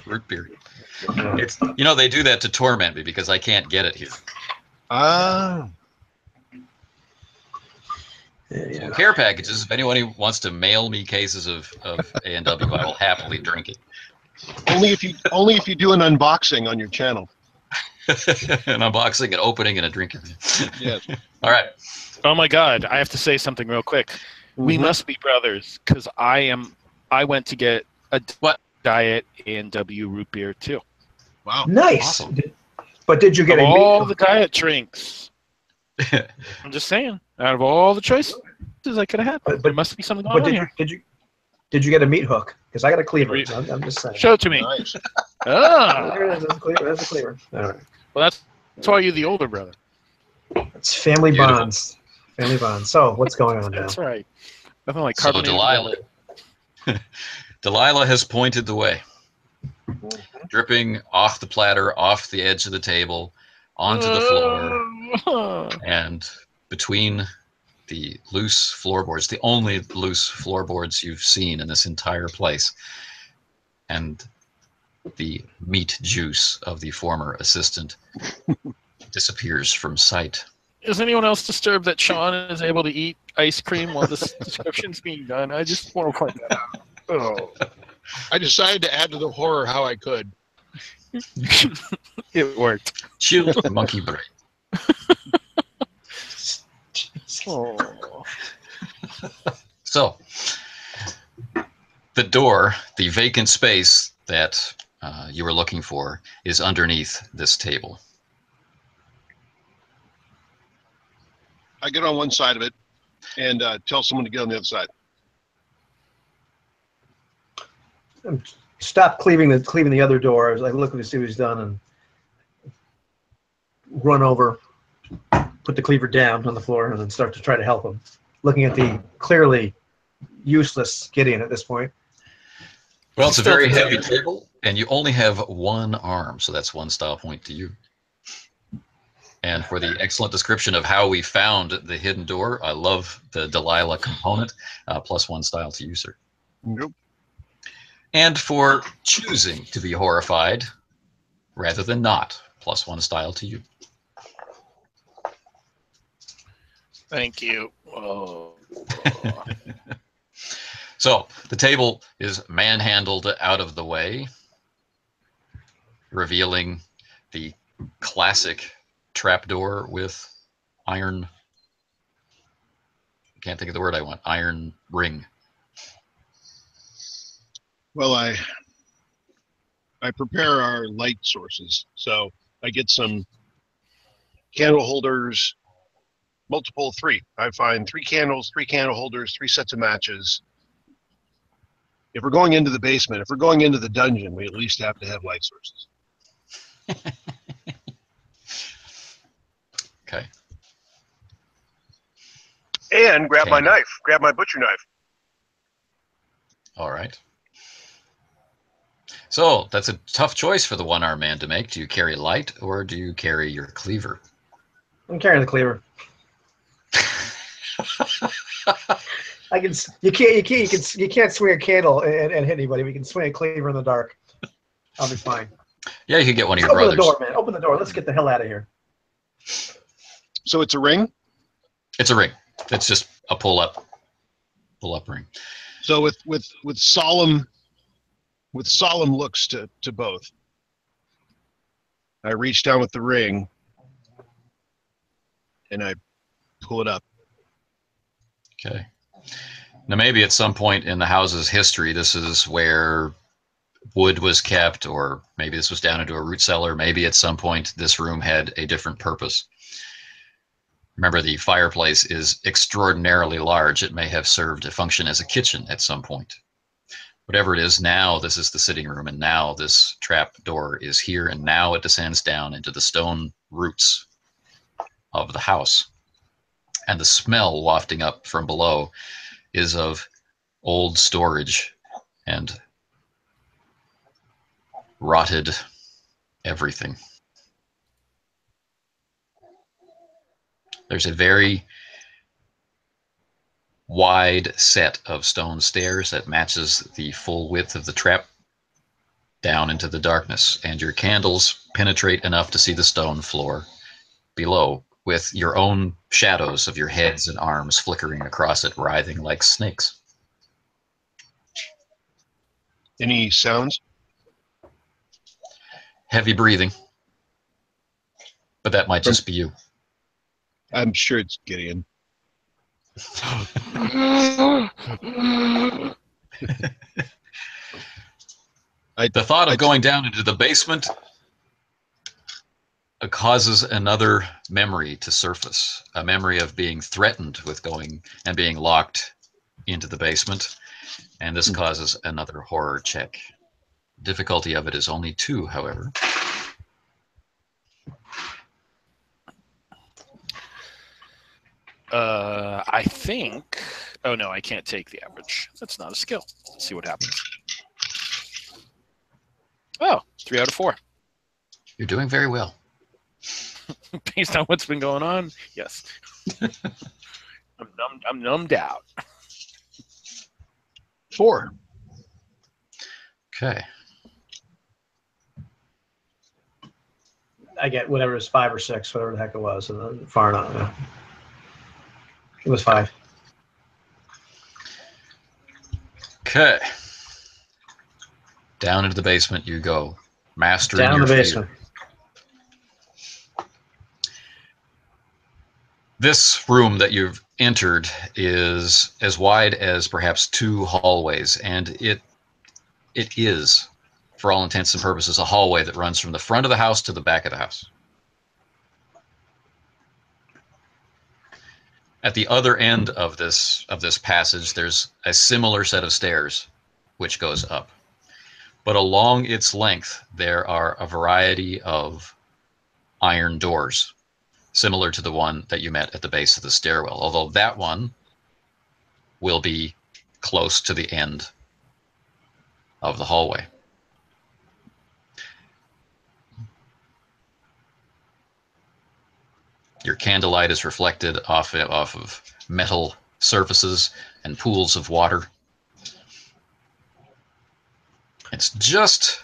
Root beer. It's, you know, they do that to torment me because I can't get it here. Ah. So care packages, if anyone wants to mail me cases of A&W, I will happily drink it. Only if you do an unboxing on your channel. An unboxing, an opening, and a drinking. Yes. All right. Oh my God! I have to say something real quick. We must be brothers because I went to get a diet A&W root beer too. Wow. Nice. Awesome. But did you get Of a all meat? the diet drinks? I'm just saying. Out of all the choices I could have had, there must be something going on here. Did you get a meat hook? Because I got a cleaver. Meat- I'm just saying. Show it to me. Nice. Ah. There it is. There's a cleaver. There's a cleaver. All right. Well, that's why you're the older brother. It's family Beautiful. bonds. Family bonds. So what's going on now? That's right. Nothing like So carbonated Delilah. water. Delilah has pointed the way. Dripping off the platter, off the edge of the table, onto the floor, and between the loose floorboards, the only loose floorboards you've seen in this entire place, and the meat juice of the former assistant disappears from sight. Is anyone else disturbed that Sean is able to eat ice cream while this description's being done? I just want to point that out. Oh. I decided to add to the horror how I could. It worked. Chilled monkey brain. Oh. So, the door, the vacant space that you were looking for, is underneath this table. I get on one side of it and tell someone to get on the other side. stop cleaving the other door. I was like, look to see what he's done, and run over, put the cleaver down on the floor, and then start to try to help him. Looking at the clearly useless Gideon at this point. Well, it's a very heavy table, and you only have one arm, so that's 1 style point to you. And for the excellent description of how we found the hidden door, I love the Delilah component. +1 style to you, sir. Nope. And for choosing to be horrified rather than not, +1 style to you. Thank you. Oh. So the table is manhandled out of the way, revealing the classic trapdoor with iron. Can't think of the word I want. Iron ring. Well, I prepare our light sources. So I get some candle holders, multiple 3. I find 3 candles, 3 candle holders, 3 sets of matches. If we're going into the basement, if we're going into the dungeon, we at least have to have light sources. Okay. And grab my knife, grab my butcher knife. All right. So that's a tough choice for the one-armed man to make. Do you carry light or do you carry your cleaver? I'm carrying the cleaver. You can't swing a candle and hit anybody. We can swing a cleaver in the dark. I'll be fine. Yeah, you can get one of your Open brothers. the door, man. Open the door. Let's get the hell out of here. So it's a ring? It's a ring. It's just a pull-up ring. So with solemn looks to both, I reach down with the ring and I pull it up. Okay. Now, maybe at some point in the house's history, this is where wood was kept, or maybe this was down into a root cellar. Maybe at some point this room had a different purpose. Remember, the fireplace is extraordinarily large. It may have served a function as a kitchen at some point. Whatever it is, now this is the sitting room, and now this trap door is here, and now it descends down into the stone roots of the house. And the smell wafting up from below is of old storage and rotted everything. There's a very wide set of stone stairs that matches the full width of the trap down into the darkness, and your candles penetrate enough to see the stone floor below, with your own shadows of your heads and arms flickering across it, writhing like snakes. Any sounds? Heavy breathing. But that might just be you. I'm sure it's Gideon. The thought of going down into the basement causes another memory to surface, a memory of being threatened with going and being locked into the basement, and this causes another horror check. Difficulty of it is only 2, however. I think... Oh, no, I can't take the average. That's not a skill. Let's see what happens. Oh, 3 out of 4. You're doing very well. Based on what's been going on, yes. I'm numbed out. 4. Okay. I get whatever it was, 5 or 6, whatever the heck it was, and then far enough. Yeah. It was 5. Okay. Down into the basement you go. Mastering Down your the fear. basement. This room that you've entered is as wide as perhaps 2 hallways, and it is, for all intents and purposes, a hallway that runs from the front of the house to the back of the house. At the other end of this passage, there's a similar set of stairs which goes up. but along its length there are a variety of iron doors, similar to the one that you met at the base of the stairwell, although that one will be close to the end of the hallway. Your candlelight is reflected off of metal surfaces and pools of water. It's just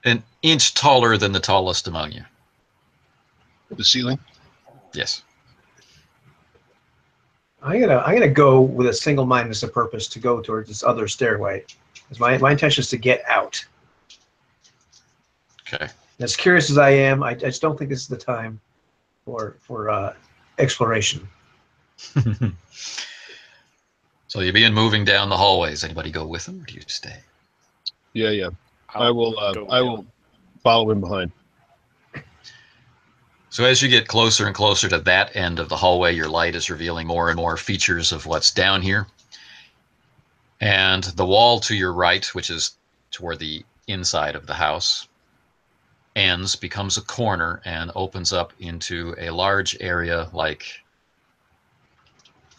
an inch taller than the tallest among you. The ceiling? Yes. I'm gonna go with a single-mindedness of purpose to go towards this other stairway. Because my intention is to get out. Okay. As curious as I am, I just don't think this is the time for exploration. So you begin moving down the hallways. Anybody go with them, or do you stay? Yeah. I I'll will go I with will him. follow him behind. So as you get closer and closer to that end of the hallway, your light is revealing more and more features of what's down here. And the wall to your right, which is toward the inside of the house, becomes a corner and opens up into a large area, like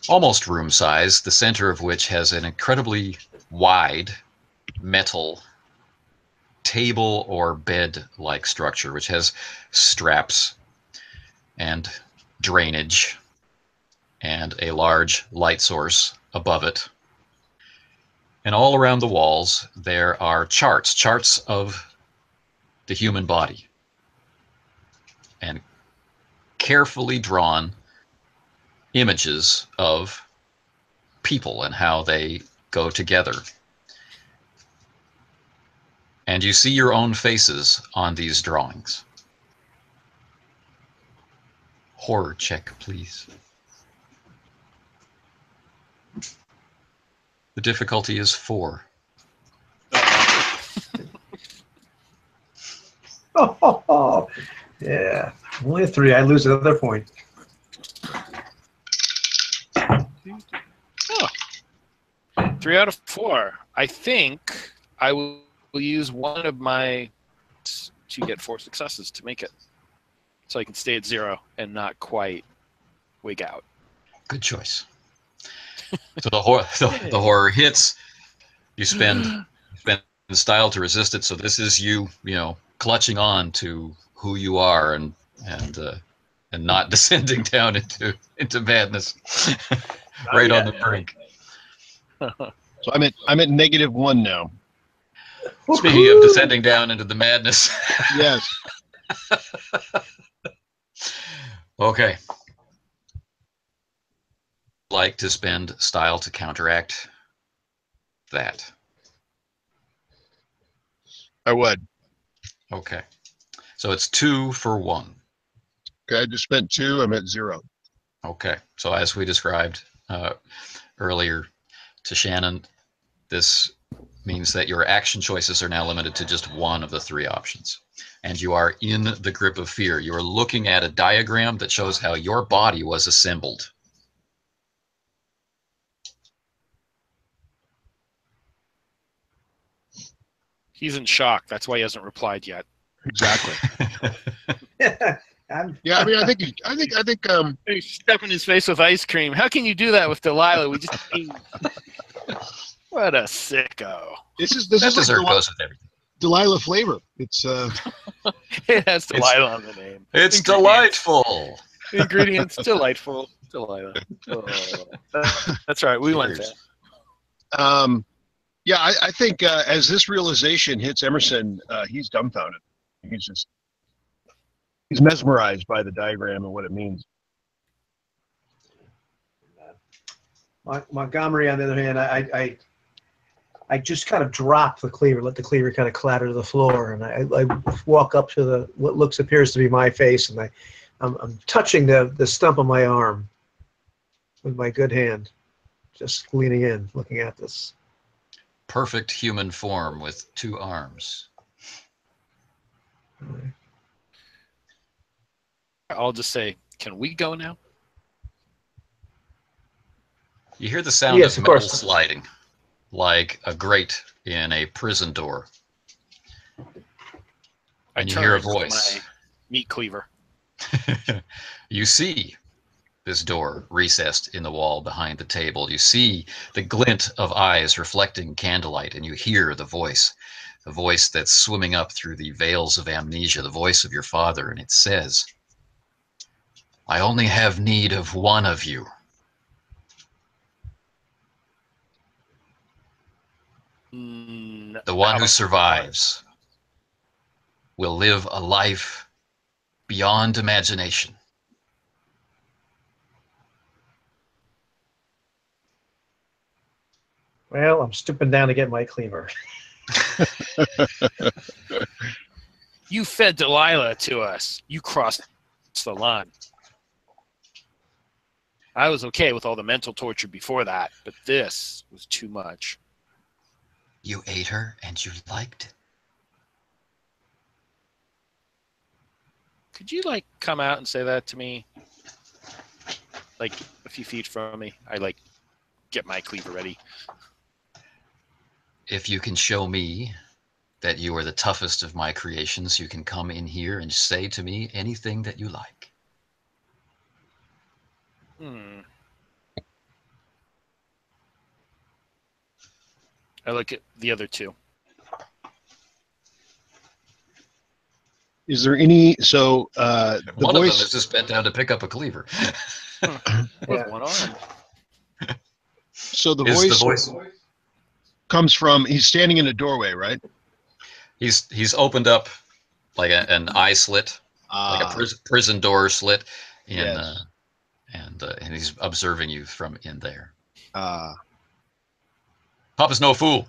almost room size, the center of which has an incredibly wide metal table or bed-like structure, which has straps and drainage and a large light source above it. And all around the walls, there are charts of the human body, and carefully drawn images of people and how they go together. And you see your own faces on these drawings. Horror check, please. The difficulty is 4. Oh, yeah. Only a 3. I lose another point. Oh. 3 out of 4. I think I will use one of my to get 4 successes to make it, so I can stay at 0 and not quite wig out. Good choice. So the horror hits. You spend style to resist it. So this is you clutching on to who you are and not descending down into madness, right on the brink. So I'm at -1 now. Speaking of descending down into the madness. Yes. Okay. Like to spend style to counteract that. I would. Okay. So it's 2 for 1. Okay, I just spent 2. I'm at 0. Okay. So as we described earlier to Shannon, this means that your action choices are now limited to just one of the 3 options. And you are in the grip of fear. You are looking at a diagram that shows how your body was assembled. He's in shock. That's why he hasn't replied yet. Exactly. Yeah, I mean, I think He's stuffing his face with ice cream. How can you do that with Delilah? We just what a sicko. this is That like dessert goes with everything. Delilah flavor. It's It has Delilah on the name. It's Ingredients. delightful. Ingredients, delightful. Delilah. Oh, that's right. We went there. Yeah, I think as this realization hits Emerson, he's dumbfounded. He's mesmerized by the diagram and what it means. Montgomery, on the other hand, I just kind of drop the cleaver, let the cleaver kind of clatter to the floor, and I walk up to what appears to be my face, and I'm touching the stump of my arm with my good hand, just leaning in, looking at this. Perfect human form with 2 arms. I'll just say, can we go now? You hear the sound Yes, of of metal course. sliding, like a grate in a prison door. I And you hear a turn with voice. my meat cleaver. You see this door recessed in the wall behind the table. You see the glint of eyes reflecting candlelight, and you hear the voice that's swimming up through the veils of amnesia, the voice of your father, and it says, I only have need of one of you. The one who survives will live a life beyond imagination. Well, I'm stooping down to get my cleaver. You fed Delilah to us. You crossed the line. I was okay with all the mental torture before that, but this was too much. You ate her and you liked it. Could you, like, come out and say that to me? Like, a few feet from me. I, like, get my cleaver ready. If you can show me that you are the toughest of my creations, you can come in here and say to me anything that you like. I look at the other two. Is there any, so the One of them voice, is just bent down to pick up a cleaver. With one arm. so the Is voice comes from, he's standing in a doorway, right? He's opened up like an eye slit, like a prison door slit, Yes. and he's observing you from in there. Papa's no fool.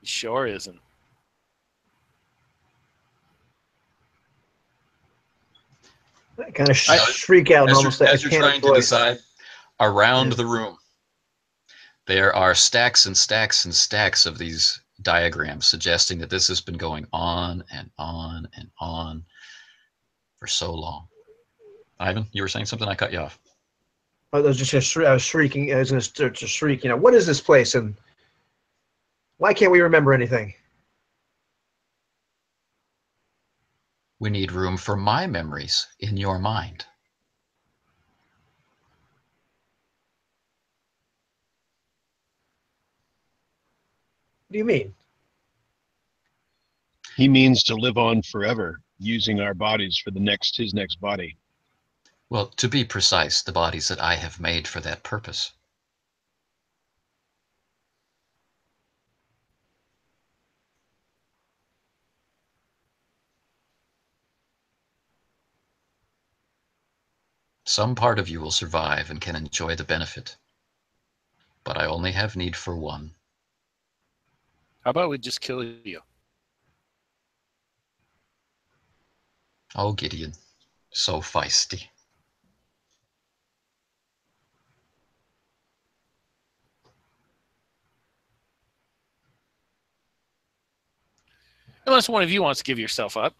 He sure isn't. I kind of shriek out and almost as you're trying to decide, around the room, there are stacks and stacks and stacks of these diagrams suggesting that this has been going on and on and on for so long. Ivan, you were saying something? I cut you off. I was just I was shrieking. I was going to start to shriek. You know, what is this place, and why can't we remember anything? We need room for my memories in your mind. What do you mean? He means to live on forever, using our bodies for his next body. Well, to be precise, the bodies that I have made for that purpose. Some part of you will survive and can enjoy the benefit, but I only have need for one. How about we just kill you? Oh, Gideon, so feisty. Unless one of you wants to give yourself up.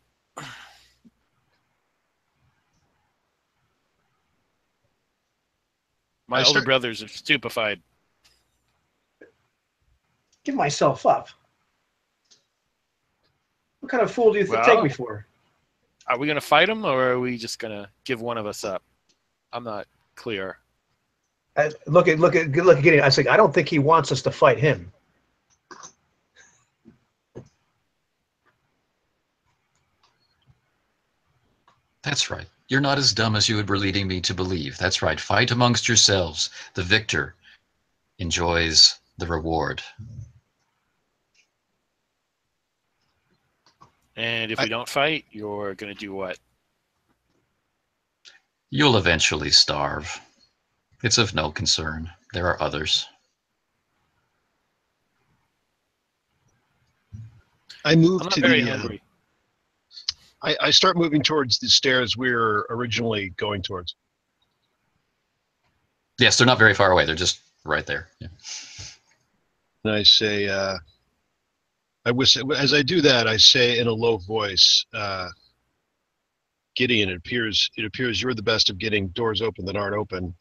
My older brothers are stupefied. Give myself up? What kind of fool do you take me for? Are we going to fight him, or are we just going to give one of us up? I'm not clear. Look at Gideon. I said, I don't think he wants us to fight him. That's right. You're not as dumb as you were leading me to believe. That's right. Fight amongst yourselves. The victor enjoys the reward. And if we don't fight, you're going to do what? You'll eventually starve. It's of no concern. There are others. I moved I'm not to very the. hungry. I start moving towards the stairs we were originally going towards. Yes, they're not very far away. They're just right there. Yeah. And I say, as I do that, I say in a low voice, Gideon, it appears you're the best of getting doors open that aren't open.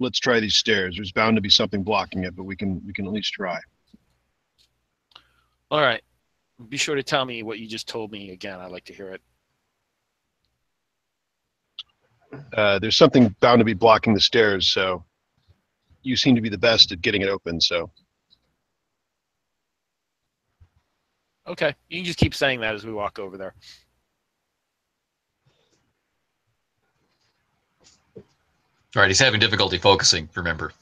let's try these stairs. There's bound to be something blocking it, but we can at least try. All right. Be sure to tell me what you just told me again. I'd like to hear it. There's something bound to be blocking the stairs, so you seem to be the best at getting it open, so. Okay. You can just keep saying that as we walk over there. All right, he's having difficulty focusing, remember.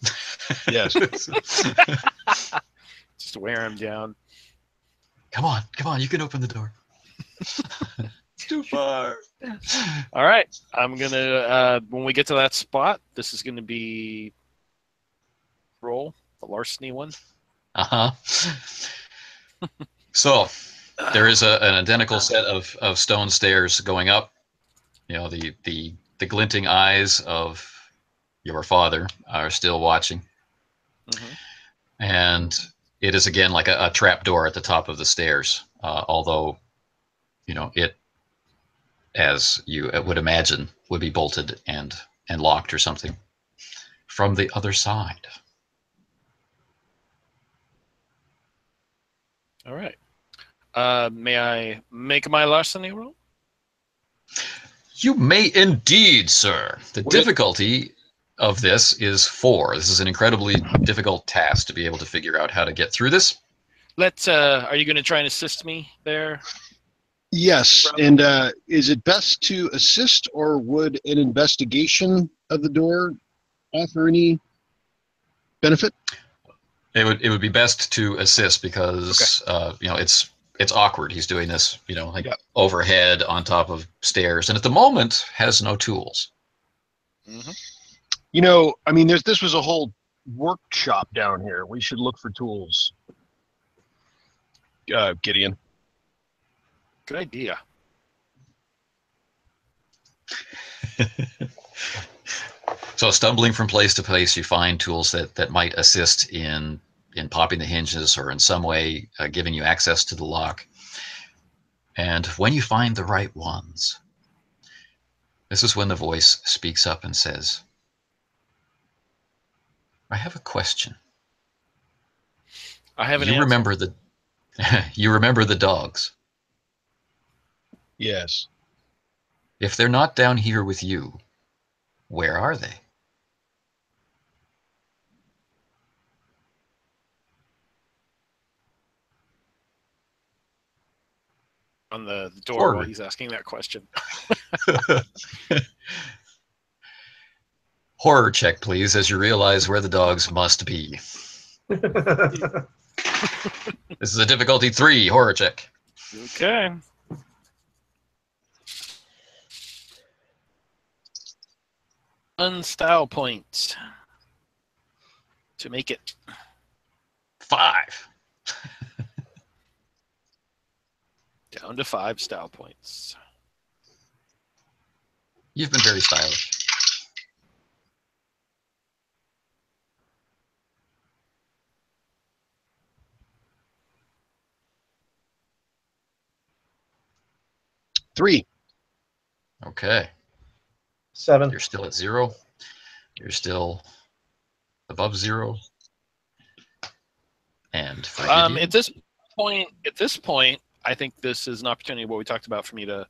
Yes. Just wear him down. Come on, you can open the door. It's too far. All right. I'm going to, when we get to that spot, this is going to be roll, the larceny one. Uh-huh. So there is an identical set of stone stairs going up. You know, the glinting eyes of your father are still watching. Mm-hmm. And it is again like a trap door at the top of the stairs, although, you know, it, as you would imagine, would be bolted and locked or something from the other side. All right. May I make my larceny roll? You may indeed, sir. The What difficulty of this is 4. This is an incredibly difficult task to be able to figure out how to get through this. Let's. Are you going to try and assist me there? Yes, and is it best to assist, or would an investigation of the door offer any benefit? It would be best to assist because you know, it's awkward. He's doing this, you know, like overhead on top of stairs, and at the moment has no tools. Mm-hmm. You know, I mean, this was a whole workshop down here. We should look for tools. Gideon. Good idea. So stumbling from place to place, you find tools that might assist in popping the hinges or in some way giving you access to the lock. And when you find the right ones, this is when the voice speaks up and says, I have a question. I have an You answer. remember the you remember the dogs. Yes. If they're not down here with you, where are they? On the door Forward. while he's asking that question. Horror check, please, as you realize where the dogs must be. This is a difficulty 3, horror check. Okay. Style points to make it 5. down to 5 style points. You've been very stylish. Three. Okay. 7. You're still at 0. You're still above 0. And for Gideon, At this point, I think this is an opportunity what we talked about for me to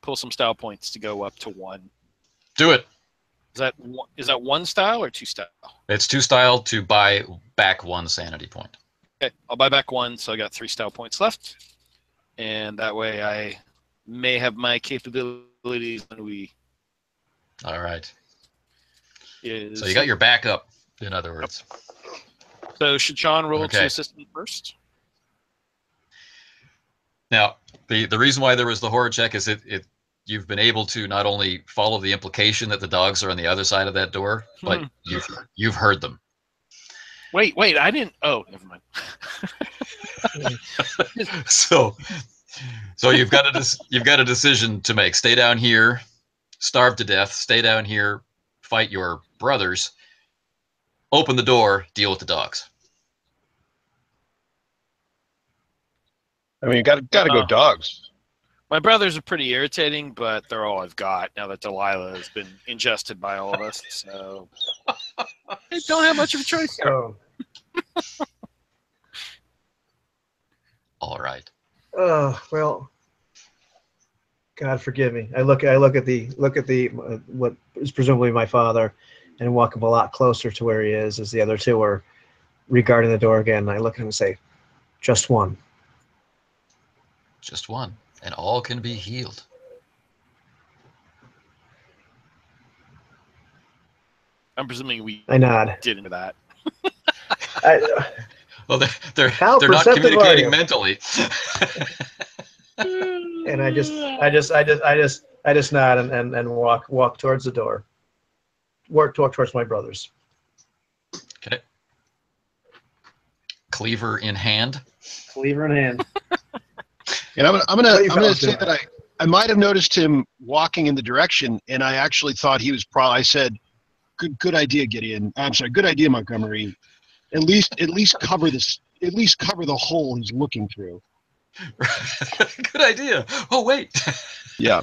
pull some style points to go up to 1. do it. Is that 1 style or 2 style? It's 2 style to buy back 1 sanity point. Okay, I'll buy back 1, so I got 3 style points left, and that way I may have my capabilities when we. All right. So Is you got your backup, in other words. So should Sean roll Okay. to assist me first? Now, the reason why there was the horror check is you've been able to not only follow the implication that the dogs are on the other side of that door, but you've heard them. Wait, I didn't. Oh, never mind. So you've got a decision to make. Stay down here, starve to death. Stay down here, fight your brothers. Open the door, deal with the dogs. I mean, you got to go dogs. My brothers are pretty irritating, but they're all I've got now that Delilah has been ingested by all of us. So I don't have much of a choice here. So, All right. oh well. God forgive me. I look at the what is presumably my father, and walk up a lot closer to where he is, as the other two are regarding the door again. And I look at him and say, "Just one." Just one, and all can be healed. I'm presuming we I nod. didn't that. Well, they're How not perceptive are communicating you? mentally. And I just nod and walk towards the door. Walk towards my brothers. Okay. Cleaver in hand. Cleaver in hand. And I'm gonna say doing? that I might have noticed him walking in the direction, and I actually thought he was probably. I said, "Good idea, Gideon. I'm sorry, good idea, Montgomery. At least cover this. At least cover the hole he's looking through." Good idea. Oh wait. Yeah.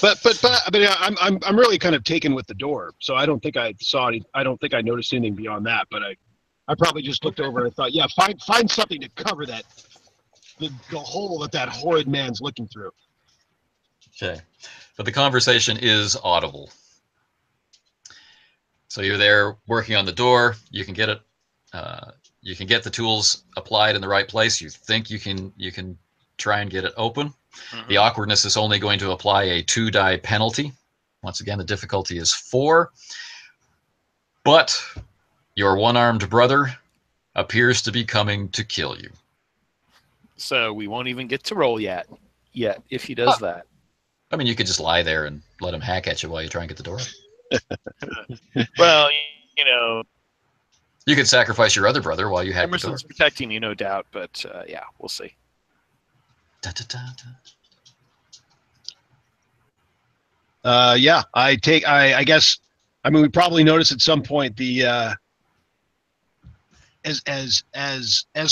But I mean, I'm really kind of taken with the door, so I don't think I saw any. I don't think I noticed anything beyond that. But I probably just looked over and thought, yeah, find something to cover that the hole that horrid man's looking through. Okay. But the conversation is audible. So you're there working on the door. You can get it. You can get the tools applied in the right place. You think you can try and get it open. Mm-hmm. The awkwardness is only going to apply a 2-die penalty. Once again, the difficulty is 4. But your one-armed brother appears to be coming to kill you. So we won't even get to roll yet if he does that. I mean, you could just lie there and let him hack at you while you try and get the door. Well, you know, You could sacrifice your other brother while you hack the door. Emerson's protecting you, no doubt, but yeah, we'll see. Da, da, da, da. Yeah, I guess. I mean, we probably noticed at some point the as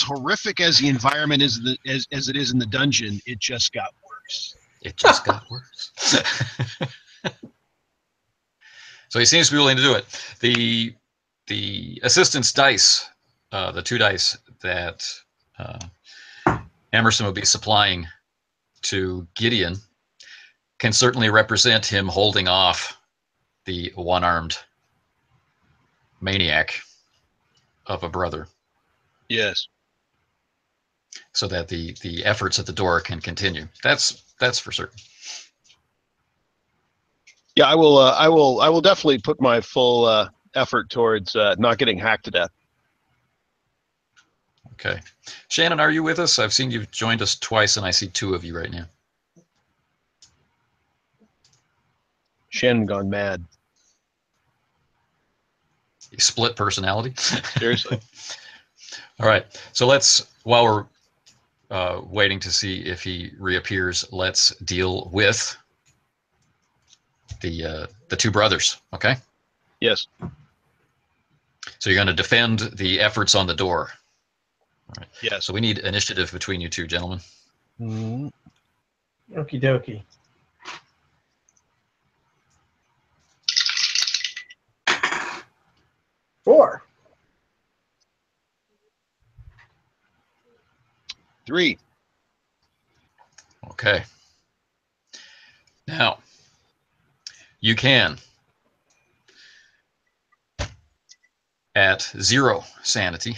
horrific as the environment is, as it is in the dungeon, it just got worse. It just got worse. So he seems to be willing to do it. The assistant's dice, the 2 dice that Emerson will be supplying to Gideon, can certainly represent him holding off the one-armed maniac of a brother. Yes. So that the efforts at the door can continue. That's for certain. Yeah, I will definitely put my full effort towards not getting hacked to death. Okay. Shannon, are you with us? I've seen you've joined us twice, and I see 2 of you right now. Shannon gone mad. Split personality. Seriously. All right. So while we're waiting to see if he reappears, let's deal with the 2 brothers. Okay. Yes. So you're going to defend the efforts on the door. All right. Yes. So we need initiative between you 2 gentlemen. Mm-hmm. Okie dokie. Four. 3. Okay. Now, you can, at 0 sanity,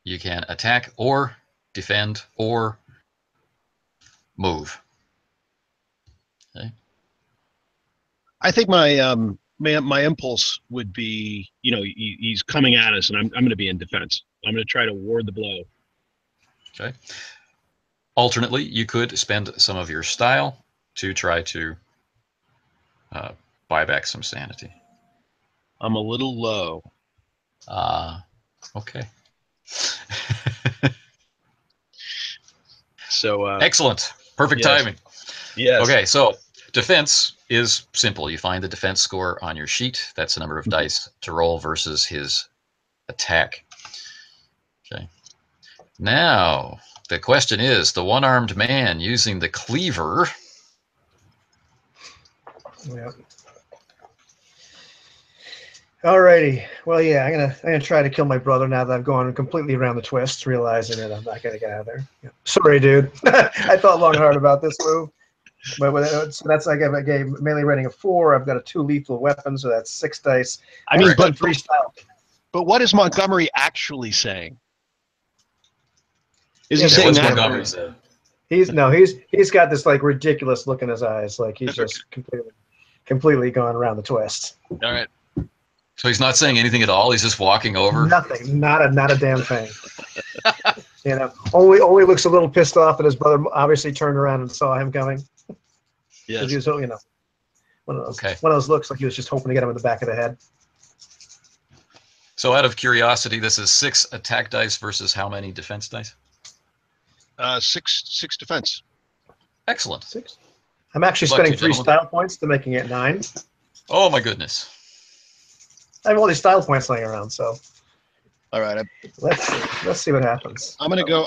you can attack or defend or move. Okay. I think my my impulse would be, he's coming at us, and I'm going to be in defense. I'm going to try to ward the blow. Okay. Alternately, you could spend some of your style to try to buy back some sanity. I'm a little low. Okay. So excellent. Perfect yes. timing. Yes. Okay, so defense is simple. You find the defense score on your sheet. That's the number of dice to roll versus his attack. Okay. Now, the question is, the one-armed man using the cleaver. Yeah. Alrighty. Well, yeah, I'm gonna try to kill my brother now that I've gone completely around the twist, realizing that I'm not gonna get out of there. Yeah. Sorry, dude. I thought long and hard about this move. But so that's, I gave melee rating of 4. I've got a 2 lethal weapon, so that's 6 dice. I mean, but 3 style. But what is Montgomery actually saying? Is he Yeah, saying What's that? Montgomery said? He's got this like ridiculous look in his eyes, like he's just completely gone around the twist. All right. So he's not saying anything at all. He's just walking over. Nothing, not a damn thing. You know, only looks a little pissed off that his brother obviously turned around and saw him coming. Yes. He was, you know, one of those looks like he was just hoping to get him in the back of the head. So out of curiosity, this is 6 attack dice versus how many defense dice? 6 defense. Excellent. 6. I'm actually Good luck spending to you, 3 style points to making it 9. Oh my goodness. I have all these style points laying around, so All right. let's see what happens. I'm gonna go.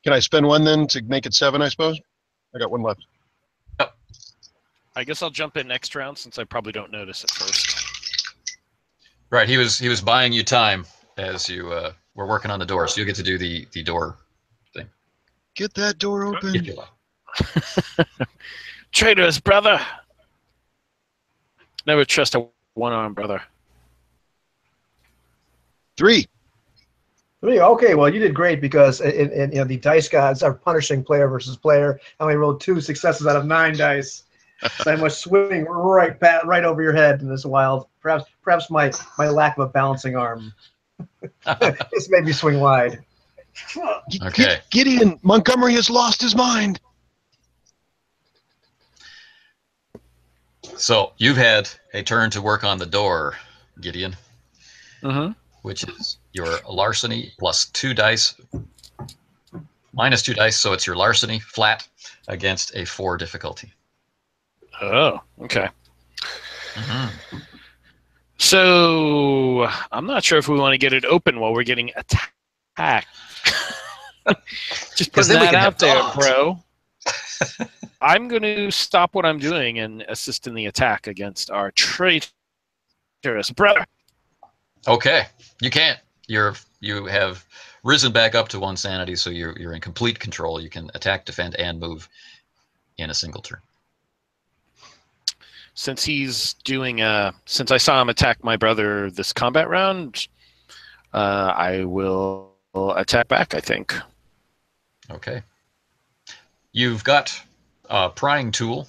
Can I spend 1 then to make it 7? I suppose. I got 1 left. I guess I'll jump in next round since I probably don't notice at first. Right. He was buying you time as you were working on the door, so you get to do the door thing. Get that door open. Traitorous brother. Never trust a one-armed brother. 3. Okay, well, you did great because in the dice gods are punishing player versus player. I only rolled 2 successes out of 9 dice. So I must swing right over your head in this wild. Perhaps my lack of a balancing arm. This made me swing wide. Okay. Gideon, Montgomery has lost his mind. So you've had a turn to work on the door, Gideon. Mm-hmm. Which is your larceny plus 2 dice, minus 2 dice, so it's your larceny flat against a 4 difficulty. Oh, okay. Mm-hmm. So I'm not sure if we want to get it open while we're getting attacked. Just putting that out there, bro. I'm going to stop what I'm doing and assist in the attack against our traitorous brother. Okay, you can't. You have risen back up to 1 sanity, so you're in complete control. You can attack, defend, and move in a single turn. Since he's doing since I saw him attack my brother this combat round, I will attack back, I think. Okay. You've got a prying tool,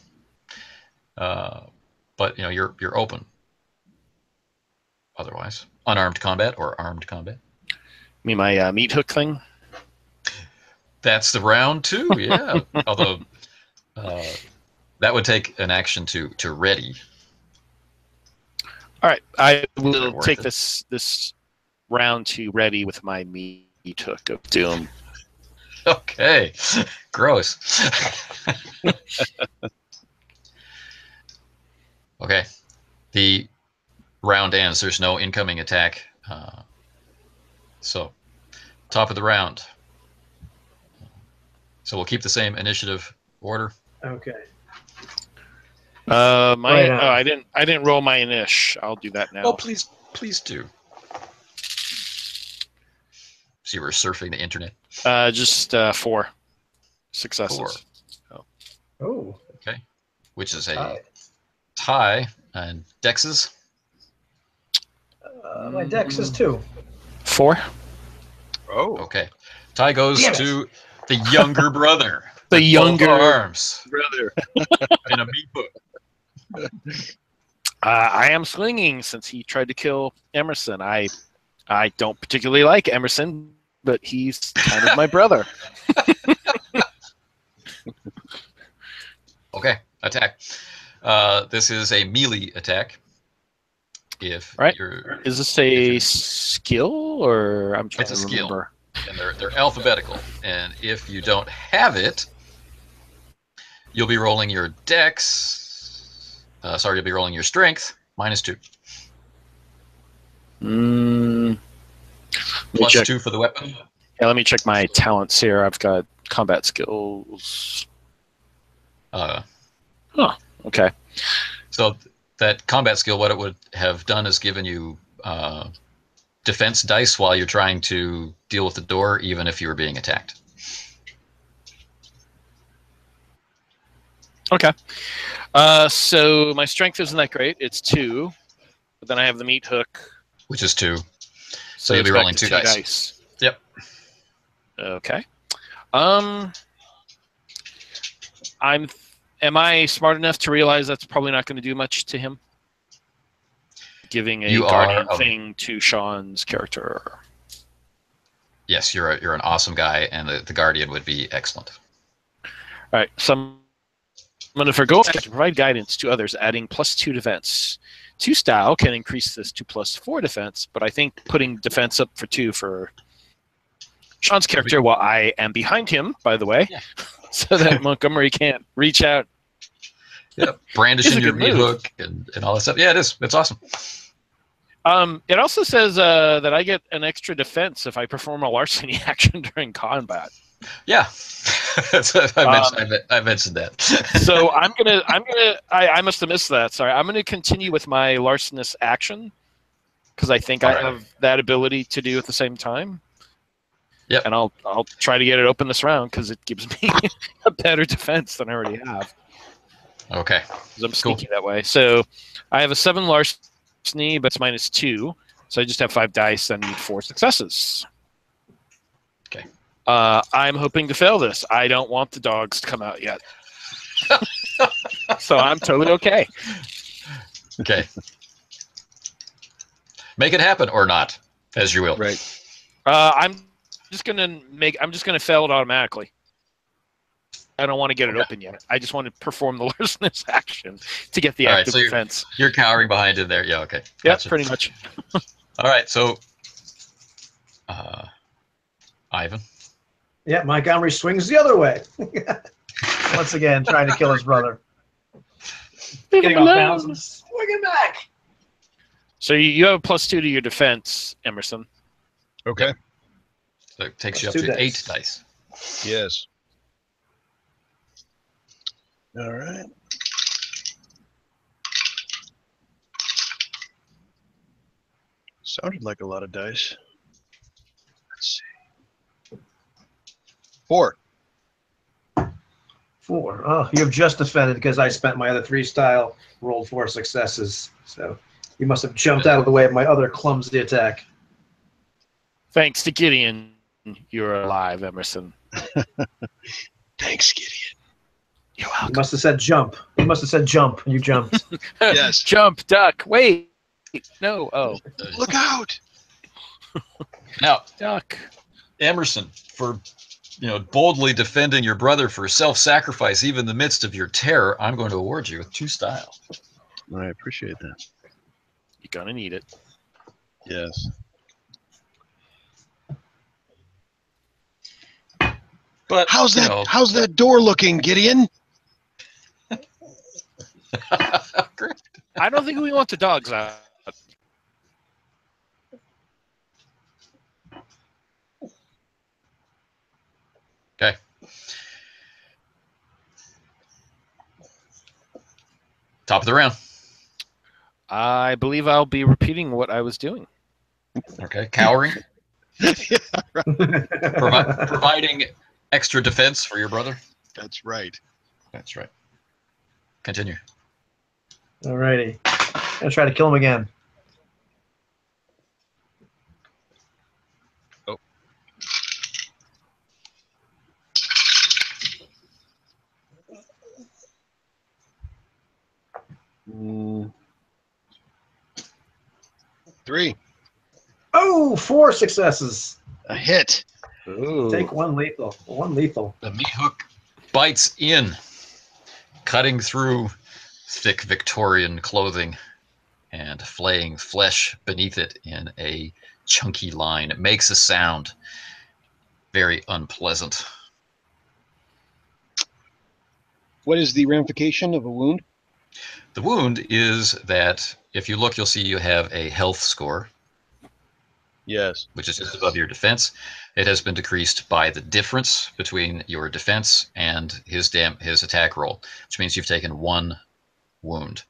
but you're open. Otherwise, unarmed combat or armed combat. You mean my meat hook thing? That's the round 2, yeah. Although that would take an action to ready. All right, I will take this round to ready with my meat hook of doom. Okay, gross. Okay, the round ends. There's no incoming attack. So, top of the round. So we'll keep the same initiative order. Okay. I didn't roll my initial. I'll do that now. Oh, please do. So you were surfing the internet. Just 4 successes. 4. Oh. Okay. Which is a tie and dexes. My dex is 2. 4. Oh. Okay. Tie goes to the younger brother. The younger arms. brother. In a meat book. I am swinging since he tried to kill Emerson. I don't particularly like Emerson, but he's kind of my brother. Okay. Attack. This is a melee attack. If right. you're, is this a skill or I'm trying it's to a skill, remember. And they're alphabetical. And if you don't have it, you'll be rolling your dex. You'll be rolling your strength minus 2. Plus Plus 2 for the weapon. Yeah, let me check my talents here. I've got combat skills. Okay. So that combat skill, what it would have done is given you defense dice while you're trying to deal with the door, even if you were being attacked. Okay. So my strength isn't that great. It's 2. But then I have the meat hook. Which is 2. So you'll it's be back rolling to 2 dice. Yep. Okay. Am I smart enough to realize that's probably not going to do much to him? Giving a guardian thing to Sean's character. Yes, you're an awesome guy, and the guardian would be excellent. All right, so I'm going to forgo to provide guidance to others, adding +2 defense. 2 style can increase this to +4 defense, but I think putting defense up for 2 for Sean's character, while I am behind him, by the way, so that Montgomery can't reach out. Yeah, brandishing your meat hook and all that stuff. Yeah, it is. It's awesome. It also says that I get an extra defense if I perform a larceny action during combat. Yeah, I mentioned that. So I must have missed that. Sorry, I'm gonna continue with my larcenous action because I think I have that ability to do at the same time. Yep. And I'll try to get it open this round because it gives me a better defense than I already have. Okay. Because I'm sneaky that way. So I have a 7 larceny, but it's -2. So I just have 5 dice and need 4 successes. Okay. I'm hoping to fail this. I don't want the dogs to come out yet. So I'm totally okay. Okay. Make it happen or not, as you will. Right. I'm just gonna fail it automatically. I don't want to get it open yet. I just want to perform the larcenous action to get the active defense. You're cowering behind in there. Yeah, okay. Yeah, pretty much. All right, so Ivan. Yeah, Montgomery swings the other way. Once again, trying to kill his brother. Getting off bounds and swinging back. So you have a +2 to your defense, Emerson. Okay. So it takes you up to 8 dice. Yes. All right. Sounded like a lot of dice. Let's see. 4. 4. Oh, you have just defended because I spent my other 3 style, rolled 4 successes. So you must have jumped out of the way of my other clumsy attack. Thanks to Gideon, you're alive, Emerson. Thanks, Gideon. You're welcome. You must have said jump. You must have said jump. You jumped. Yes. Jump, duck. Wait. No. Oh. Look out. Now, Duck. Emerson, for boldly defending your brother for self-sacrifice, even in the midst of your terror, I'm going to award you with 2 style. I appreciate that. You're gonna need it. Yes. But how's that door looking, Gideon? I don't think we want the dogs out. Okay. Top of the round. I believe I'll be repeating what I was doing. Okay. Cowering. Providing extra defense for your brother. That's right. That's right. Continue. Alrighty. I'm going to try to kill him again. Oh. Mm. 3. Oh, 4 successes. A hit. Ooh. Take 1 lethal. 1 lethal. The meat hook bites in, cutting through thick Victorian clothing and flaying flesh beneath it in a chunky line. It makes a sound very unpleasant. What is the ramification of a wound? The wound is that if you look, you'll see you have a health score. Yes. which is just above your defense. It has been decreased by the difference between your defense and his attack roll, which means you've taken 1 wound.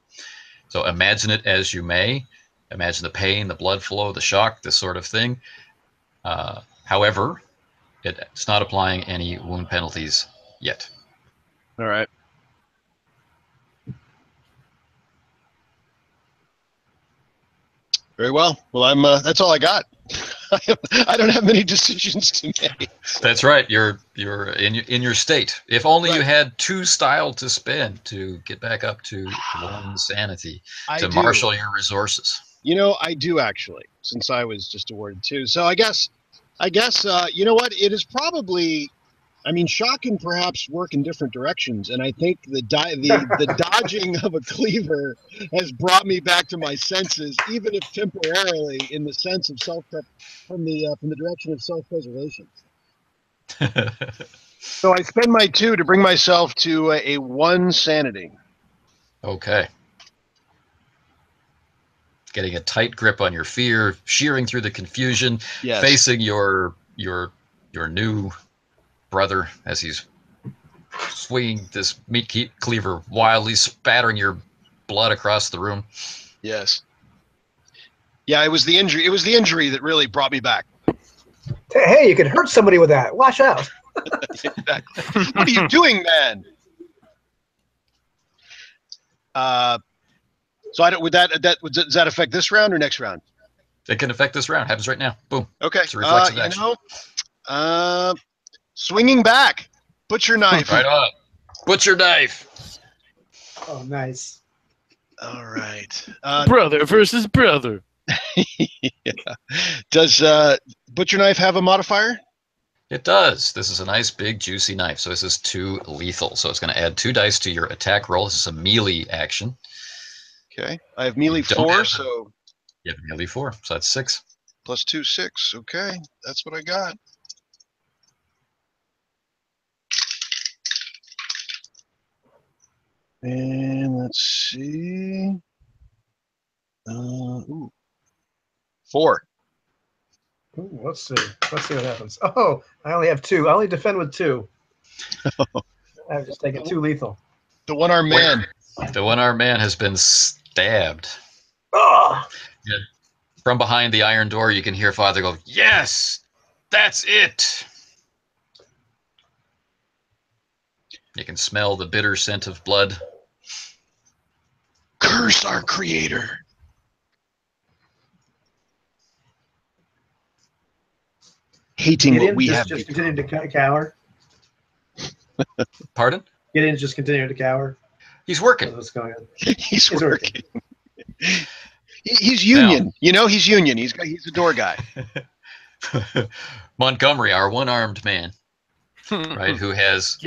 So imagine it as you may. Imagine the pain, the blood flow, the shock, this sort of thing. However, it's not applying any wound penalties yet. All right. Very well. Well, I'm. That's all I got. I don't have many decisions to make. That's right. You're in your state. If only you Right. had 2 style to spend to get back up to 1 sanity I to do. marshal your resources. You know, I do actually, since I was just awarded 2. So I guess, you know what? It is probably. I mean, shock can perhaps work in different directions, and I think the dodging of a cleaver has brought me back to my senses, even if temporarily, in the sense of from the direction of self-preservation. So I spend my 2 to bring myself to a 1 sanity. Okay. Getting a tight grip on your fear, shearing through the confusion, Yes. facing your new brother as he's swinging this meat cleaver wildly, spattering your blood across the room. Yes. Yeah, it was the injury. It was the injury that really brought me back. Hey, you could hurt somebody with that. Watch out. Exactly. What are you doing, man? So I don't. Does that affect this round or next round? It can affect this round. Happens right now. Boom. Okay. It's a reflexive action. Swinging back. Butcher knife. Right on. Butcher knife. Oh, nice. All right. Brother versus brother. Yeah. Does butcher knife have a modifier? It does. This is a nice, big, juicy knife. So this is 2 lethal. So it's going to add 2 dice to your attack roll. This is a melee action. Okay. I have melee 4, so You have melee 4, so that's 6. plus 2, 6. Okay, that's what I got. And let's see. 4. Ooh, let's see. Let's see what happens. Oh, I only have 2. I only defend with 2. I've just taken 2 lethal. The one-armed man. The one-armed man has been stabbed. Oh! Yeah. From behind the iron door, you can hear Father go, "Yes, that's it." You can smell the bitter scent of blood. Curse our creator. Hating what we have. Just continue to cower. Pardon? Gideon's just continuing to cower. He's working. What's going on? He's working. He's union. Now, you know, he's union. He's a door guy. Montgomery, our one-armed man, right? Who has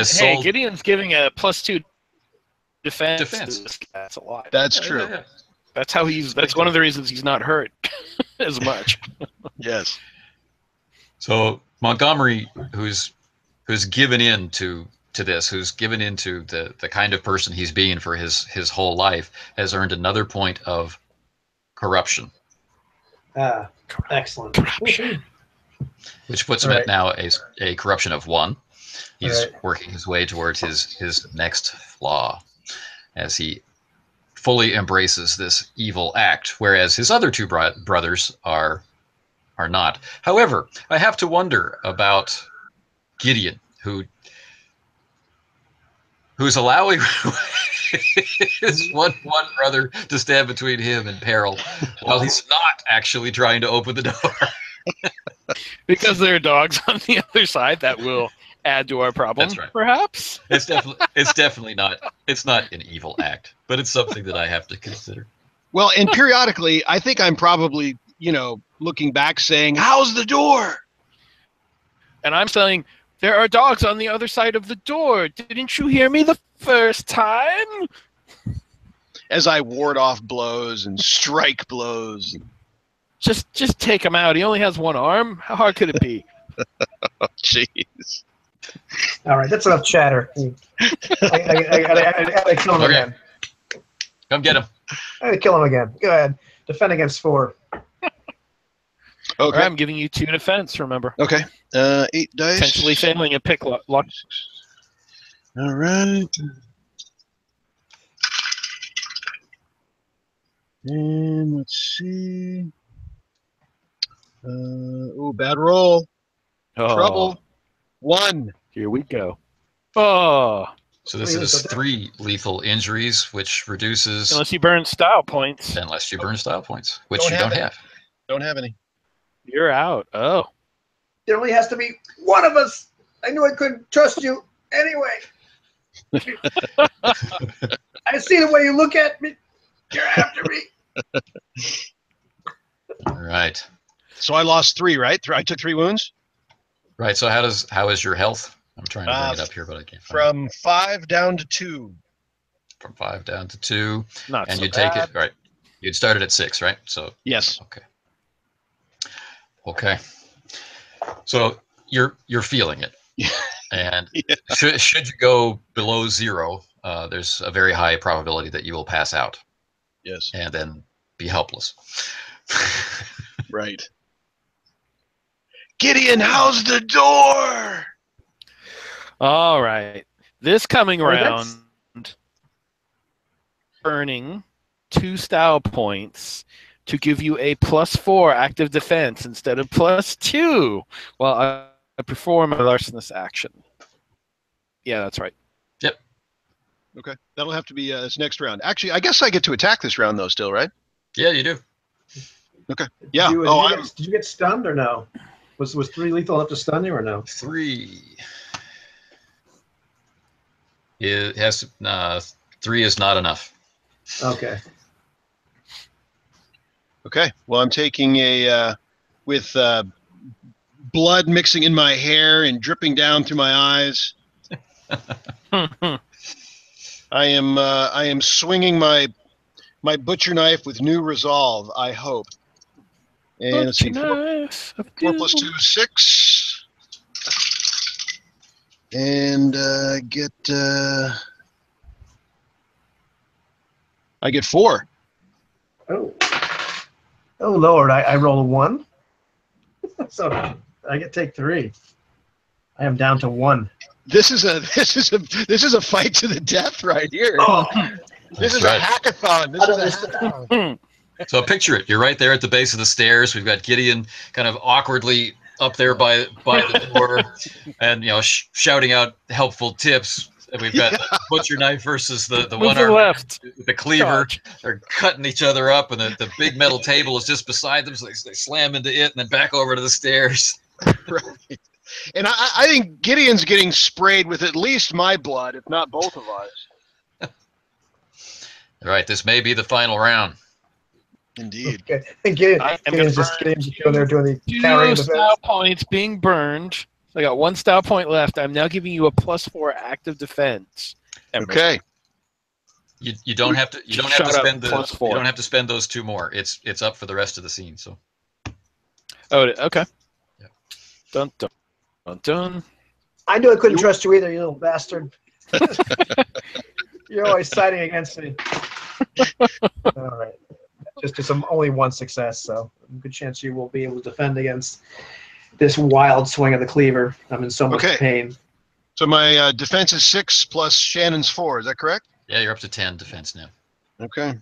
sold. Gideon's giving a +2 defense. To this guy. That's a lot. That's true. Yeah. That's how he's. That's one of the reasons he's not hurt as much. Yes. So Montgomery, who's given in to this, who's given into the kind of person he's been for his whole life, has earned another point of corruption. Excellent. Corruption. Which puts him at now a corruption of 1. He's working his way towards his next flaw as he fully embraces this evil act, whereas his other 2 brothers are not. However, I have to wonder about Gideon, who's allowing his one brother to stand between him and peril, while he's not actually trying to open the door. Because there are dogs on the other side that will add to our problem. That's right. Perhaps. It's definitely not. It's not an evil act, but it's something that I have to consider. Well, and periodically, I think I'm probably, looking back saying, "How's the door?" And I'm saying, there are dogs on the other side of the door. Didn't you hear me the first time? As I ward off blows and strike blows. Just take him out. He only has 1 arm. How hard could it be? Oh, jeez. All right, that's enough chatter. I gotta kill him again. Come get him. I gotta kill him again. Go ahead. Defend against 4. Okay. Or I'm giving you 2 defense, remember. Okay. 8 dice. Potentially failing a pick lock. All right. And let's see. Bad roll. Oh, Trouble. 1. here we go. Oh, So this is 3 lethal injuries, which reduces unless you burn style points, unless you burn style points, which Don't you have don't it. have. Don't have any. you're out. Oh, There only has to be one of us. I knew I couldn't trust you anyway. I see the way you look at me. You're after me. All right. So I lost 3, right? I took 3 wounds? Right. So how is your health? I'm trying to bring it up here, but I can't find From 5 down to 2. it. From 5 down to 2. not And so you bad. take it, right. You'd started at 6, right? So Yes. okay. So you're feeling it. And Yeah. should you go below 0, there's a very high probability that you will pass out Yes. and then be helpless. Right. Gideon, how's the door? All right. This coming Oh, that's- round, earning 2 style points to give you a +4 active defense instead of +2 while I perform a larcenous action. Yeah, that's right. Okay. That'll have to be this next round. Actually, I guess I get to attack this round, though, still, right? Yeah, you do. Yeah. Did you get stunned or no? Was 3 lethal enough to stun you or no? 3. It has 3 is not enough. Okay. Okay. Well, I'm taking with blood mixing in my hair and dripping down through my eyes. I am swinging my butcher knife with new resolve, I hope. And let's see, 4 plus 2 is 6. And I get 4. Oh Lord! I roll a 1, so I get take 3. I am down to 1. This is a fight to the death right here. Oh, This is right. a hackathon. This is a hackathon. So picture it. You're right there at the base of the stairs. We've got Gideon kind of awkwardly up there by the door, and shouting out helpful tips. And we've got the butcher knife versus the Move one to the arm left. with the cleaver. Dodge. They're cutting each other up, and the big metal table is just beside them, so they slam into it and then back over to the stairs. Right. And I think Gideon's getting sprayed with at least my blood, if not both of ours. All right, this may be the final round. Indeed. okay. And Gideon's I am gonna just going there doing the countering 2 defense. style points being burned. So I got 1 style point left. I'm now giving you a +4 active defense. Okay. You don't have to Shut up, spend +4. you don't have to spend those 2 more. It's up for the rest of the scene. So Oh, okay. Yeah. Dun dun dun dun. I knew I couldn't trust you either, you little bastard. You're always siding against me. All right. Just only 1 success, so good chance you will be able to defend against this wild swing of the cleaver. I'm in so much pain. So my defense is 6 plus Shannon's 4. Is that correct? yeah, you're up to 10 defense now. Okay.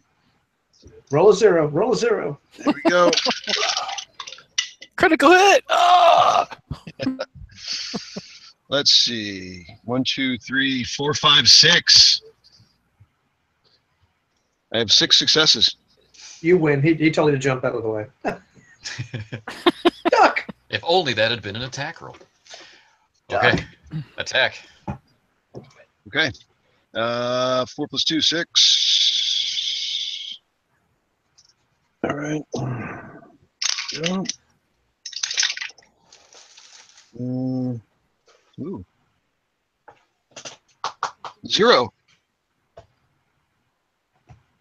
Roll a 0. Roll a 0. There we go. Critical hit. Ah! Let's see. 1, 2, 3, 4, 5, 6. I have 6 successes. You win. He told you to jump out of the way. Duck. If only that had been an attack roll. Okay, attack. Okay. 4 plus 2, 6. All right. Go. Ooh. 0.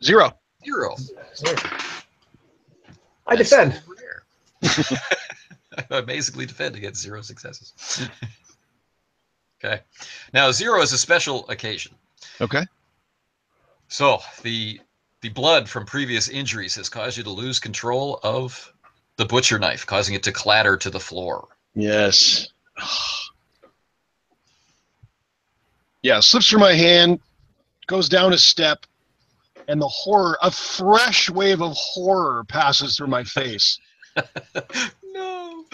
0. 0. I defend. Rare. I amazingly defend against 0 successes. Okay. Now 0 is a special occasion. Okay. So the blood from previous injuries has caused you to lose control of the butcher knife, causing it to clatter to the floor. Yes. Yeah, slips from my hand, goes down a step, and the horror, a fresh wave of horror passes through my face. No.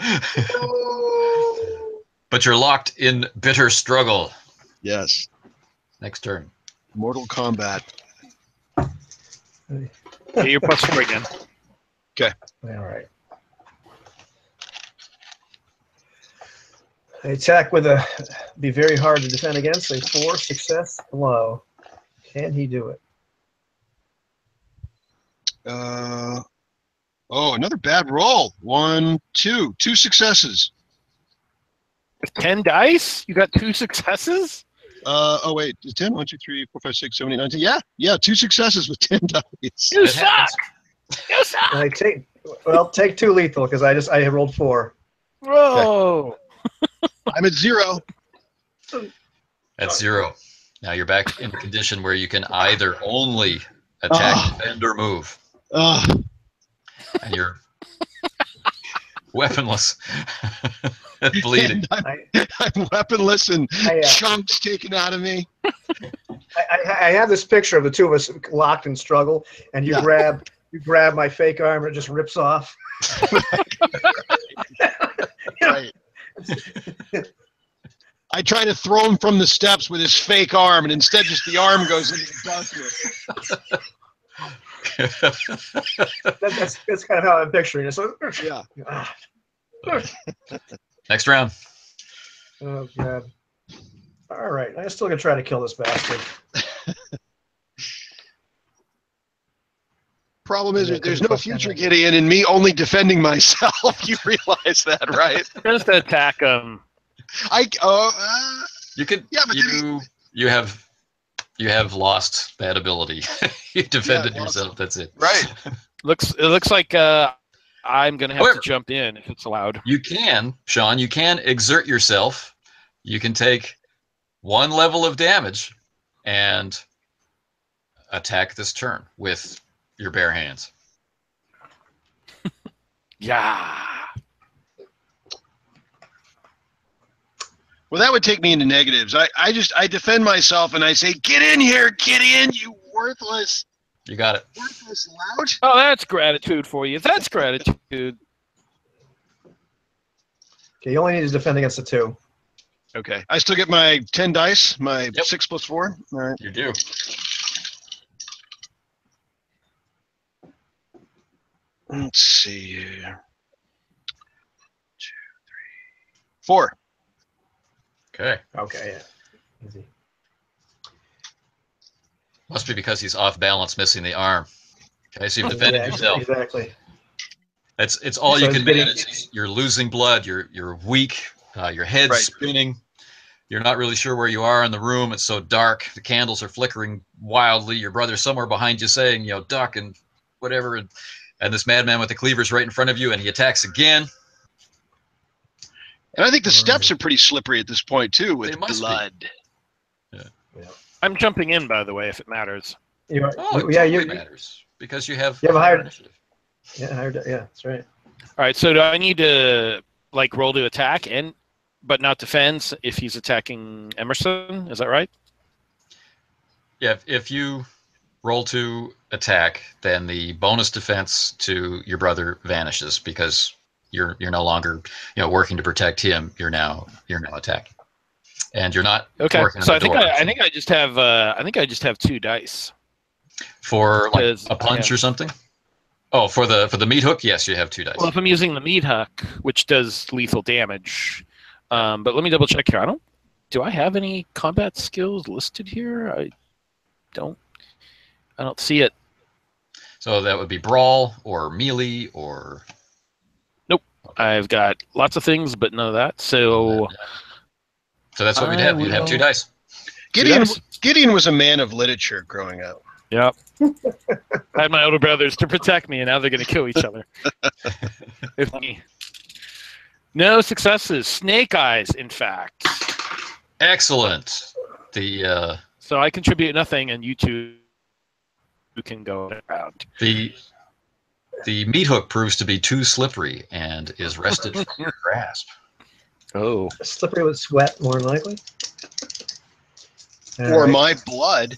But you're locked in bitter struggle. Yes. Next turn. Mortal Kombat. Get your +4 again. Okay. All right. I attack with a be very hard to defend against a 4 success blow. Can he do it? Oh, another bad roll. 1, 2. 2 successes. With 10 dice? You got 2 successes? Oh, wait. 10? 1, 2, 3, 4, 5, 6, 7, 8, 9, 10. Yeah, 2 successes with 10 dice. You It suck! happens. You suck! I take 2 lethal because I rolled 4. Whoa! I'm at 0. That's 0. Now you're back in the condition where you can either only attack, defend, or move. And you're weaponless. Bleeding. I'm weaponless and I chunks taken out of me. I have this picture of the two of us locked in struggle, and you grab my fake arm and it just rips off. Right. I try to throw him from the steps with his fake arm, and instead just the arm goes into the darkness. That's kind of how I'm picturing it. So, Yeah. Next round. Oh, God. All right. I'm still going to try to kill this bastard. Problem is, there's no future Gideon in me only defending myself. You realize that, right? Just attack him. You could. Yeah, but you have lost that ability. You defended yourself. That's it. Right. It looks like I'm gonna have to jump in if it's allowed. You can, Sean. You can exert yourself. You can take 1 level of damage and attack this turn with your bare hands. Yeah. Well, that would take me into negatives. I defend myself and I say, "Get in here, Gideon, you worthless." You got it. Worthless lout. Oh, that's gratitude for you. That's gratitude. Okay, you only need to defend against the 2. Okay. I still get my 10 dice, my 6 + 4. All right. You do. Let's see here. 2, 3, 4. Okay. Okay, yeah. Easy. Must be because he's off balance, missing the arm. Okay, so you've defended yourself. Exactly. It's all So you can getting- manage. You're losing blood. You're weak. Your head's Right. spinning. You're not really sure where you are in the room. It's so dark. The candles are flickering wildly. Your brother's somewhere behind you saying, duck and whatever. And this madman with the cleaver's right in front of you, and he attacks again. And I think the steps are pretty slippery at this point, too, with They must be. blood. I'm jumping in, by the way, if it matters. It Totally matters because you have a higher initiative. Yeah, that's right. All right, so do I need to roll to attack but not defend if he's attacking Emerson? Is that right? Yeah, if you roll to attack, then the bonus defense to your brother vanishes because you're no longer working to protect him. You're now attacking, and you're not okay. working on So the door. I think I just have 2 dice For like Because a punch I or something. Oh, for the meat hook, yes, you have 2 dice. Well, if I'm using the meat hook, which does lethal damage, but let me double check here. Do I have any combat skills listed here? I don't see it. So that would be brawl or melee or. Nope. I've got lots of things, but none of that. So that's what we'd have. You'd have 2 dice. Gideon was a man of literature growing up. Yep. I had my older brothers to protect me, and now they're going to kill each other. No successes. Snake eyes, in fact. Excellent. So I contribute nothing, and you two can go around. The The meat hook proves to be too slippery and is wrested from your grasp. Oh. Slippery with sweat, more than likely. All Or right. my blood.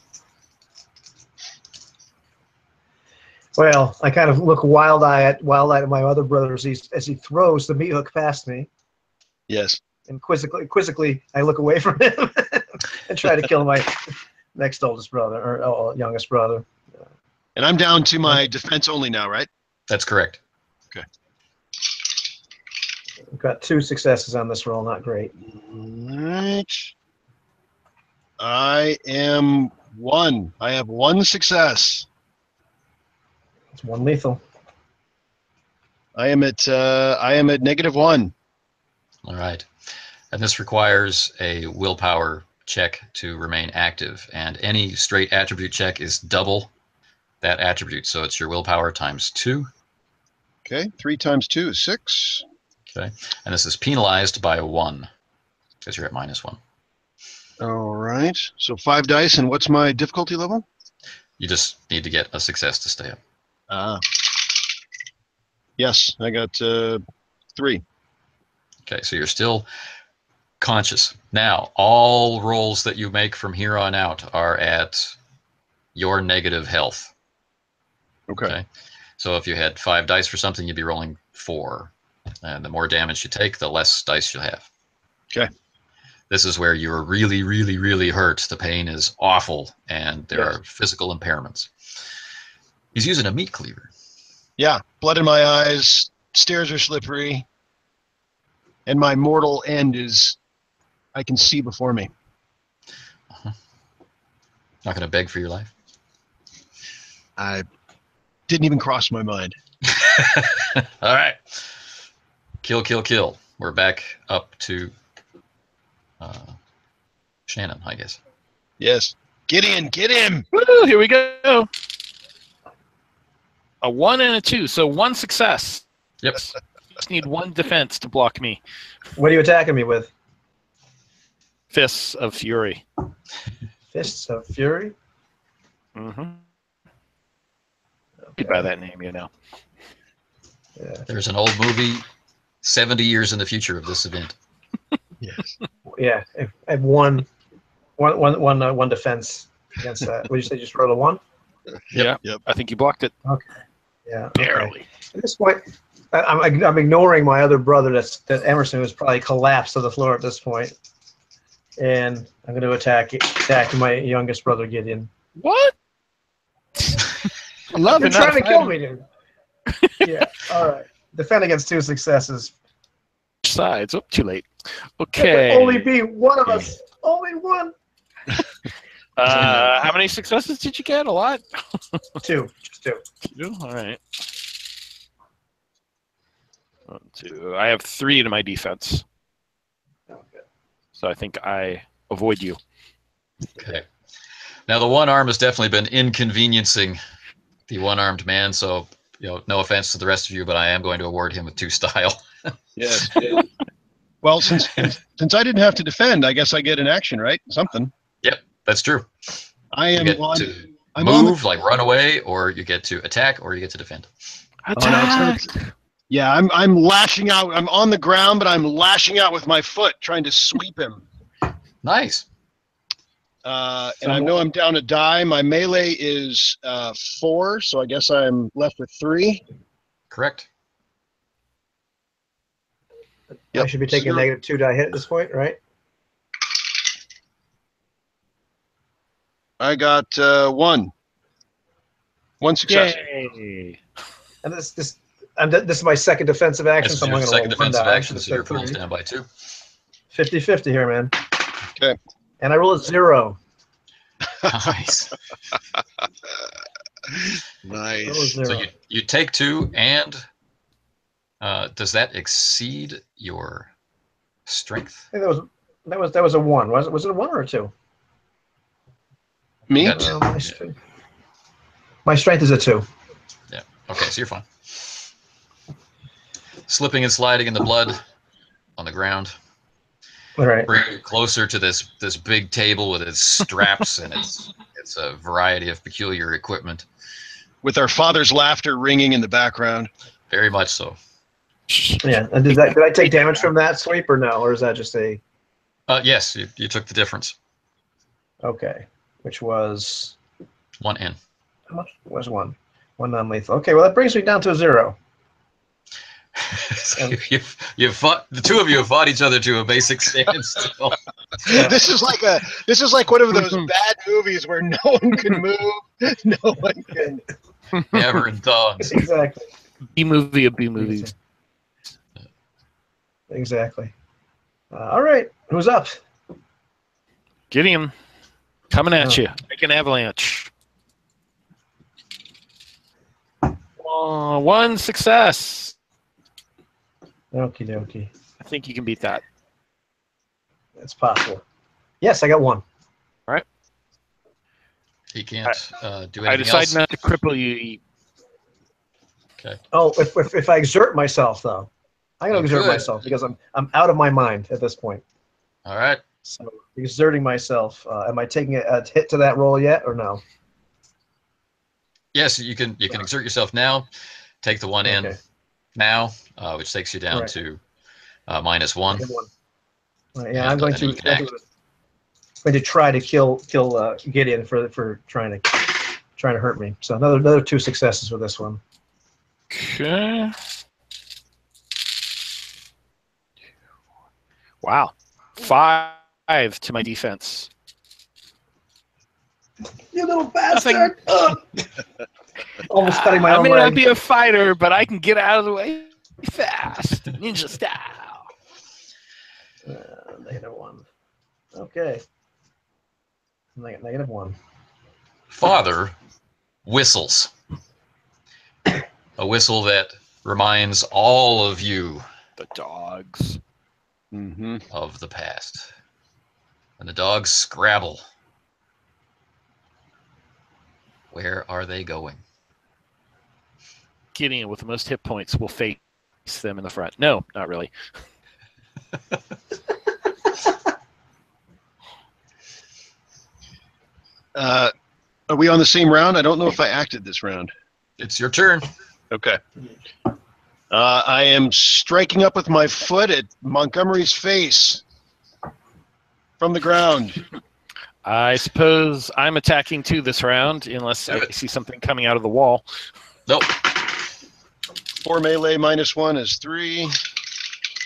Well, I kind of look wild-eyed at my other brother as he throws the meat hook past me, Yes. and quizzically, I look away from him and try to kill my next oldest brother or youngest brother. And I'm down to my defense only now, right? That's correct. Okay. I've got 2 successes on this roll. Not great. All right. I am 1. I have 1 success. It's 1 lethal. I am at -1. All right. And this requires a willpower check to remain active. And any straight attribute check is double that attribute. So it's your willpower times 2. Okay. 3 times 2 is 6. Okay. And this is penalized by 1 because you're at -1. All right. So 5 dice, and what's my difficulty level? You just need to get a success to stay up. Yes, I got 3. Okay, so you're still conscious. Now, all rolls that you make from here on out are at your negative health. Okay. So if you had 5 dice for something, you'd be rolling 4. And the more damage you take, the less dice you'll have. Okay. This is where you're really, really, really hurt. The pain is awful, and there are physical impairments. He's using a meat cleaver. Yeah, blood in my eyes, stairs are slippery, and my mortal end is, I can see before me. Not going to beg for your life? I didn't even cross my mind. All right. Kill, kill, kill. We're back up to Shannon, I guess. Yes. Get in, get him! Woo, here we go. A 1 and a 2, so 1 success. Yep. Just need 1 defense to block me. What are you attacking me with? Fists of Fury. Fists of Fury? Mm-hmm. Okay. By that name, you know. Yeah. There's an old movie 70 years in the future of this event. Yes. Yeah, I have one defense against that. What did you say? Just roll a 1? Yep. I think you blocked it. Okay. Yeah. Barely. Okay. At this point, I'm ignoring my other brother. That Emerson was probably collapsed to the floor at this point, and I'm going to attack my youngest brother Gideon. What? I love You're it. trying to kill me, dude. Yeah. All right. Defend against 2 successes. Sides. Oh, too late. There Okay. can only be one of us. Only one. How many successes did you get? A lot? 2. Just 2. 2? All right. 1, 2. I have 3 to my defense. Okay. So I think I avoid you. Okay. Now, the one arm has definitely been inconveniencing the one-armed man, so no offense to the rest of you, but I am going to award him with 2 style. Yes. Well, since I didn't have to defend, I guess I get an action, right? Something. Yep, that's true. I am You get on. to I'm move, like run away, or you get to attack, or you get to defend. Attack! Yeah, I'm lashing out. I'm on the ground, but I'm lashing out with my foot, trying to sweep him. Nice. And I know I'm down a die. My melee is 4, so I guess I'm left with 3. Correct. I should be taking a negative 2 die hit at this point, right? I got 1. 1 success. Yay! And this is my second defensive action. This So is I'm your going to second roll 1 defensive die. action, so you're full standby 2. 50-50 here, man. Okay. And I roll a 0. Nice. Nice. So you take 2, and does that exceed your strength? I think that was a 1. Was it a 1 or a 2? Me? My strength is a 2. Yeah. Okay, so you're fine. Slipping and sliding in the blood on the ground. All right. Bring you closer to this big table with its straps and its a variety of peculiar equipment. With our father's laughter ringing in the background. Very much so. Yeah. And did I take damage from that sweep or no? Or is that just a... Yes, you took the difference. Okay. Which was... 1 in. How much was 1? 1 non-lethal. Okay, well, that brings me down to 0. you fought, the two of you have fought each other to a basic standstill. This is like one of those bad movies where no one can move, no one can. Never in dogs. Exactly. B-movie of B-movies. Exactly. All right, who's up? Gideon, coming at you. Like an avalanche. 1 success. Okie dokie. I think you can beat that. It's possible. Yes, I got 1. All right. He can't do anything I decide else. not to cripple you. Okay. Oh, if I exert myself, though. I'm going You to exert could. myself because I'm out of my mind at this point. All right. So exerting myself. Am I taking a hit to that roll yet or no? Yes, you can exert yourself now. Take the 1 in Okay. now, which takes you down Right. to -1. I have 1. Right, yeah, And, I'm going and then to you can act. going to try to kill Gideon for trying to hurt me. So another 2 successes with this one. Okay. Wow. 5 to my defense. You little bastard! Almost cutting my I own may leg. not be a fighter, but I can get out of the way fast. Ninja style. -1. Okay. -1. Father whistles. A whistle that reminds all of you The dogs. of the past. And the dogs scrabble. Where are they going? Gideon with the most hit points will face them in the front. No, not really. Are we on the same round? I don't know if I acted this round. It's your turn. Okay. I am striking up with my foot at Montgomery's face from the ground. I suppose I'm attacking too this round, unless I see something coming out of the wall. Nope. 4 melee -1 is 3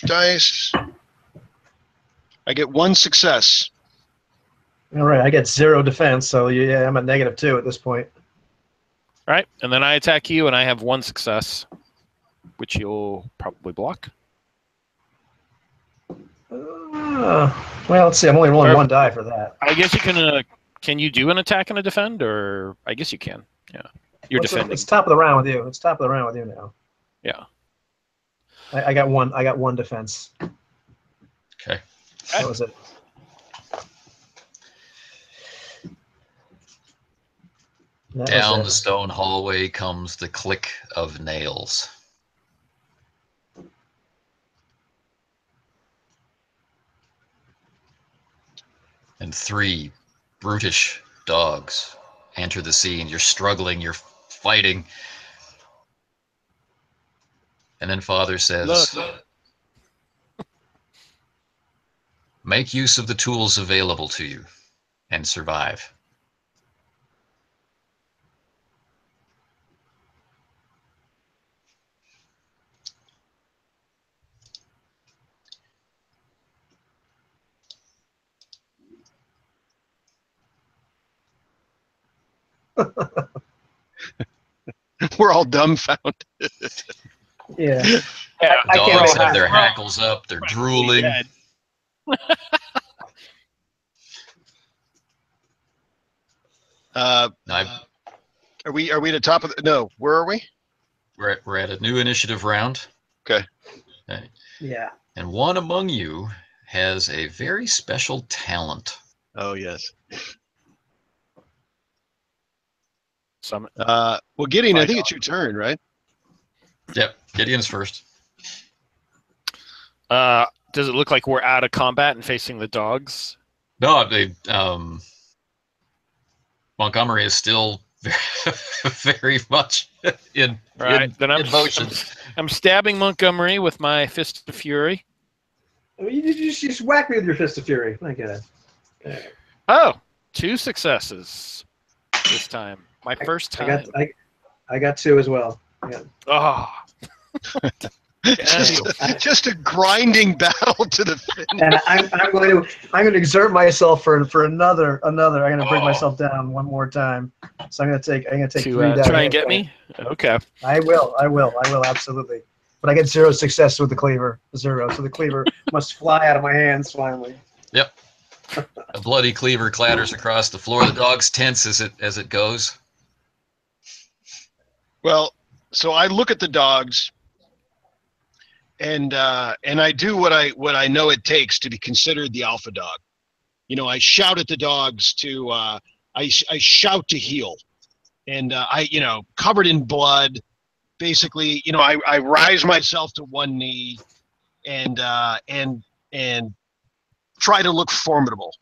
dice. I get 1 success. All right, I get 0 defense, so yeah, I'm at -2 at this point. All right, and then I attack you, and I have 1 success, which you'll probably block. Well, let's see. I'm only rolling 1 die for that. I guess you can. Can you do an attack and a defend, or I guess you can. Yeah, you're defending. It's top of the round with you. It's top of the round with you now. Yeah. I got 1. I got 1 defense. Okay. That was it. Down the stone hallway comes the click of nails. And 3 brutish dogs enter the scene. You're struggling, you're fighting. And then Father says, make use of the tools available to you and survive. We're all dumbfounded. Yeah. I dogs have their hackles up. They're drooling. Are we at the top of the... No, where are we? We're at a new initiative round. Okay. Yeah. And one among you has a very special talent. Oh, yes. Some. Well, Gideon, I think it's your turn, right? Yep. Gideon's first. Does it look like we're out of combat and facing the dogs? No, Montgomery is still very much in Then in motion. I'm stabbing Montgomery with my Fist of Fury. You just whack me with your Fist of Fury. My God. Oh, 2 successes this time. My first time. I got 2 as well. Oh. Just a grinding battle to the finish. And I'm going to exert myself for another. I'm going to bring myself down one more time. So I'm going to take 3 down. Try and get me? Okay. I will absolutely. But I get 0 success with the cleaver. 0. So the cleaver must fly out of my hands finally. Yep. A bloody cleaver clatters across the floor. The dog's tense as it goes. Well, so I look at the dogs, and I do what I know it takes to be considered the alpha dog. You know, I shout at the dogs to I shout to heel, and covered in blood. Basically, I rise myself to one knee, and try to look formidable.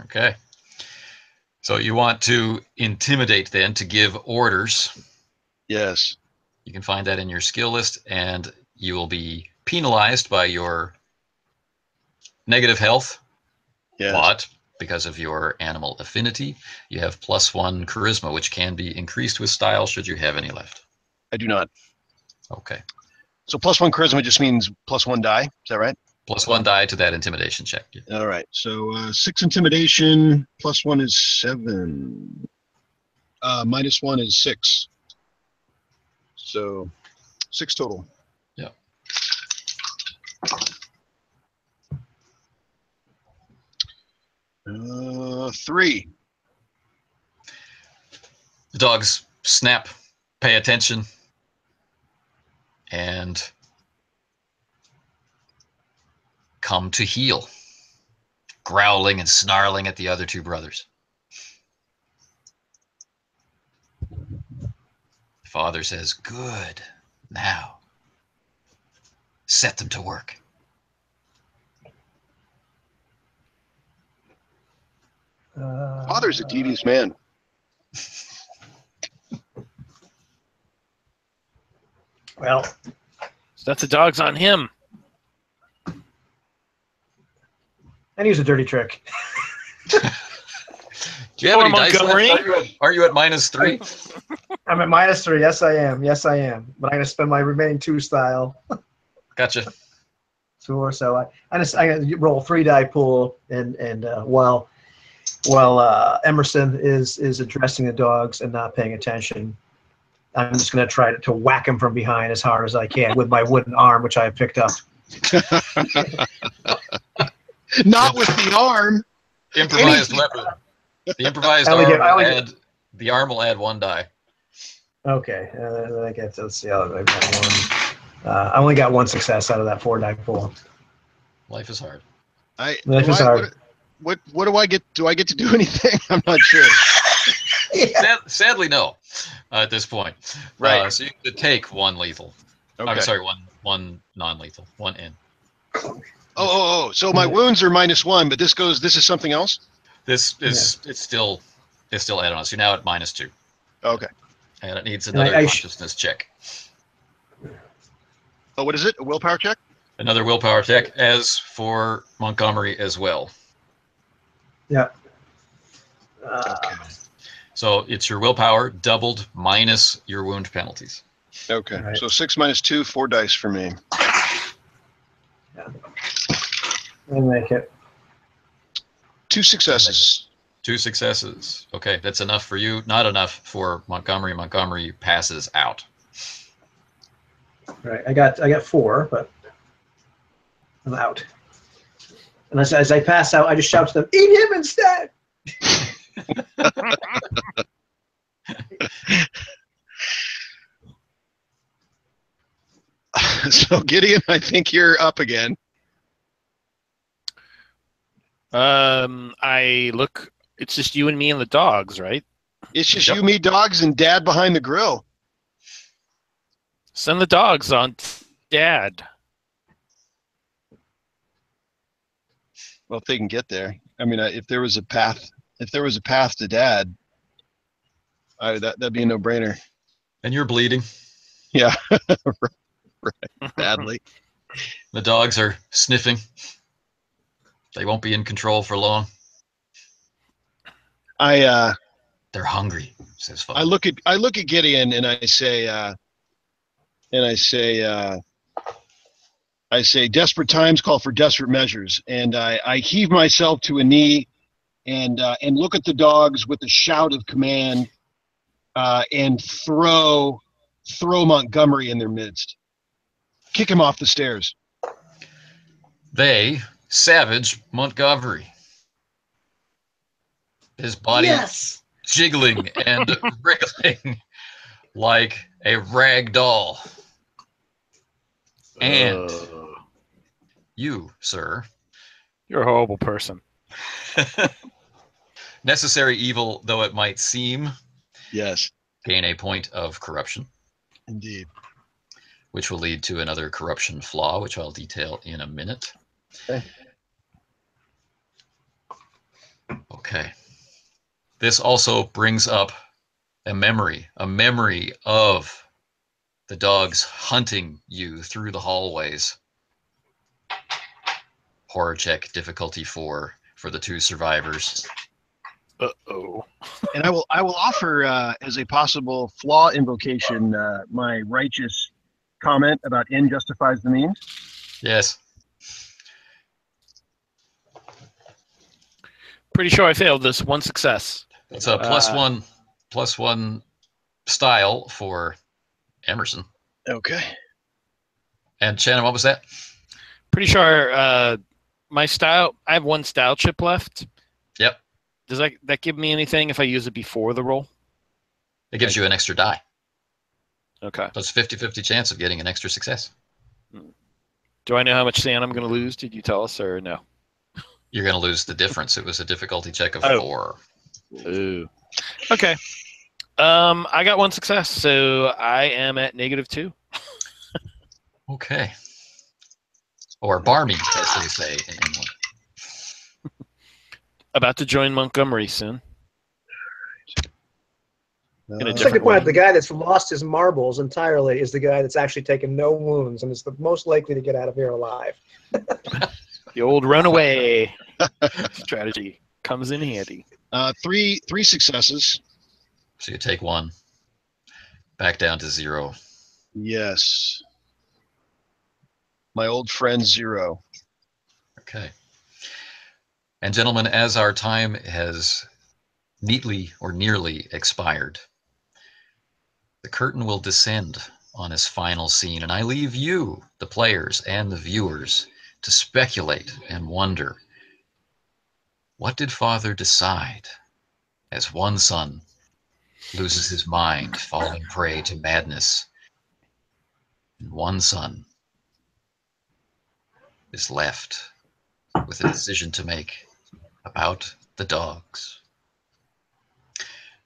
Okay. So you want to intimidate then, to give orders. Yes. You can find that in your skill list, and you will be penalized by your negative health. Yes. But because of your animal affinity, you have +1 charisma, which can be increased with style should you have any left. I do not. Okay. So +1 charisma just means +1 die. Is that right? +1 die to that intimidation check. All right. So 6 intimidation, +1 is 7. -1 is 6. So 6 total. Yeah. Uh, 3. The dogs snap, pay attention, and come to heel, growling and snarling at the other 2 brothers. Father says, "Good. Now, set them to work." Father's a devious man. Well, Set the dogs on him. and use a dirty trick. Do you have Or any dice Montgomery. left? Are you at -3? I'm at -3. Yes, I am. But I'm going to spend my remaining 2 style. Gotcha. So I'm going to roll 3 die pool, and while Emerson is addressing the dogs and not paying attention, I'm just going to try to whack him from behind as hard as I can with my wooden arm, which I have picked up. Not with the arm. Improvised weapon. The improvised arm will add 1 die. Okay, I guess let's see. I've got 1. I only got 1 success out of that 4 die pool. Life is hard. Life is hard. What do I get? Do I get to do anything? I'm not sure. Yeah. Sadly, no. At this point, Right. So you could take 1 lethal. Okay. I'm sorry, one non-lethal, 1 in. Oh. So my wounds are -1, but this is something else. This is it's still added on. So you're now at -2. Okay. And it needs another consciousness check. Oh, what is it? A willpower check? Another willpower check, as for Montgomery as well. Yeah. Okay. So it's your willpower doubled minus your wound penalties. Okay. Right. So 6 - 2, 4 dice for me. Yeah. We'll make it. 2 successes. 2 successes. Okay, that's enough for you. Not enough for Montgomery. Montgomery passes out. Right. I got 4, but I'm out. And as I pass out, I just shout to them, "Eat him instead!" So Gideon, I think you're up again. I look. It's just you and me and the dogs, right? It's just you, me, dogs, and Dad behind the grill. Send the dogs on Dad. Well, if they can get there. I mean, if there was a path to Dad. That'd be a no-brainer. And you're bleeding. Yeah, right. Badly. The dogs are sniffing. They won't be in control for long. They're hungry, says Father. I look at Gideon and I say, desperate times call for desperate measures, and I heave myself to a knee and look at the dogs with a shout of command, and throw Montgomery in their midst. Kick him off the stairs. They savage Montgomery. His body jiggling and wriggling like a rag doll. And you, sir. You're a horrible person. Necessary evil though it might seem. Yes. Gain a point of corruption. Indeed. Which will lead to another corruption flaw, which I'll detail in a minute. Okay. This also brings up a memory of the dogs hunting you through the hallways. Horror check difficulty 4 for the 2 survivors. Uh-oh. And I will offer as a possible flaw invocation my righteous comment about end justifies the means. Yes. Pretty sure I failed this. 1 success. It's a plus one style for Emerson. Okay. And Shannon, what was that? Pretty sure my style. I have 1 style chip left. Yep. Does that give me anything if I use it before the roll? It gives you an extra die. Okay. So it's 50-50 chance of getting an extra success. Do I know how much sand I'm going to lose? Did you tell us or no? You're going to lose the difference. It was a difficulty check of 4. Ooh. Okay. I got 1 success, so I am at -2. Okay. Or barmy, as they say in England. About to join Montgomery soon. It's like the point, the guy that's lost his marbles entirely is the guy that's actually taken no wounds and is the most likely to get out of here alive. The old runaway strategy comes in handy. 3 successes. So you take 1. Back down to 0. Yes. My old friend 0. Okay. And gentlemen, as our time has neatly or nearly expired, the curtain will descend on its final scene, and I leave you, the players and the viewers, to speculate and wonder, what did Father decide as one son loses his mind, falling prey to madness, and one son is left with a decision to make about the dogs?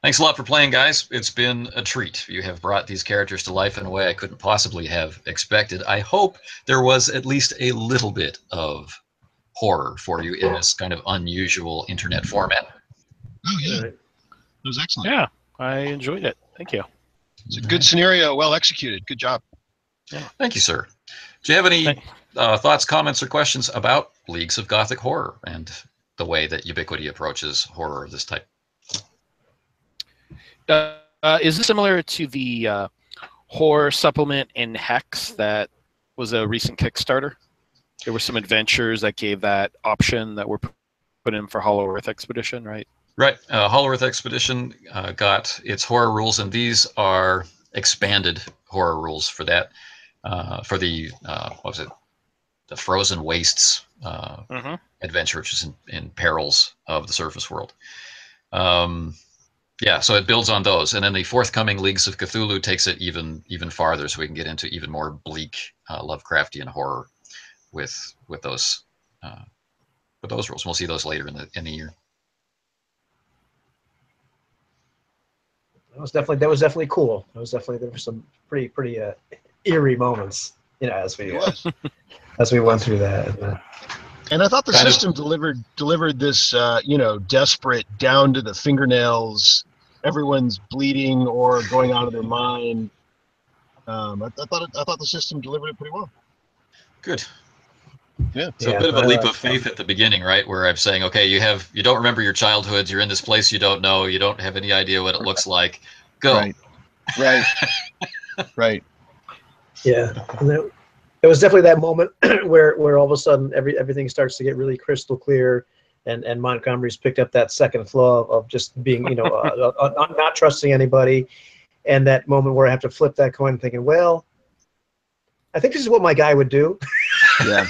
Thanks a lot for playing, guys. It's been a treat. You have brought these characters to life in a way I couldn't possibly have expected. I hope there was at least a little bit of horror for you in this kind of unusual internet format. Oh, yeah. It was excellent. Yeah, I enjoyed it. Thank you. It's a good scenario, well executed. Good job. Yeah. Thank you, sir. Do you have any thoughts, comments, or questions about Leagues of Gothic Horror and the way that Ubiquity approaches horror of this type? Is this similar to the horror supplement in Hex that was a recent Kickstarter? There were some adventures that gave that option that were put in for Hollow Earth Expedition, right? Right. Hollow Earth Expedition got its horror rules, and these are expanded horror rules for that. For the, what was it? The Frozen Wastes adventure, which is in Perils of the Surface World. Yeah, so it builds on those, and then the forthcoming Leagues of Cthulhu takes it even farther, so we can get into even more bleak Lovecraftian horror with those rules. We'll see those later in the year. That was definitely cool. There were some pretty eerie moments, as we went through that. And I thought the system delivered this, desperate, down to the fingernails everyone's bleeding or going out of their mind. I thought the system delivered it pretty well. Good. Yeah. So a bit of a leap of faith at the beginning, right? Where I'm saying, okay, you don't remember your childhoods. You're in this place you don't know. You don't have any idea what it looks like. Go. Right. Right. Yeah. And it was definitely that moment where all of a sudden everything starts to get really crystal clear, and Montgomery's picked up that second flaw of just being, not trusting anybody, and that moment where I have to flip that coin, thinking, I think this is what my guy would do. Yeah.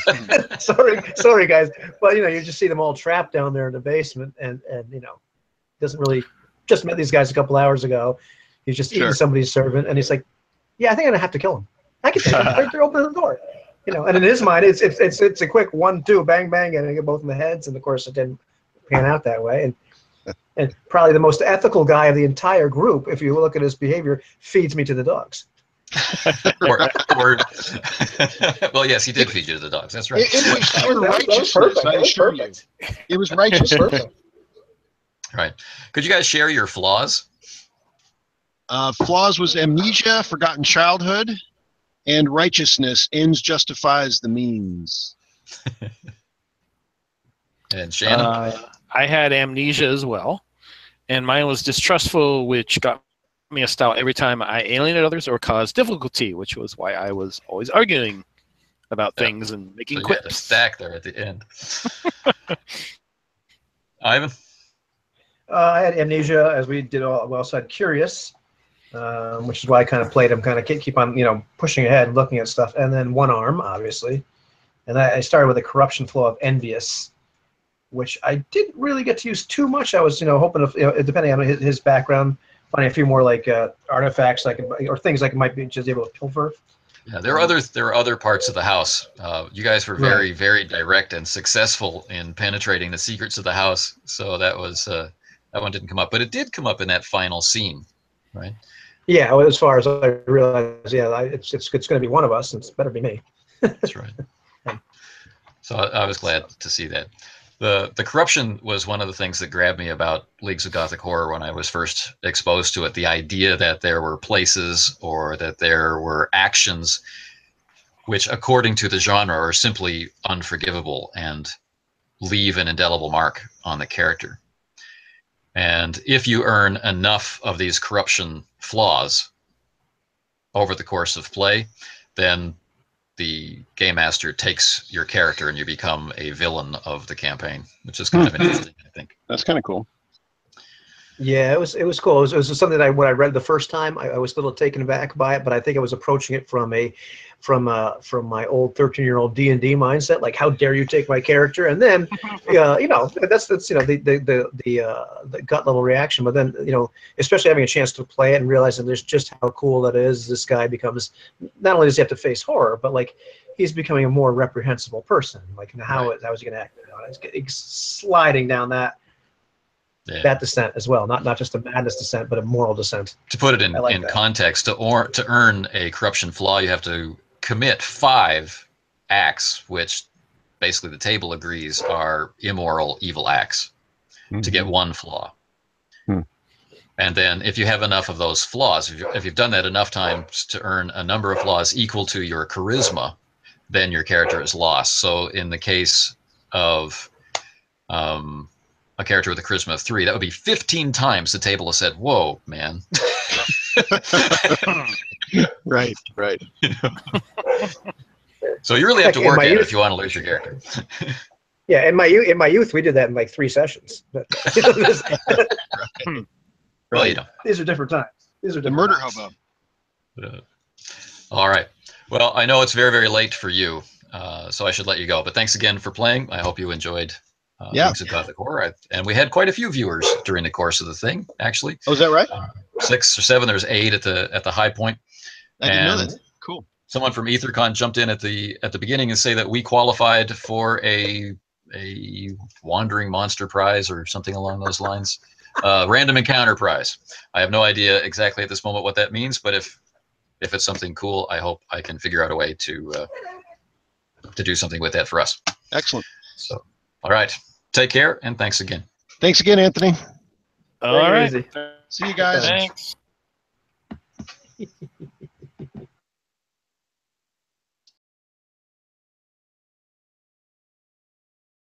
sorry guys, but you just see them all trapped down there in the basement, and doesn't really, just met these guys a couple hours ago. He's just eating somebody's servant, and he's like, yeah, I think I'm gonna have to kill him. I can take him. They're opening the door. And in his mind, it's a quick 1-2, bang bang, and I get both in the heads. And of course, it didn't pan out that way. And probably the most ethical guy of the entire group, if you look at his behavior, feeds me to the dogs. Well, yes, he did feed you to the dogs. That's right. It was pure righteousness, I assure you. It was righteousness. Right. Could you guys share your flaws? Flaws was amnesia, forgotten childhood, and righteousness. Ends justifies the means. And Shannon? I had amnesia as well, and mine was distrustful, which got me a style every time I alienated others or caused difficulty, which was why I was always arguing about things and making quips. You had a stack there at the end. Ivan? I had amnesia, as we did. We also had curious, which is why I kind of played him, kind of keep on, pushing ahead, looking at stuff, and then one arm, obviously, and I started with a corruption flaw of envious, which I didn't really get to use too much. I was, hoping to, depending on his background, finding a few more like artifacts, or things I might be just able to pilfer. Yeah, there are other parts of the house. You guys were very, very direct and successful in penetrating the secrets of the house. So that was that one didn't come up, but it did come up in that final scene, right? Yeah, well, as far as I realized, it's going to be one of us, and it's better be me. That's right. So I was glad to see that. The corruption was one of the things that grabbed me about Leagues of Gothic Horror when I was first exposed to it. The idea that there were places or that there were actions which, according to the genre, are simply unforgivable and leave an indelible mark on the character. And if you earn enough of these corruption flaws over the course of play, then the game master takes your character and you become a villain of the campaign, which is kind of interesting, I think. That's kind of cool. Yeah, it was cool. It was something that when I read the first time, I was a little taken aback by it, but I think I was approaching it from my old 13-year-old D&D mindset, like, how dare you take my character? And then, that's the gut level reaction. But then, especially having a chance to play it and realizing there's just how cool that is. This guy becomes, not only does he have to face horror, but like he's becoming a more reprehensible person. Like, how is he going to act? It's sliding down that descent as well, not just a madness descent, but a moral descent. To put it in context, to earn a corruption flaw, you have to commit 5 acts, which basically the table agrees are immoral, evil acts, to get 1 flaw. And then if you have enough of those flaws, if you've done that enough times to earn a number of flaws equal to your charisma, then your character is lost. So in the case of a character with a charisma of 3, that would be 15 times the table has said, "Whoa, man." Right. So you really have to work at it if you want to lose your character. Yeah, in my youth, we did that in like 3 sessions. But, Well, these are different times. These are the murder hobo. All right. Well, I know it's very, very late for you, so I should let you go. But thanks again for playing. I hope you enjoyed Leagues of Gothic Horror. And we had quite a few viewers during the course of the thing, actually. Oh, is that right? 6 or 7. There's 8 at the high point. I didn't know that. Cool. Someone from Aethercon jumped in at the beginning and say that we qualified for a wandering monster prize or something along those lines. Random encounter prize. I have no idea exactly at this moment what that means, but if it's something cool, I hope I can figure out a way to do something with that for us. Excellent. So, all right. Take care, and thanks again. Thanks again, Anthony. All right. See you guys. Thanks.